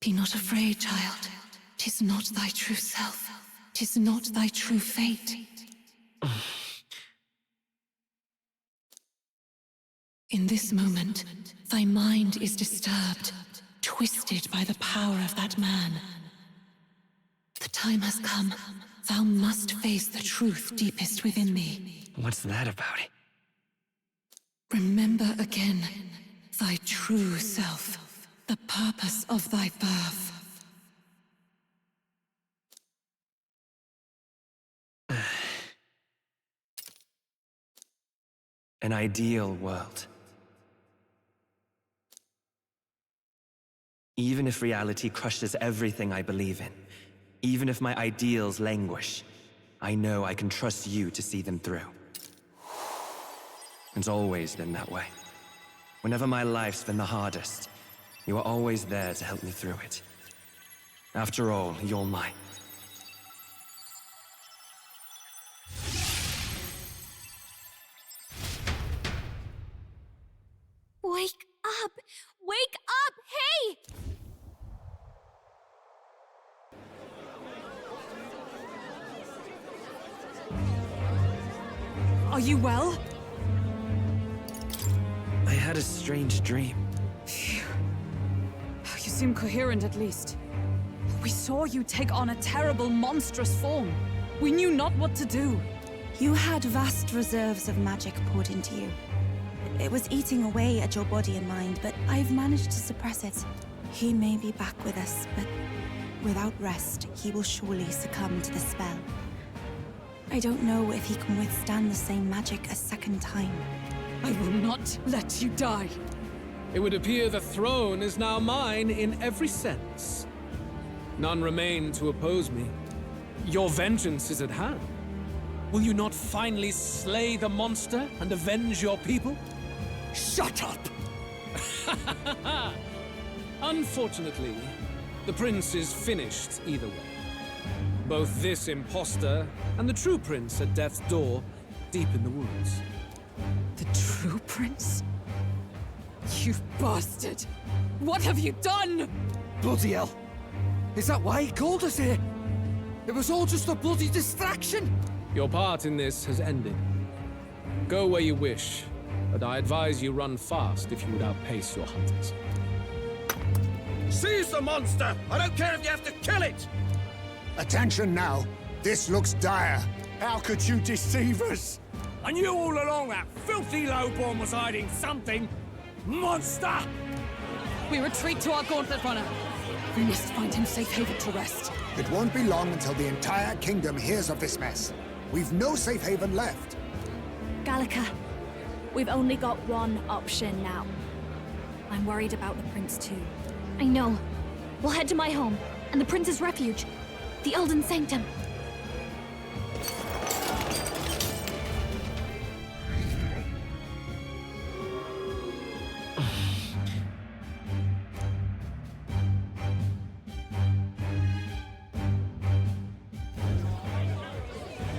Be not afraid, child. 'Tis not thy true self. 'Tis not thy true fate. In this moment, thy mind is disturbed, twisted by the power of that man. The time has come. Thou must face the truth deepest within thee. What's that about? Remember again thy true self, the purpose of thy birth. An ideal world. Even if reality crushes everything I believe in, even if my ideals languish, I know I can trust you to see them through. It's always been that way. Whenever my life's been the hardest, you are always there to help me through it. After all, you're mine. Wake up! Wake up! Hey! Are you well? I had a strange dream. Phew. You seem coherent at least. We saw you take on a terrible, monstrous form. We knew not what to do. You had vast reserves of magic poured into you. It was eating away at your body and mind, but I've managed to suppress it. He may be back with us, but without rest, he will surely succumb to the spell. I don't know if he can withstand the same magic a second time. I will not let you die. It would appear the throne is now mine in every sense. None remain to oppose me. Your vengeance is at hand. Will you not finally slay the monster and avenge your people? Shut up! Unfortunately, the prince is finished either way. Both this imposter and the true prince at death's door, deep in the woods. The true prince? You bastard! What have you done? Bloody hell! Is that why he called us here? It was all just a bloody distraction! Your part in this has ended. Go where you wish, but I advise you run fast if you would outpace your hunters. Seize the monster! I don't care if you have to kill it! Attention now. This looks dire. How could you deceive us? I knew all along that filthy lowborn was hiding something! Monster! We retreat to our gauntlet runner. We must find him safe haven to rest. It won't be long until the entire kingdom hears of this mess. We've no safe haven left. Gallica, We've only got one option now. I'm worried about the prince too. I know. We'll head to my home, and the prince's refuge. The Elden Sanctum.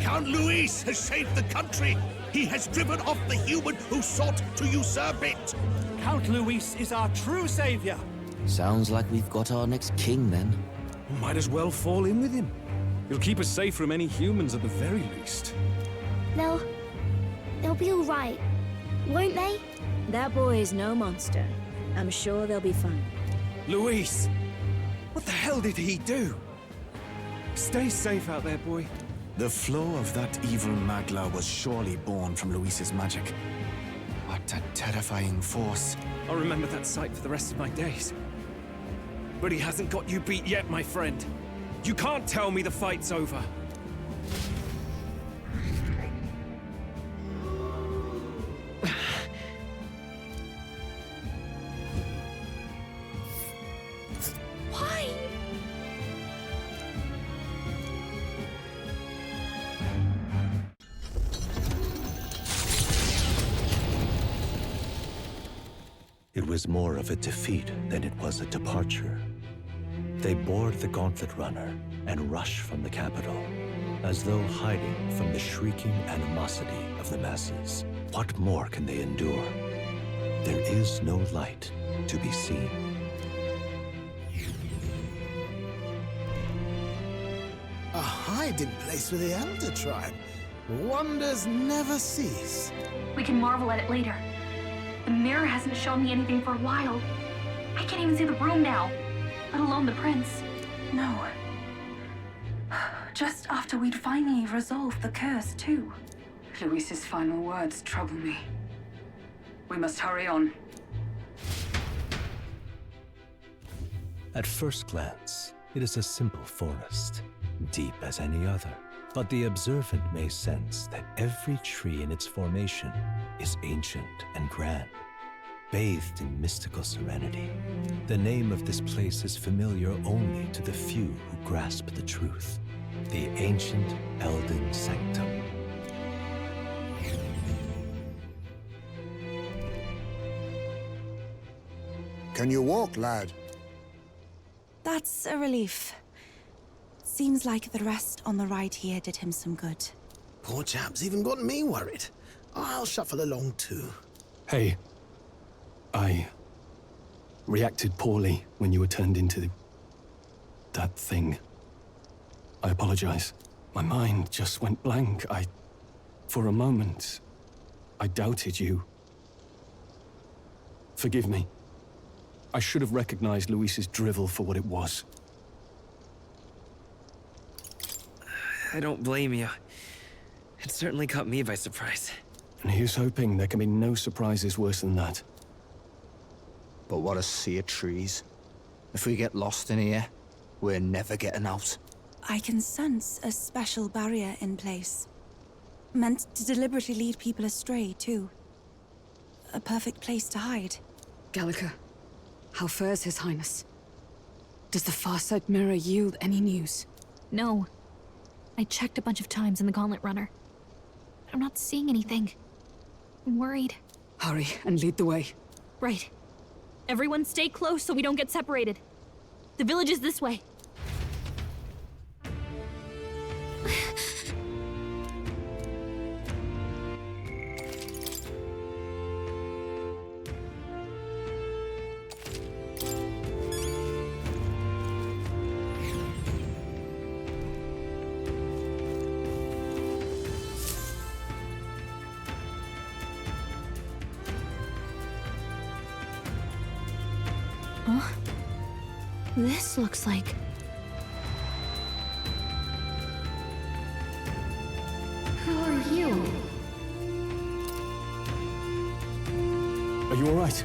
Count Luis has saved the country! He has driven off the human who sought to usurp it! Count Luis is our true savior! Sounds like we've got our next king, then. Might as well fall in with him. He'll keep us safe from any humans at the very least. They'll be all right, won't they? That boy is no monster. I'm sure they'll be fine. Luis! What the hell did he do? Stay safe out there, boy. The flow of that evil Magla was surely born from Luis's magic. What a terrifying force. I'll remember that sight for the rest of my days. But he hasn't got you beat yet, my friend. You can't tell me the fight's over. Why? It was more of a defeat than it was a departure. They board the gauntlet runner and rush from the capital, as though hiding from the shrieking animosity of the masses. What more can they endure? There is no light to be seen. A hiding place for the Elder Tribe. Wonders never cease. We can marvel at it later. The mirror hasn't shown me anything for a while. I can't even see the room now, let alone the prince. No. Just after we'd finally resolved the curse, too. Luis's final words trouble me. We must hurry on. At first glance, it is a simple forest, deep as any other. But the observant may sense that every tree in its formation is ancient and grand, bathed in mystical serenity. The name of this place is familiar only to the few who grasp the truth. The ancient Elden Sanctum. Can you walk, lad? That's a relief. Seems like the rest on the ride here did him some good. Poor chap's even got me worried. I'll shuffle along too. Hey, I reacted poorly when you were turned into that thing. I apologize. My mind just went blank. For a moment, I doubted you. Forgive me. I should have recognized Luis's drivel for what it was. I don't blame you. It certainly caught me by surprise. And here's hoping there can be no surprises worse than that. But what a sea of trees. If we get lost in here, we're never getting out. I can sense a special barrier in place. Meant to deliberately lead people astray, too. A perfect place to hide. Gallica, how fares His Highness? Does the Farsight Mirror yield any news? No. I checked a bunch of times in the Gauntlet Runner. I'm not seeing anything. I'm worried. Hurry and lead the way. Right. Everyone stay close so we don't get separated. The village is this way. Huh? This looks like... Who are you? Are you all right?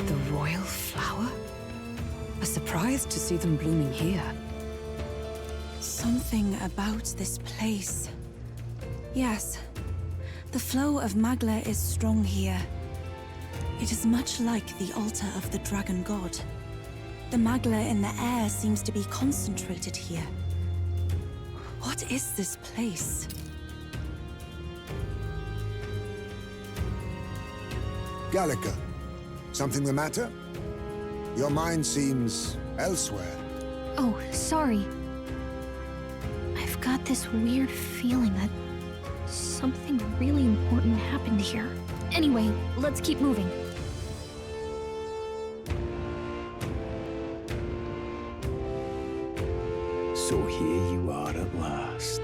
The royal flower? A surprise to see them blooming here. So Something about this place. Yes, the flow of Magla is strong here. It is much like the altar of the dragon god. The Magla in the air seems to be concentrated here. What is this place? Gallica, something the matter? Your mind seems elsewhere. Oh, sorry. I've got this weird feeling that something really important happened here. Anyway, let's keep moving. So here you are at last.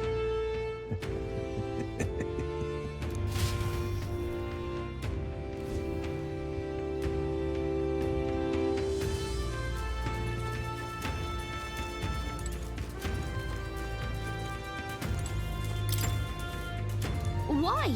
Why?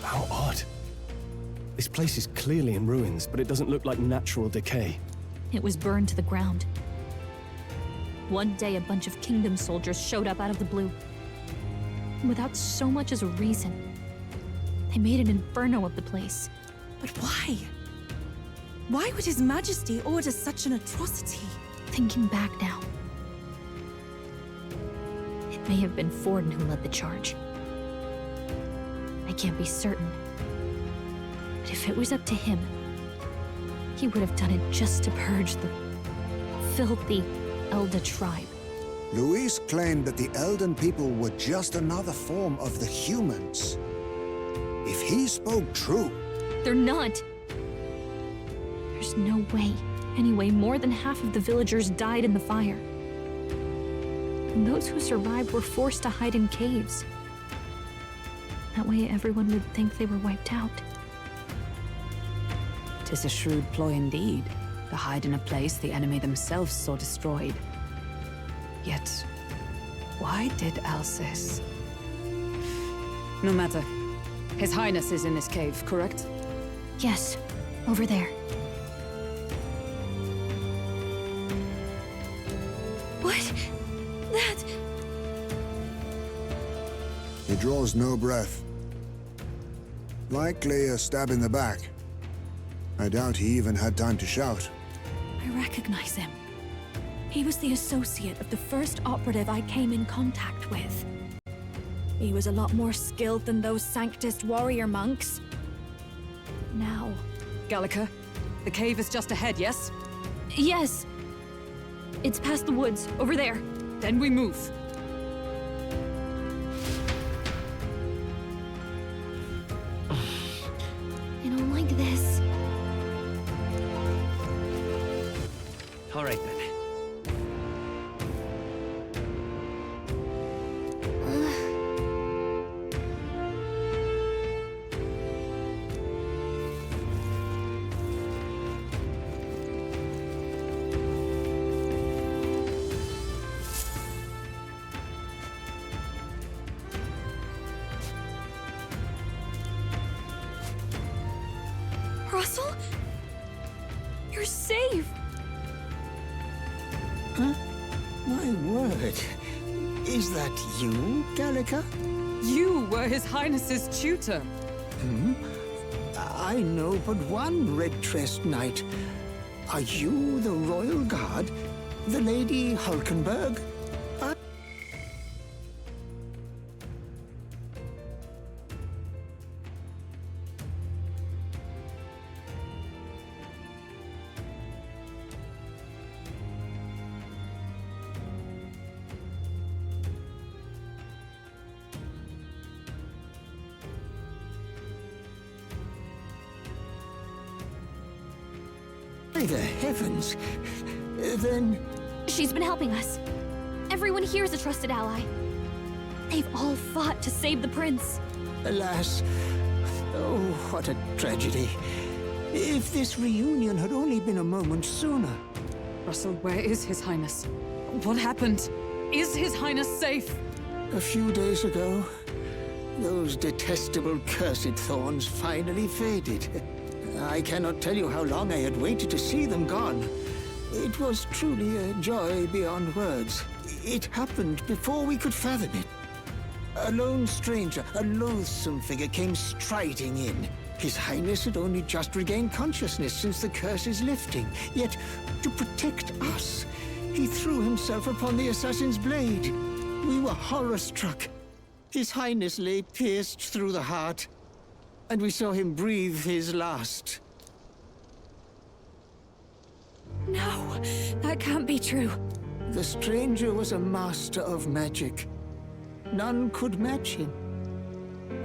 How odd. This place is clearly in ruins, but it doesn't look like natural decay. It was burned to the ground. One day, a bunch of kingdom soldiers showed up out of the blue. Without so much as a reason. They made an inferno of the place. But why? Why would His Majesty order such an atrocity? Thinking back now, it may have been Forden who led the charge. I can't be certain. But if it was up to him, he would have done it just to purge the filthy Elder tribe. Luis claimed that the Elden people were just another form of the humans. If he spoke true... They're not. There's no way. Anyway, more than half of the villagers died in the fire. And those who survived were forced to hide in caves. That way everyone would think they were wiped out. 'Tis a shrewd ploy indeed, to hide in a place the enemy themselves saw destroyed. Yet, why did Alcis? No matter. His Highness is in this cave, correct? Yes, over there. What? That... He draws no breath. Likely a stab in the back. I doubt he even had time to shout. I recognize him. He was the associate of the first operative I came in contact with. He was a lot more skilled than those Sanctist warrior monks. Now... Gallica, the cave is just ahead, yes? Yes. It's past the woods, over there. Then we move. I don't like this. All right, then. Russell? You're safe! Huh? My word. Is that you, Gallica? You were His Highness's tutor. Hmm? I know but one red-tressed knight. Are you the royal guard? The Lady Hulkenberg? By the heavens. Then... She's been helping us. Everyone here is a trusted ally. They've all fought to save the prince. Alas. Oh, what a tragedy. If this reunion had only been a moment sooner. Russell, where is His Highness? What happened? Is His Highness safe? A few days ago, those detestable cursed thorns finally faded. I cannot tell you how long I had waited to see them gone. It was truly a joy beyond words. It happened before we could fathom it. A lone stranger, a loathsome figure, came striding in. His Highness had only just regained consciousness since the curse's lifting. Yet, to protect us, he threw himself upon the assassin's blade. We were horror-struck. His Highness lay pierced through the heart, and we saw him breathe his last. No, that can't be true. The stranger was a master of magic. None could match him.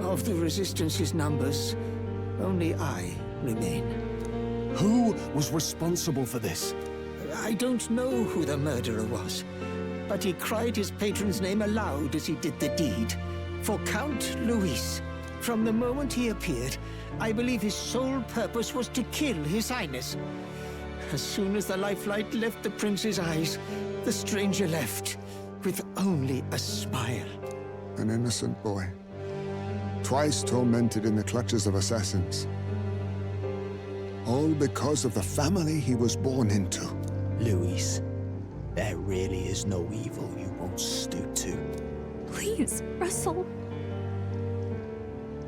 Of the Resistance's numbers, only I remain. Who was responsible for this? I don't know who the murderer was, but he cried his patron's name aloud as he did the deed. For Count Luis, from the moment he appeared, I believe his sole purpose was to kill His Highness. As soon as the lifelight left the prince's eyes, the stranger left, with only a smile. An innocent boy. Twice tormented in the clutches of assassins. All because of the family he was born into. Luis, there really is no evil you won't stoop to. Please, Russell.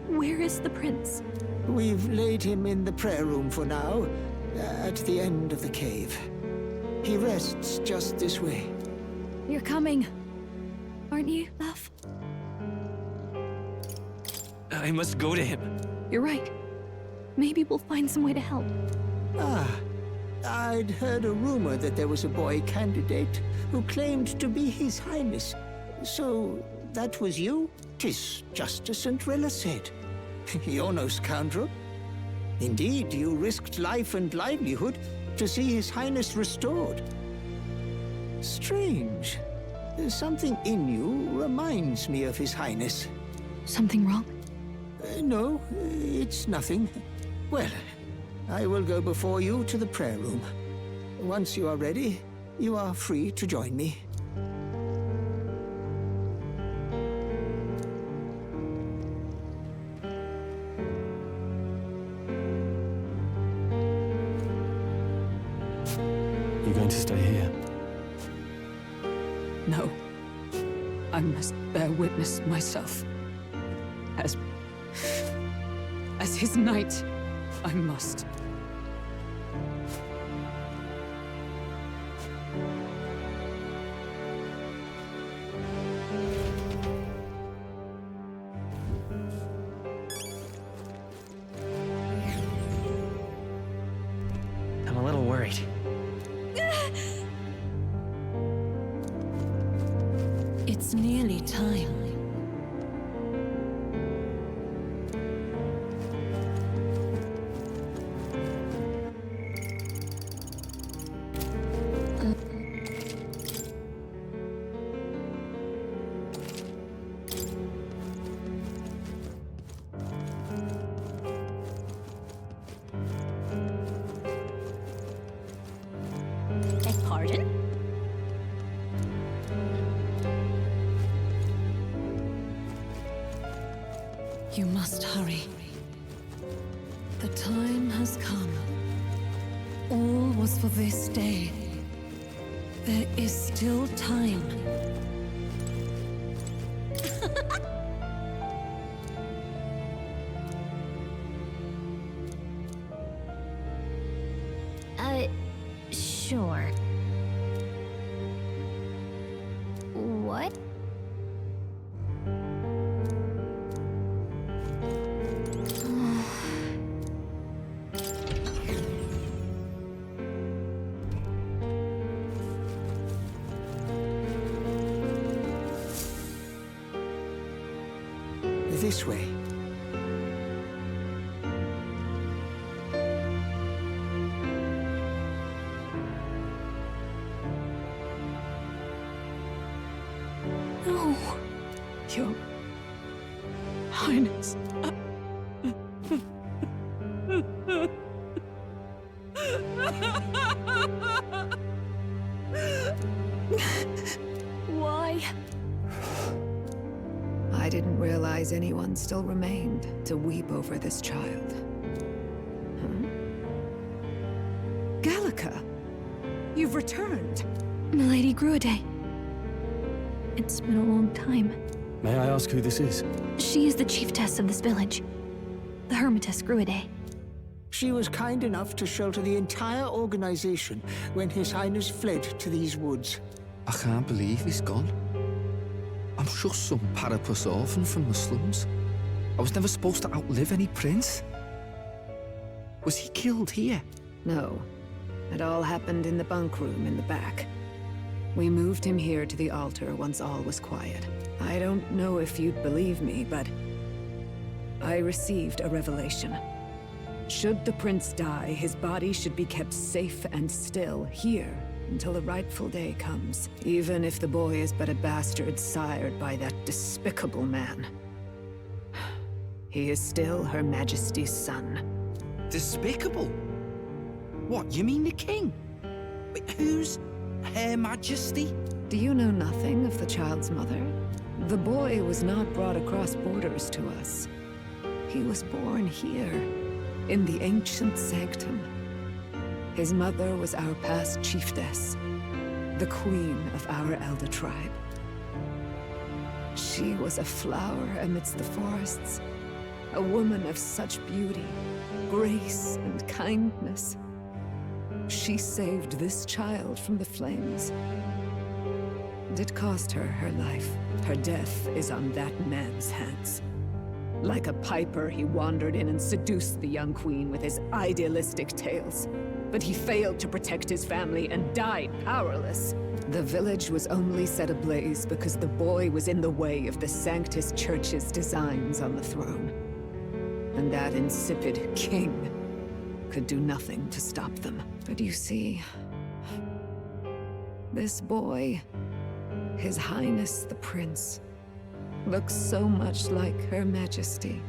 Where is the prince? We've laid him in the prayer room for now, at the end of the cave. He rests just this way. You're coming, aren't you, love? I must go to him. You're right. Maybe we'll find some way to help. I'd heard a rumor that there was a boy candidate who claimed to be His Highness. So, that was you? 'Tis just as St. Rilla said. You're no scoundrel. Indeed, you risked life and livelihood to see His Highness restored. Strange. Something in you reminds me of His Highness. Something wrong? No, it's nothing. Well, I will go before you to the prayer room. Once you are ready, you are free to join me. You're going to stay here? No. I must bear witness myself. As his knight, I must. I'm a little worried. It's nearly time. Beg pardon? You must hurry. The time has come. All was for this day. There is still time. Sure. What? This way. No. Your Highness. realize anyone still remained to weep over this child. Huh? Gallica! You've returned! Milady Gruide. It's been a long time. May I ask who this is? She is the chiefess of this village. The Hermitess Gruide. She was kind enough to shelter the entire organization when His Highness fled to these woods. I can't believe he's gone. I'm just some parapus orphan from the slums. I was never supposed to outlive any prince. Was he killed here? No. It all happened in the bunk room in the back. We moved him here to the altar once all was quiet. I don't know if you'd believe me, but I received a revelation. Should the prince die, his body should be kept safe and still here until the rightful day comes, even if the boy is but a bastard sired by that despicable man. He is still Her Majesty's son. Despicable? What, you mean the king? Wait, who's Her Majesty? Do you know nothing of the child's mother? The boy was not brought across borders to us. He was born here, in the ancient sanctum. His mother was our past chiefess, the queen of our elder tribe. She was a flower amidst the forests, a woman of such beauty, grace, and kindness. She saved this child from the flames. And it cost her her life. Her death is on that man's hands. Like a piper, he wandered in and seduced the young queen with his idealistic tales. But he failed to protect his family and died powerless. The village was only set ablaze because the boy was in the way of the Sanctus Church's designs on the throne. And that insipid king could do nothing to stop them. But you see, this boy, His Highness the Prince, looks so much like Her Majesty.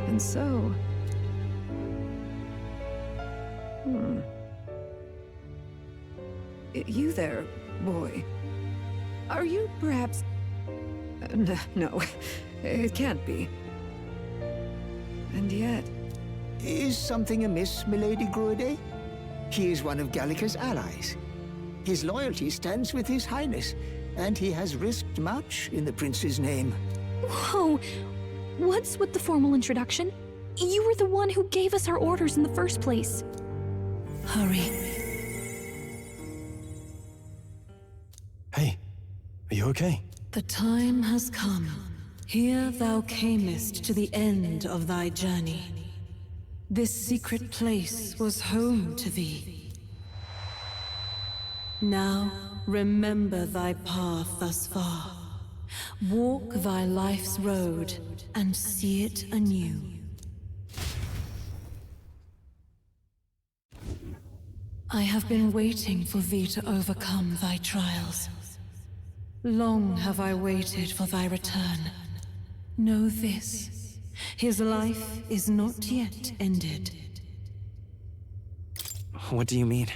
And so... You there, boy. Are you perhaps... No, it can't be. And yet... Is something amiss, Milady Gruide? He is one of Gallica's allies. His loyalty stands with His Highness, and he has risked much in the prince's name. Whoa! What's with the formal introduction? You were the one who gave us our orders in the first place. Hurry. Hey, are you okay? The time has come. Here thou camest to the end of thy journey. This secret place was home to thee. Now, remember thy path thus far. Walk thy life's road and see it anew. I have been waiting for thee to overcome thy trials. Long have I waited for thy return. Know this, his life is not yet ended. What do you mean?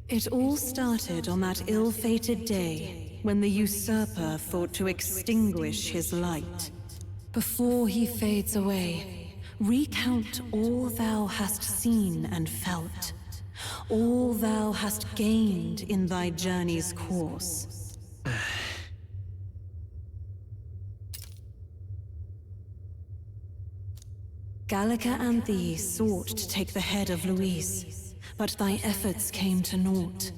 It all started on that ill-fated day when the usurper thought to extinguish his light. Before he fades away, recount all thou hast seen and felt, all thou hast gained in thy journey's course. Gallica and thee sought to take the head of Luis, but thy efforts came to naught.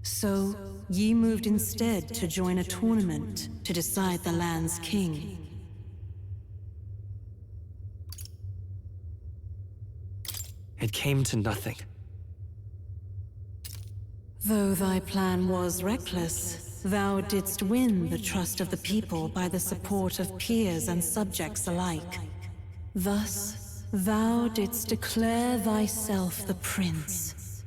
So, ye moved instead to join a tournament to decide the land's king. It came to nothing. Though thy plan was reckless, thou didst win the trust of the people by the support of peers and subjects alike. Thus, thou didst declare thyself the prince.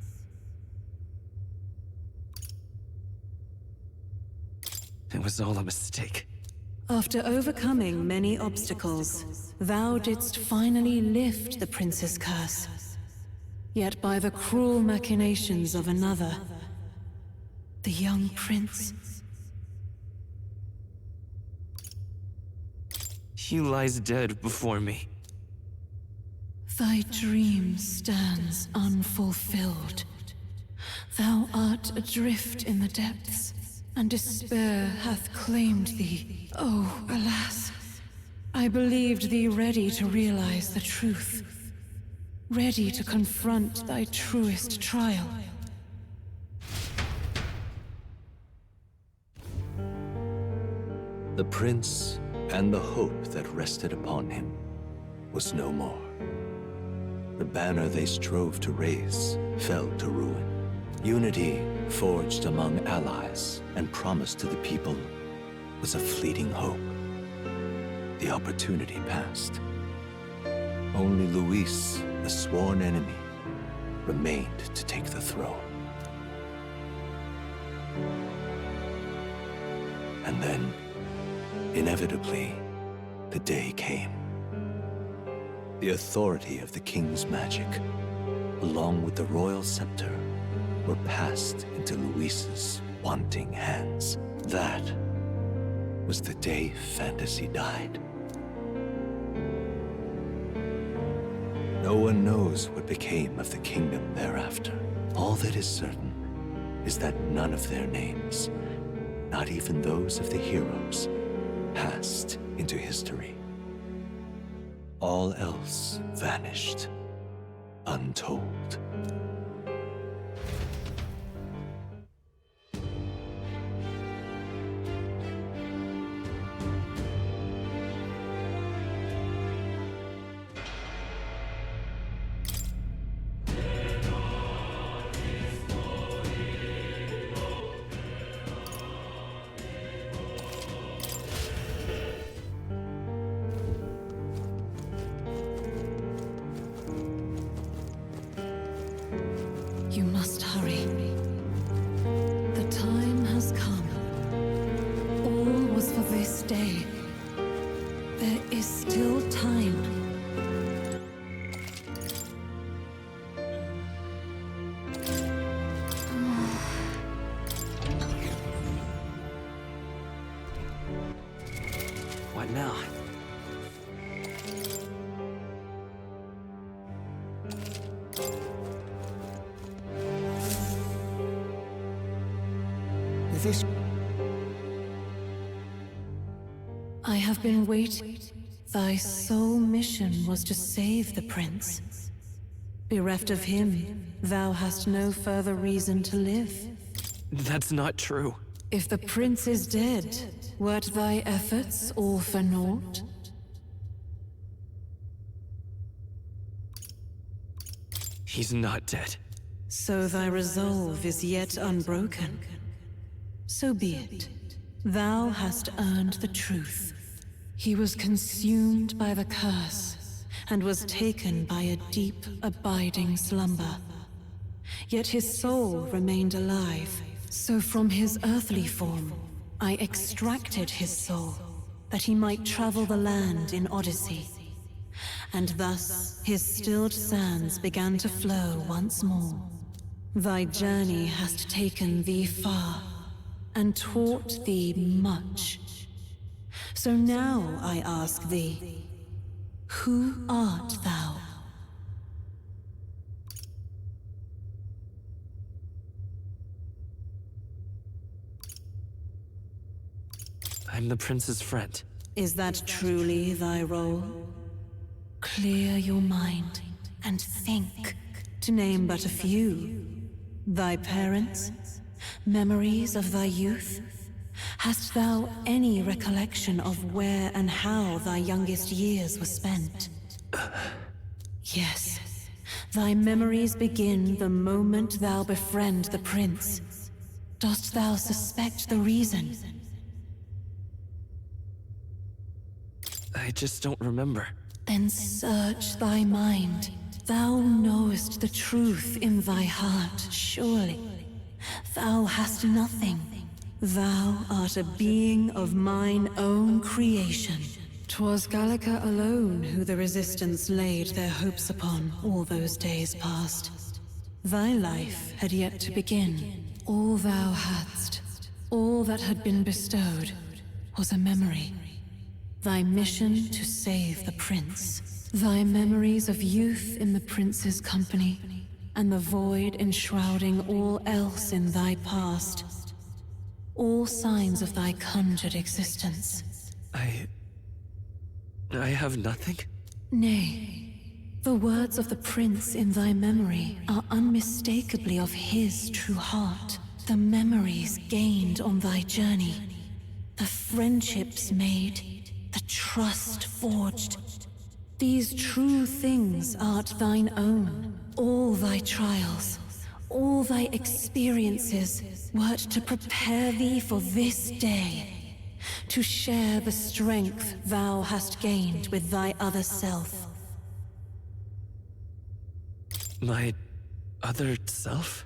It was all a mistake. After overcoming many obstacles, thou didst finally lift the prince's curse. Yet by the cruel machinations of another, the young prince... She lies dead before me. Thy dream stands unfulfilled. Thou art adrift in the depths, and despair hath claimed thee. Oh, alas! I believed thee ready to realize the truth, ready to confront thy truest trial. The prince and the hope that rested upon him was no more. The banner they strove to raise fell to ruin. Unity forged among allies and promised to the people was a fleeting hope. The opportunity passed. Only Luis, the sworn enemy, remained to take the throne. And then, inevitably, the day came. The authority of the king's magic, along with the royal scepter, were passed into Luis's wanting hands. That was the day fantasy died. No one knows what became of the kingdom thereafter. All that is certain is that none of their names, not even those of the heroes, passed into history. All else vanished, untold. You must hurry. The time has come. All was for this day. There is still time. What now? This... I have been waiting. Thy sole mission was to save the prince. Bereft of him, thou hast no further reason to live. That's not true. If the prince is dead, wert thy efforts all for naught? He's not dead. So thy resolve is yet unbroken. So be it. Thou hast earned the truth. He was consumed by the curse, and was taken by a deep, abiding slumber. Yet his soul remained alive, so from his earthly form, I extracted his soul, that he might travel the land in Odyssey. And thus his stilled sands began to flow once more. Thy journey hast taken thee far, and taught thee much. So now I ask thee, who art thou? I'm the prince's friend. Is that truly thy role? Clear your mind and think, to name but a few. Thy parents? Memories of thy youth? Hast thou any recollection of where and how thy youngest years were spent? Yes, thy memories begin the moment thou befriend the prince. Dost thou suspect the reason? I just don't remember. Then search thy mind. Thou knowest the truth in thy heart, surely. Thou hast nothing. Thou art a being of mine own creation. 'Twas Gallica alone who the Resistance laid their hopes upon all those days past. Thy life had yet to begin. All thou hadst, all that had been bestowed, was a memory. Thy mission to save the prince. Thy memories of youth in the prince's company, and the void enshrouding all else in thy past. All signs of thy conjured existence. I have nothing? Nay. The words of the prince in thy memory are unmistakably of his true heart. The memories gained on thy journey. The friendships made. The trust forged. These true things art thine own. All thy trials, all thy experiences wert to prepare thee for this day. To share the strength thou hast gained with thy other self. My other self?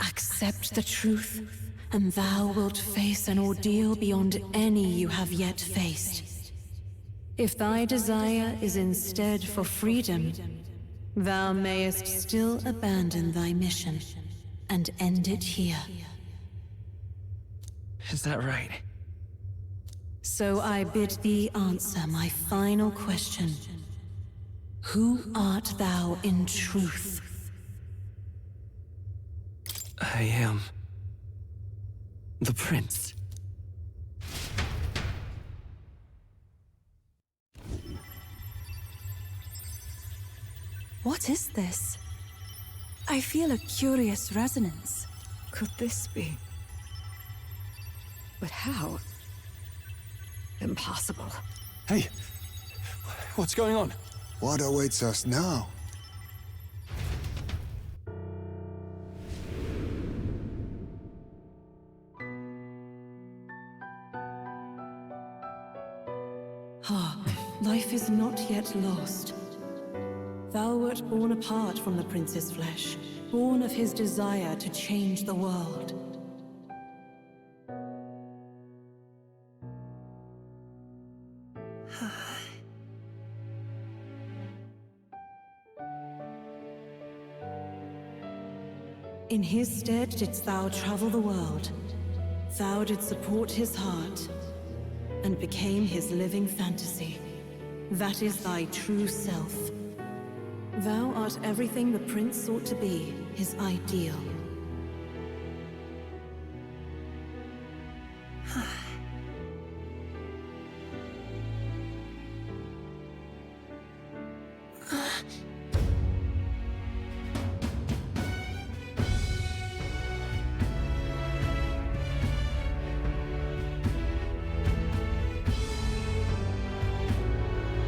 Accept the truth, and thou wilt face an ordeal beyond any you have yet faced. If thy desire is instead for freedom, thou mayest still abandon thy mission and end it here. Is that right? So I bid thee answer my final question. Who art thou in truth? I am... the prince. What is this? I feel a curious resonance. Could this be? But how? Impossible. Hey, what's going on? What awaits us now? Hark, life is not yet lost. Thou wert born apart from the prince's flesh, born of his desire to change the world. In his stead didst thou travel the world. Thou didst support his heart, and became his living fantasy. That is thy true self. Thou art everything the prince sought to be, his ideal.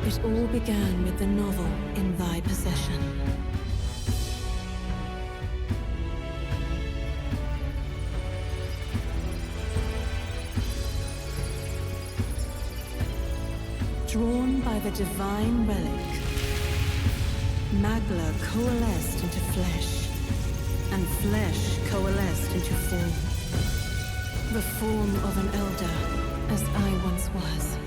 It all began with the novel in thy possession. Drawn by the divine relic, Magla coalesced into flesh, and flesh coalesced into form. The form of an elder, as I once was.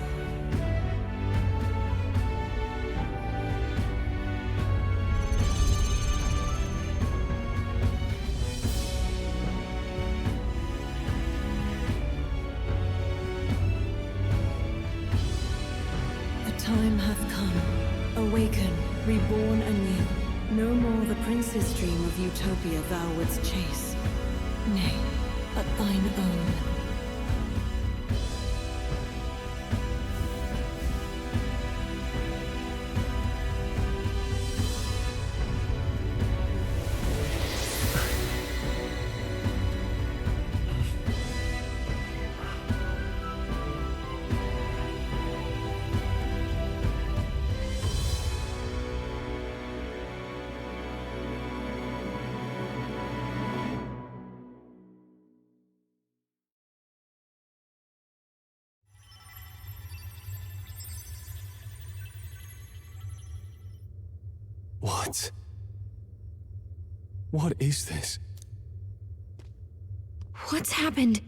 Time hath come. Awaken, reborn anew. No more the prince's dream of utopia thou wouldst chase. Nay, but thine own. What? What is this? What's happened?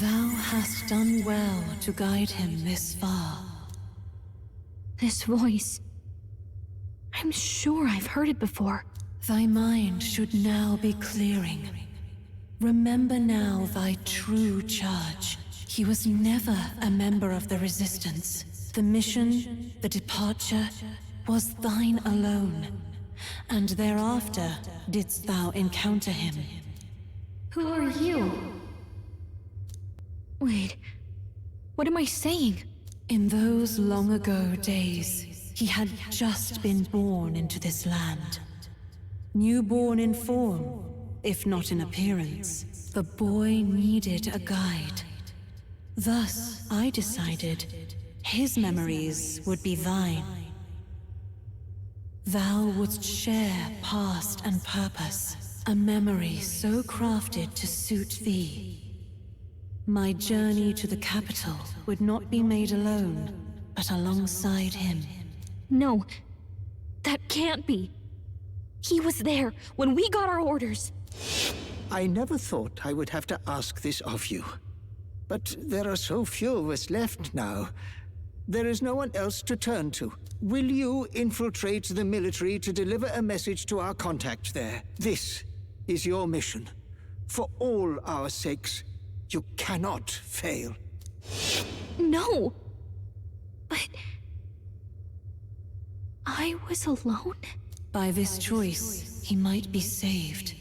Thou hast done well to guide him this far. This voice. I'm sure I've heard it before. Thy mind should now be clearing. Remember now thy true charge. He was never a member of the Resistance. The mission, the departure, was thine alone. And thereafter didst thou encounter him. Who are you? Wait, what am I saying? In those long ago days, he had just been born into this land. Newborn in form, if not in appearance, the boy needed a guide. Thus, I decided his memories would be thine. Thou wouldst share past and purpose, a memory so crafted to suit thee. My journey to the capital would not be made alone, but alongside him. No, that can't be. He was there when we got our orders. I never thought I would have to ask this of you. But there are so few of us left now. There is no one else to turn to. Will you infiltrate the military to deliver a message to our contact there? This is your mission. For all our sakes, you cannot fail. No! But... I was alone? By this choice, he might be saved.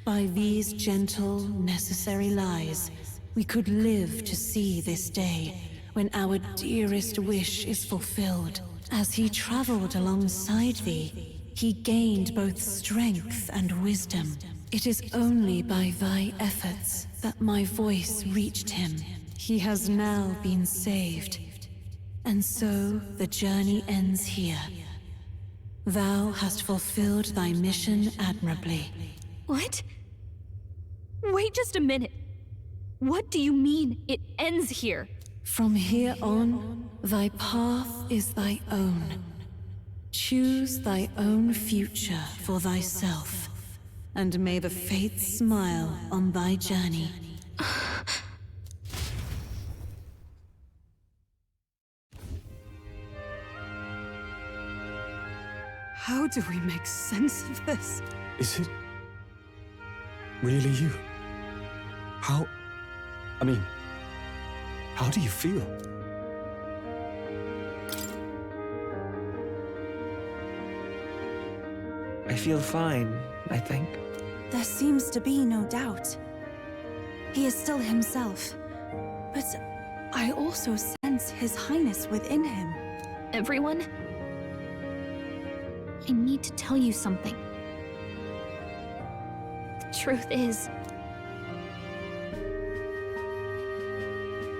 By these gentle, necessary lies, we could live to see this day, when our dearest wish is fulfilled. As he traveled alongside thee, he gained both strength and wisdom. It is only by thy efforts that my voice reached him. He has now been saved. And so the journey ends here. Thou hast fulfilled thy mission admirably. What? Wait just a minute. What do you mean, it ends here? From here on, thy path is thy own. Choose thy own future for thyself, and may the fates smile on thy journey. How do we make sense of this? Is it really you? How do you feel? I feel fine, I think. There seems to be no doubt. He is still himself. But I also sense His Highness within him. Everyone? I need to tell you something. The truth is...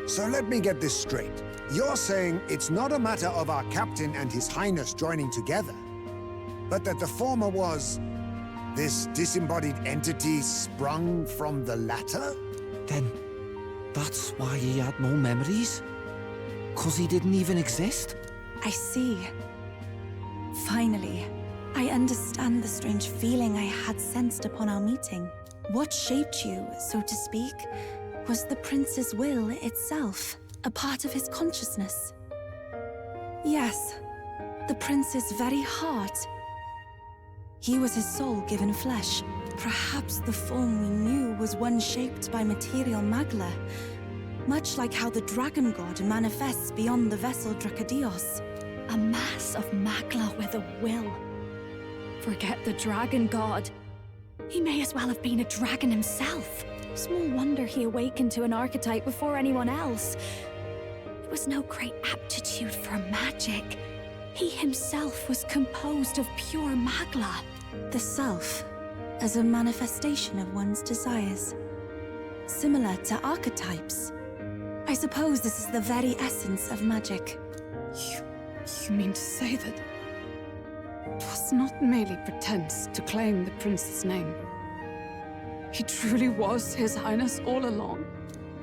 So let me get this straight. You're saying it's not a matter of our captain and His Highness joining together, but that the former was this disembodied entity sprung from the latter? Then that's why he had no memories? 'Cause he didn't even exist? I see. Finally, I understand the strange feeling I had sensed upon our meeting. What shaped you, so to speak, was the prince's will itself, a part of his consciousness. Yes, the prince's very heart. He was his soul given flesh. Perhaps the form we knew was one shaped by material magla, much like how the dragon god manifests beyond the vessel Drakadios. A mass of magla with a will. Forget the dragon god. He may as well have been a dragon himself. Small wonder he awakened to an archetype before anyone else. It was no great aptitude for magic. He himself was composed of pure magla. The self, as a manifestation of one's desires. Similar to archetypes. I suppose this is the very essence of magic. You mean to say that... it was not merely pretense to claim the prince's name? He truly was His Highness all along?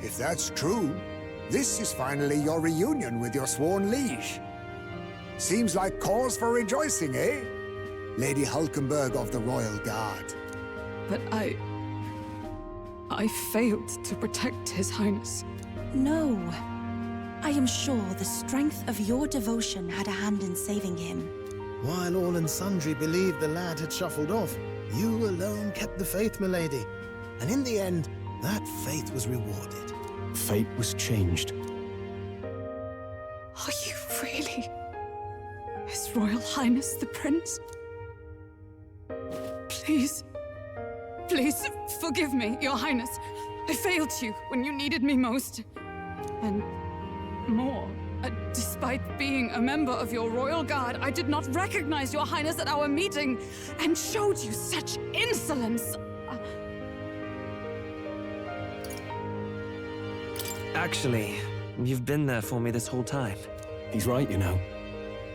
If that's true, this is finally your reunion with your sworn liege. Seems like cause for rejoicing, eh? Lady Hulkenberg of the Royal Guard. But I failed to protect His Highness. No. I am sure the strength of your devotion had a hand in saving him. While all and sundry believed the lad had shuffled off, you alone kept the faith, milady. And in the end, that faith was rewarded. Fate was changed. Are you really His Royal Highness the Prince? Please, please forgive me, Your Highness. I failed you when you needed me most. And more, despite being a member of your royal guard, I did not recognize Your Highness at our meeting and showed you such insolence. Actually, you've been there for me this whole time. He's right, you know.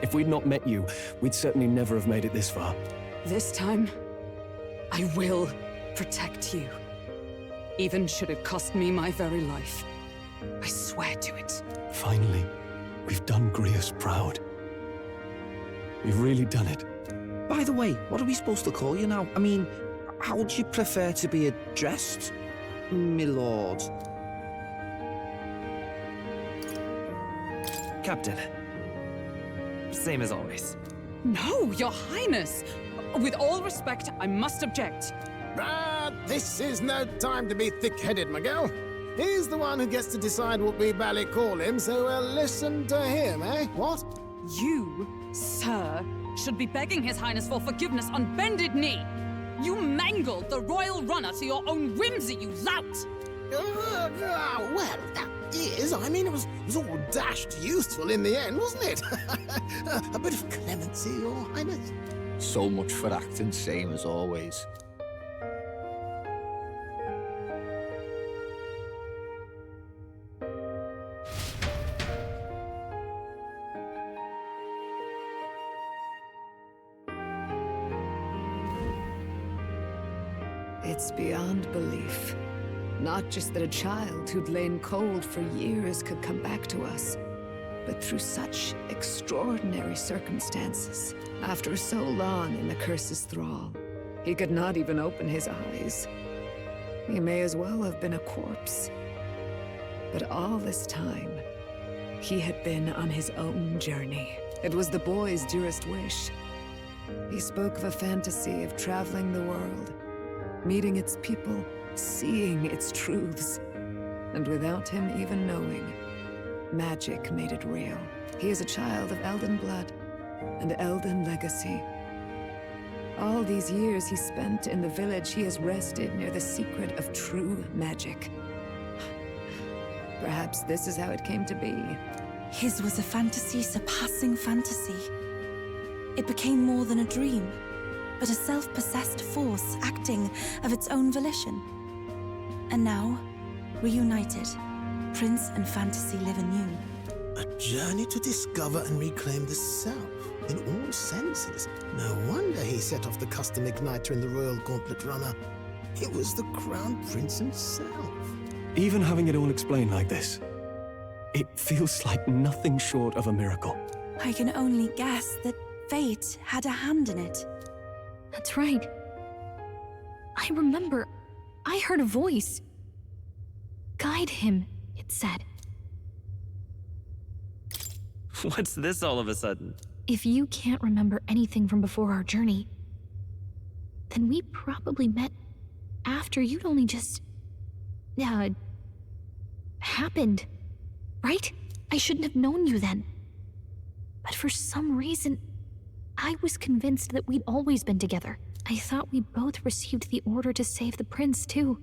If we'd not met you, we'd certainly never have made it this far. This time, I will protect you. Even should it cost me my very life. I swear to it. Finally, we've done Grius proud. We've really done it. By the way, what are we supposed to call you now? I mean, how would you prefer to be addressed, my lord? Captain. Same as always. No, Your Highness! With all respect, I must object. This is no time to be thick-headed, my girl. He's the one who gets to decide what we bally call him, so listen to him, eh? What? You, sir, should be begging His Highness for forgiveness on bended knee. You mangled the royal runner to your own whimsy, you lout! Well, that is. I mean, it was all dashed useful in the end, wasn't it? A bit of clemency, Your Highness. So much for acting same as always. It's beyond belief. Not just that a child who'd lain cold for years could come back to us, but through such extraordinary circumstances. After so long in the curse's thrall, he could not even open his eyes. He may as well have been a corpse. But all this time, he had been on his own journey. It was the boy's dearest wish. He spoke of a fantasy of traveling the world, meeting its people, seeing its truths. And without him even knowing, magic made it real. He is a child of Elden blood and Elden legacy. All these years he spent in the village, he has rested near the secret of true magic. Perhaps this is how it came to be. His was a fantasy surpassing fantasy. It became more than a dream, but a self-possessed force acting of its own volition. And now, reunited, Prince and fantasy live anew. A journey to discover and reclaim the self, in all senses. No wonder he set off the custom igniter in the Royal Gauntlet Runner. It was the Crown Prince himself. Even having it all explained like this, it feels like nothing short of a miracle. I can only guess that fate had a hand in it. That's right. I remember, I heard a voice. Guide him, it said. What's this all of a sudden? If you can't remember anything from before our journey, then we probably met after you'd only just... happened, right? I shouldn't have known you then. But for some reason, I was convinced that we'd always been together. I thought we both received the order to save the prince, too.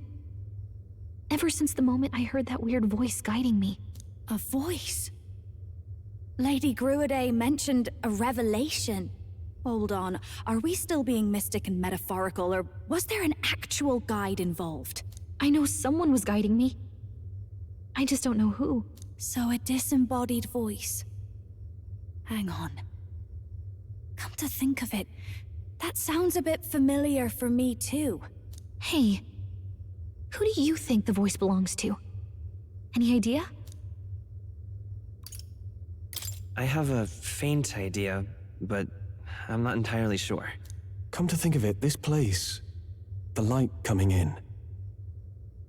Ever since the moment I heard that weird voice guiding me. A voice? Lady Gruade mentioned a revelation. Hold on, are we still being mystic and metaphorical, or was there an actual guide involved? I know someone was guiding me. I just don't know who. So a disembodied voice. Hang on. Come to think of it, that sounds a bit familiar for me too. Hey, who do you think the voice belongs to? Any idea? I have a faint idea, but I'm not entirely sure. Come to think of it, this place, the light coming in,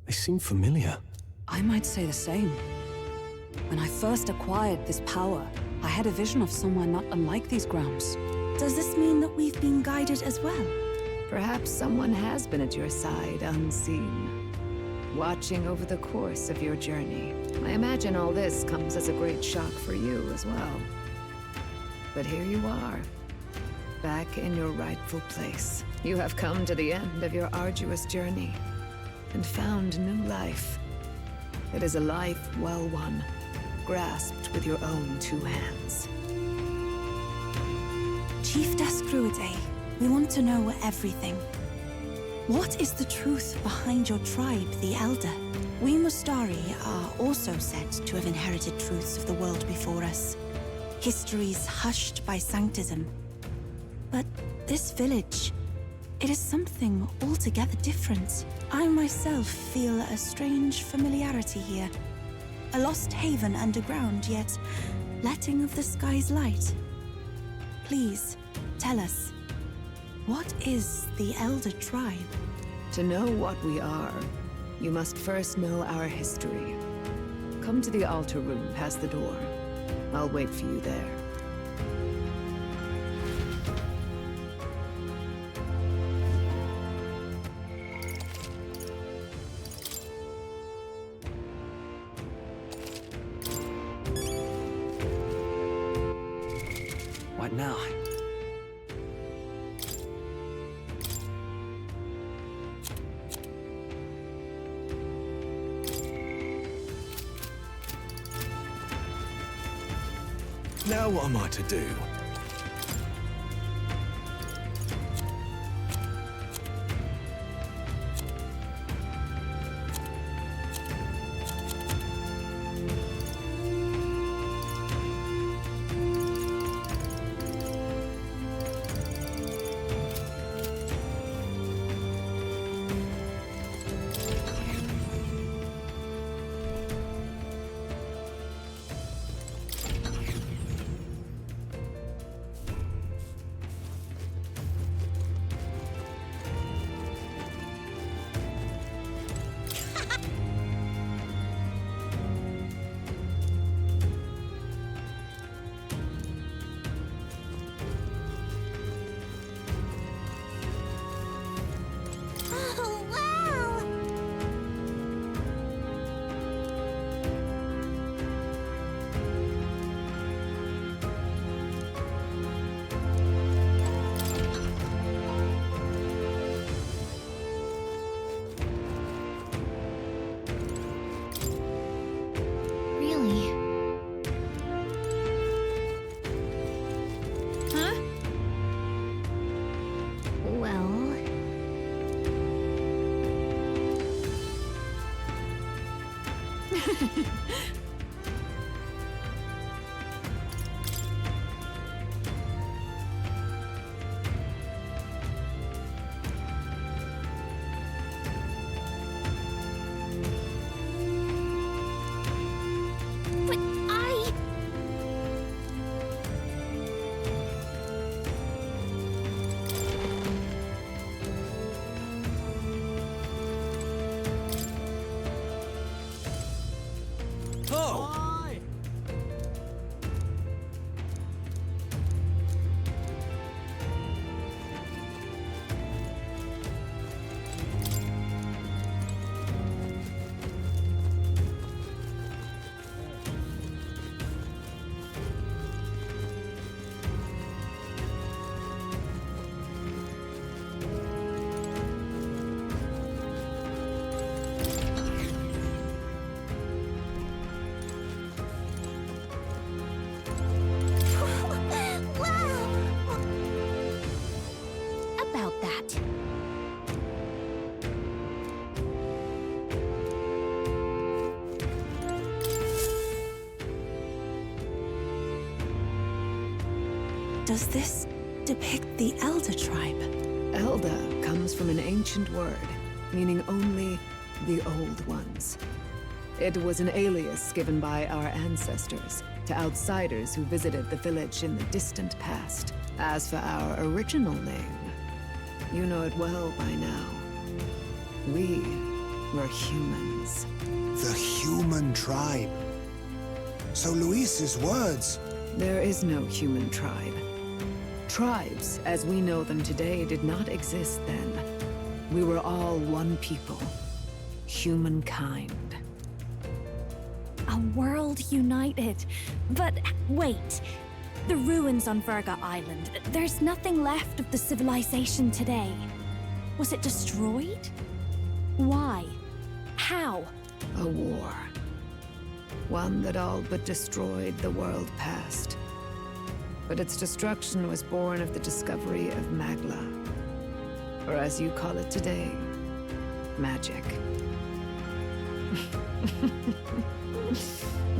They seem familiar. I might say the same. When I first acquired this power, I had a vision of somewhere not unlike these grounds. Does this mean that we've been guided as well? Perhaps someone has been at your side unseen, watching over the course of your journey. I imagine all this comes as a great shock for you as well. But here you are, back in your rightful place. You have come to the end of your arduous journey and found new life. It is a life well won, grasped with your own two hands. Chief Descruidae, we want to know everything. What is the truth behind your tribe, the Elder? We Mustari are also said to have inherited truths of the world before us. Histories hushed by sanctism. But this village, it is something altogether different. I myself feel a strange familiarity here. A lost haven underground, yet letting of the sky's light. Please, tell us, what is the Elder Tribe? To know what we are, you must first know our history. Come to the altar room past the door. I'll wait for you there. What now? Now what am I to do? Does this depict the Elder Tribe? Elder comes from an ancient word, meaning only the Old Ones. It was an alias given by our ancestors to outsiders who visited the village in the distant past. As for our original name, you know it well by now. We were humans. The human tribe. So Luis's words... There is no human tribe. Tribes, as we know them today, did not exist then. We were all one people. Humankind. A world united. But wait. The ruins on Virga Island. There's nothing left of the civilization today. Was it destroyed? Why? How? A war. One that all but destroyed the world past. But its destruction was born of the discovery of Magla. Or as you call it today, magic.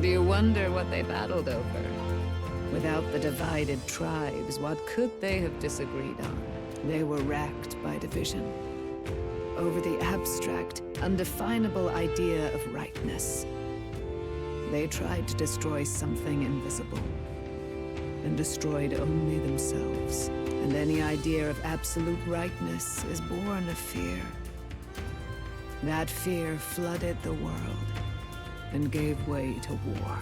Do you wonder what they battled over? Without the divided tribes, what could they have disagreed on? They were racked by division. Over the abstract, undefinable idea of rightness. They tried to destroy something invisible, and destroyed only themselves. And any idea of absolute rightness is born of fear. That fear flooded the world, and gave way to war.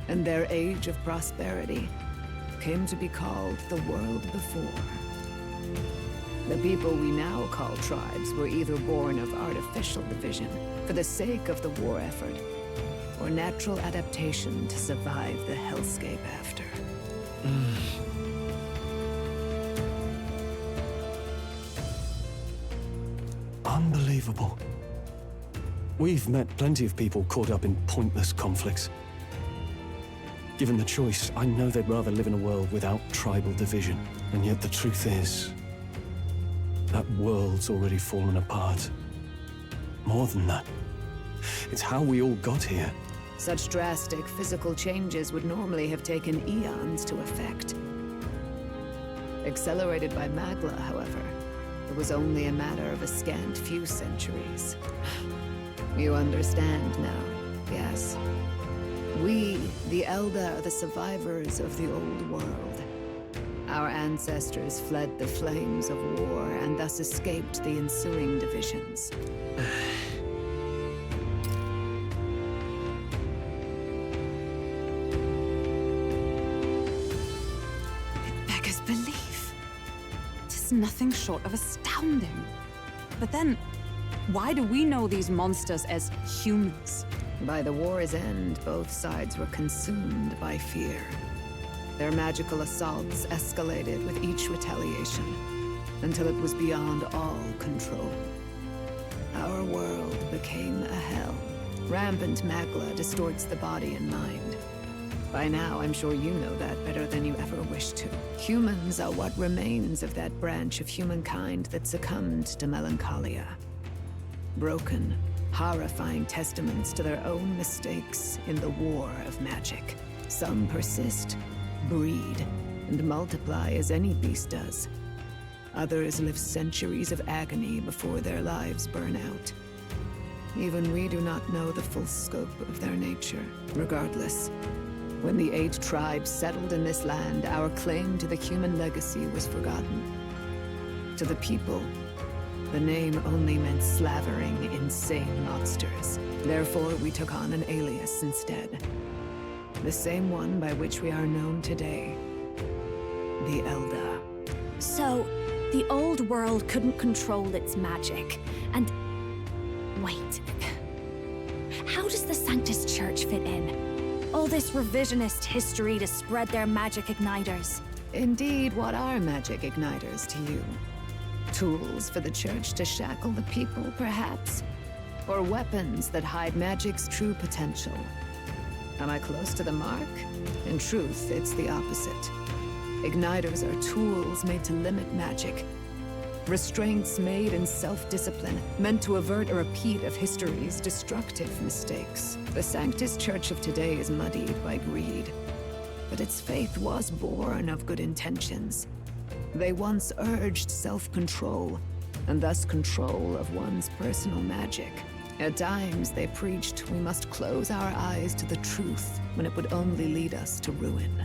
And their age of prosperity came to be called the world before. The people we now call tribes were either born of artificial division for the sake of the war effort, or natural adaptation to survive the hellscape after. Unbelievable. We've met plenty of people caught up in pointless conflicts. Given the choice, I know they'd rather live in a world without tribal division. And yet the truth is, that world's already fallen apart. More than that, it's how we all got here. Such drastic physical changes would normally have taken eons to effect. Accelerated by Magla, however, it was only a matter of a scant few centuries. You understand now, yes? We, the Elder, are the survivors of the old world. Our ancestors fled the flames of war and thus escaped the ensuing divisions. It beggars belief. Tis nothing short of astounding. But then, why do we know these monsters as humans? By the war's end, both sides were consumed by fear. Their magical assaults escalated with each retaliation, until it was beyond all control. Our world became a hell. Rampant Magla distorts the body and mind. By now, I'm sure you know that better than you ever wished to. Humans are what remains of that branch of humankind that succumbed to melancholia. Broken, horrifying testaments to their own mistakes in the war of magic. Some persist, breed, and multiply as any beast does. Others live centuries of agony before their lives burn out. Even we do not know the full scope of their nature. Regardless, when the 8 tribes settled in this land, our claim to the human legacy was forgotten. To the people, the name only meant slavering, insane monsters. Therefore, we took on an alias instead. The same one by which we are known today. The Elder. So, the old world couldn't control its magic, and... Wait. How does the Sanctus Church fit in? All this revisionist history to spread their magic igniters. Indeed, what are magic igniters to you? Tools for the Church to shackle the people, perhaps? Or weapons that hide magic's true potential? Am I close to the mark? In truth, it's the opposite. Igniters are tools made to limit magic. Restraints made in self-discipline, meant to avert a repeat of history's destructive mistakes. The Sanctus Church of today is muddied by greed. But its faith was born of good intentions. They once urged self-control, and thus control of one's personal magic. At times, they preached we must close our eyes to the truth when it would only lead us to ruin.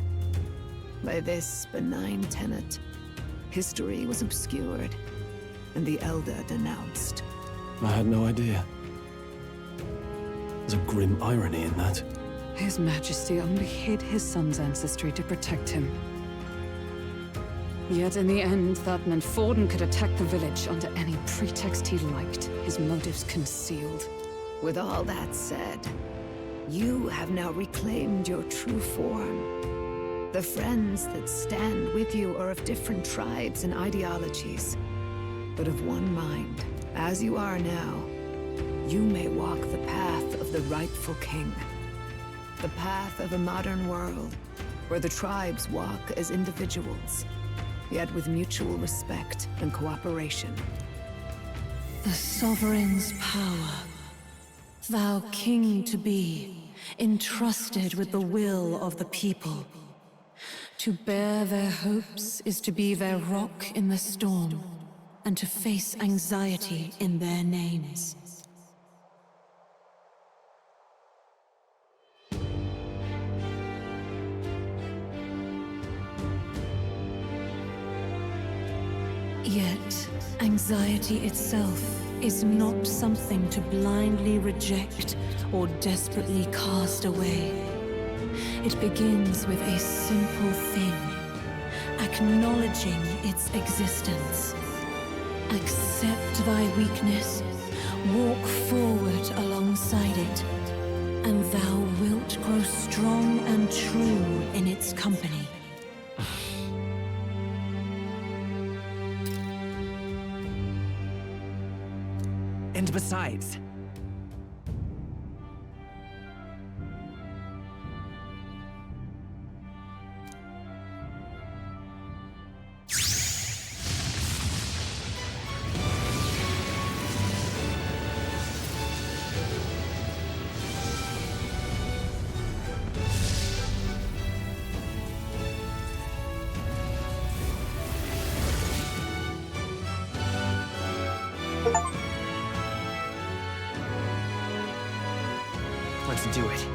By this benign tenet, history was obscured, and the Elder denounced. I had no idea. There's a grim irony in that. His Majesty only hid his son's ancestry to protect him. Yet in the end, that meant Forden could attack the village under any pretext he liked, his motives concealed. With all that said, you have now reclaimed your true form. The friends that stand with you are of different tribes and ideologies, but of one mind. As you are now, you may walk the path of the rightful king. The path of a modern world, where the tribes walk as individuals, yet with mutual respect and cooperation. The sovereign's power. Thou king to be, entrusted with the will of the people. To bear their hopes is to be their rock in the storm, and to face anxiety in their names. Yet, anxiety itself is not something to blindly reject or desperately cast away. It begins with a simple thing, acknowledging its existence. Accept thy weakness, walk forward alongside it, and thou wilt grow strong and true in its company. And besides, let's do it.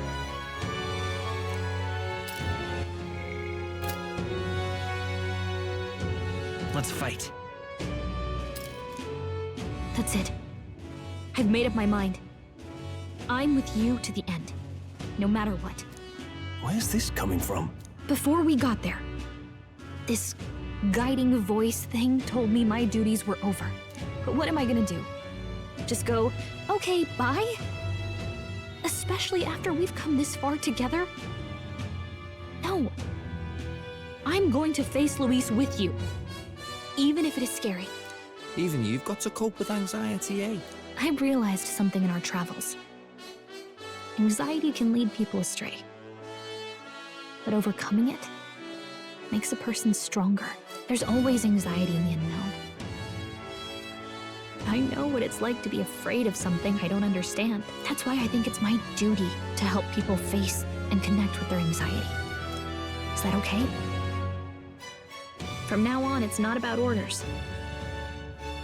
Let's fight. That's it. I've made up my mind. I'm with you to the end, no matter what. Where's this coming from? Before we got there, this guiding voice thing told me my duties were over. But what am I gonna do? Just go, okay, bye? Especially after we've come this far together? No. I'm going to face Luis with you, even if it is scary. Even you've got to cope with anxiety, eh? I realized something in our travels. Anxiety can lead people astray. But overcoming it makes a person stronger. There's always anxiety in the unknown. I know what it's like to be afraid of something I don't understand. That's why I think it's my duty to help people face and connect with their anxiety. Is that okay? From now on, it's not about orders.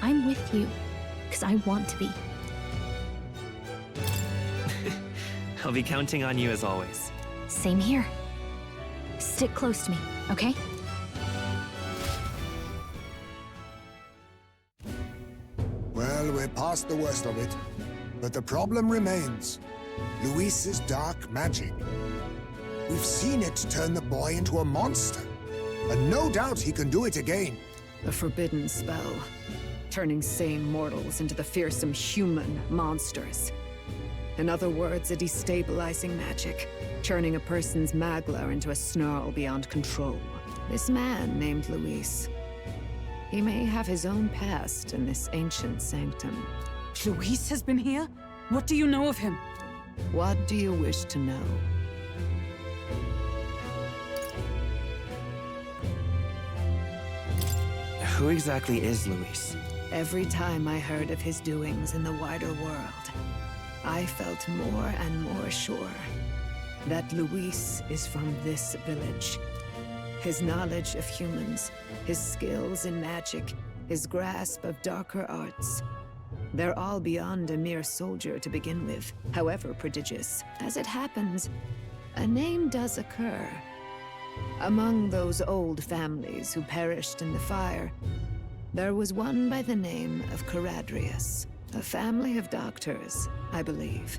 I'm with you, because I want to be. I'll be counting on you as always. Same here. Stick close to me, okay? Well, we're past the worst of it. But the problem remains. Luis's dark magic. We've seen it turn the boy into a monster. And no doubt he can do it again. A forbidden spell, turning sane mortals into the fearsome human monsters. In other words, a destabilizing magic, turning a person's magla into a snarl beyond control. This man named Luis, he may have his own past in this ancient sanctum. Luis has been here? What do you know of him? What do you wish to know? Who exactly is Luis? Every time I heard of his doings in the wider world, I felt more and more sure that Luis is from this village. His knowledge of humans, his skills in magic, his grasp of darker arts, they're all beyond a mere soldier to begin with, however prodigious. As it happens, a name does occur. Among those old families who perished in the fire, there was one by the name of Caradrius, a family of doctors, I believe.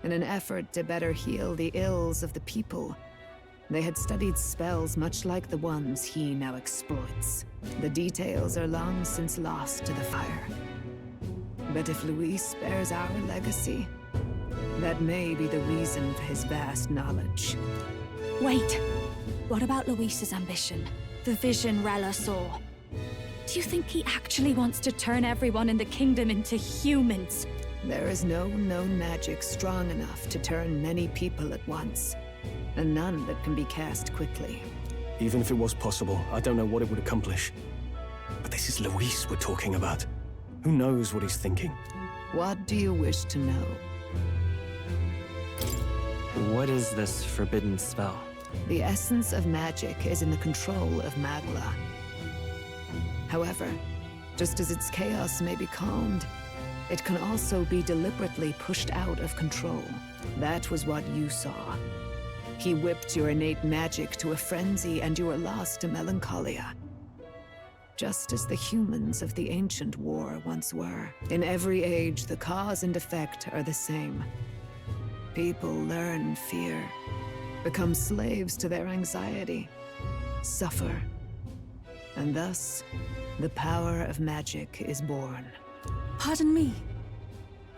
In an effort to better heal the ills of the people, they had studied spells much like the ones he now exploits. The details are long since lost to the fire. But if Luis bears our legacy, that may be the reason for his vast knowledge. Wait! What about Luis's ambition? The vision Rella saw? Do you think he actually wants to turn everyone in the kingdom into humans? There is no known magic strong enough to turn many people at once, and none that can be cast quickly. Even if it was possible, I don't know what it would accomplish. But this is Luis we're talking about. Who knows what he's thinking? What do you wish to know? What is this forbidden spell? The essence of magic is in the control of Magla. However, just as its chaos may be calmed, it can also be deliberately pushed out of control. That was what you saw. He whipped your innate magic to a frenzy and you were lost to melancholia. Just as the humans of the ancient war once were. In every age, the cause and effect are the same. People learn fear, become slaves to their anxiety, suffer, and thus, the power of magic is born. Pardon me.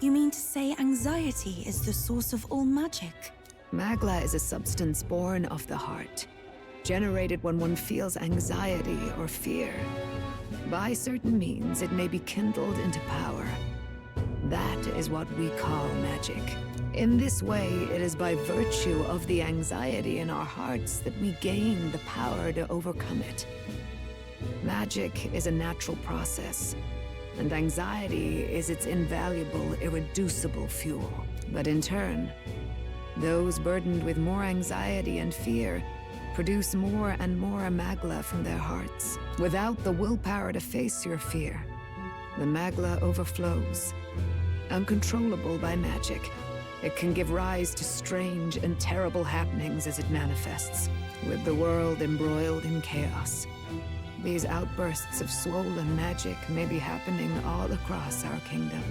You mean to say anxiety is the source of all magic? Magla is a substance born of the heart, generated when one feels anxiety or fear. By certain means, it may be kindled into power. That is what we call magic. In this way, it is by virtue of the anxiety in our hearts that we gain the power to overcome it. Magic is a natural process, and anxiety is its invaluable, irreducible fuel. But in turn, those burdened with more anxiety and fear produce more and more Magla from their hearts. Without the willpower to face your fear, the Magla overflows. Uncontrollable by magic, it can give rise to strange and terrible happenings as it manifests, with the world embroiled in chaos. These outbursts of swollen magic may be happening all across our kingdom.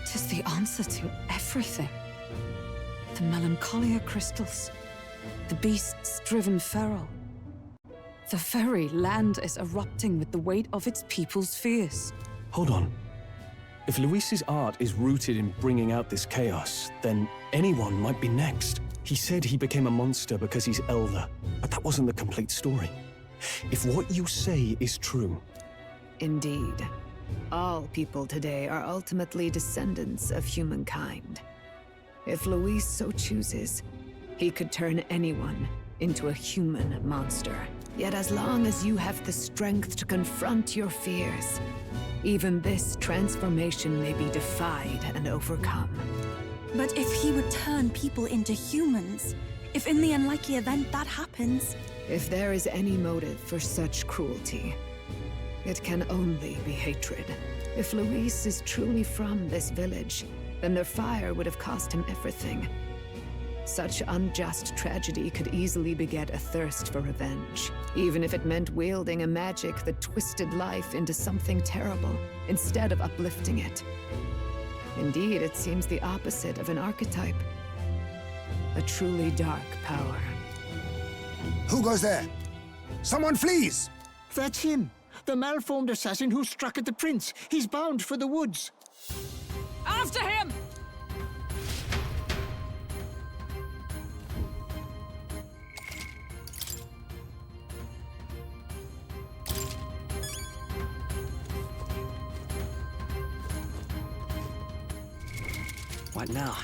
'Tis the answer to everything. The melancholia crystals, the beasts driven feral. The very land is erupting with the weight of its people's fears. Hold on. If Luis's art is rooted in bringing out this chaos, then anyone might be next. He said he became a monster because he's elder, but that wasn't the complete story. If what you say is true... Indeed. All people today are ultimately descendants of humankind. If Luis so chooses, he could turn anyone into a human monster. Yet as long as you have the strength to confront your fears, even this transformation may be defied and overcome. But if he would turn people into humans, if in the unlikely event that happens... If there is any motive for such cruelty, it can only be hatred. If Luis is truly from this village, then their fire would have cost him everything. Such unjust tragedy could easily beget a thirst for revenge, even if it meant wielding a magic that twisted life into something terrible, instead of uplifting it. Indeed, it seems the opposite of an archetype. A truly dark power. Who goes there? Someone flees! That's him! The malformed assassin who struck at the prince. He's bound for the woods. After him! What now?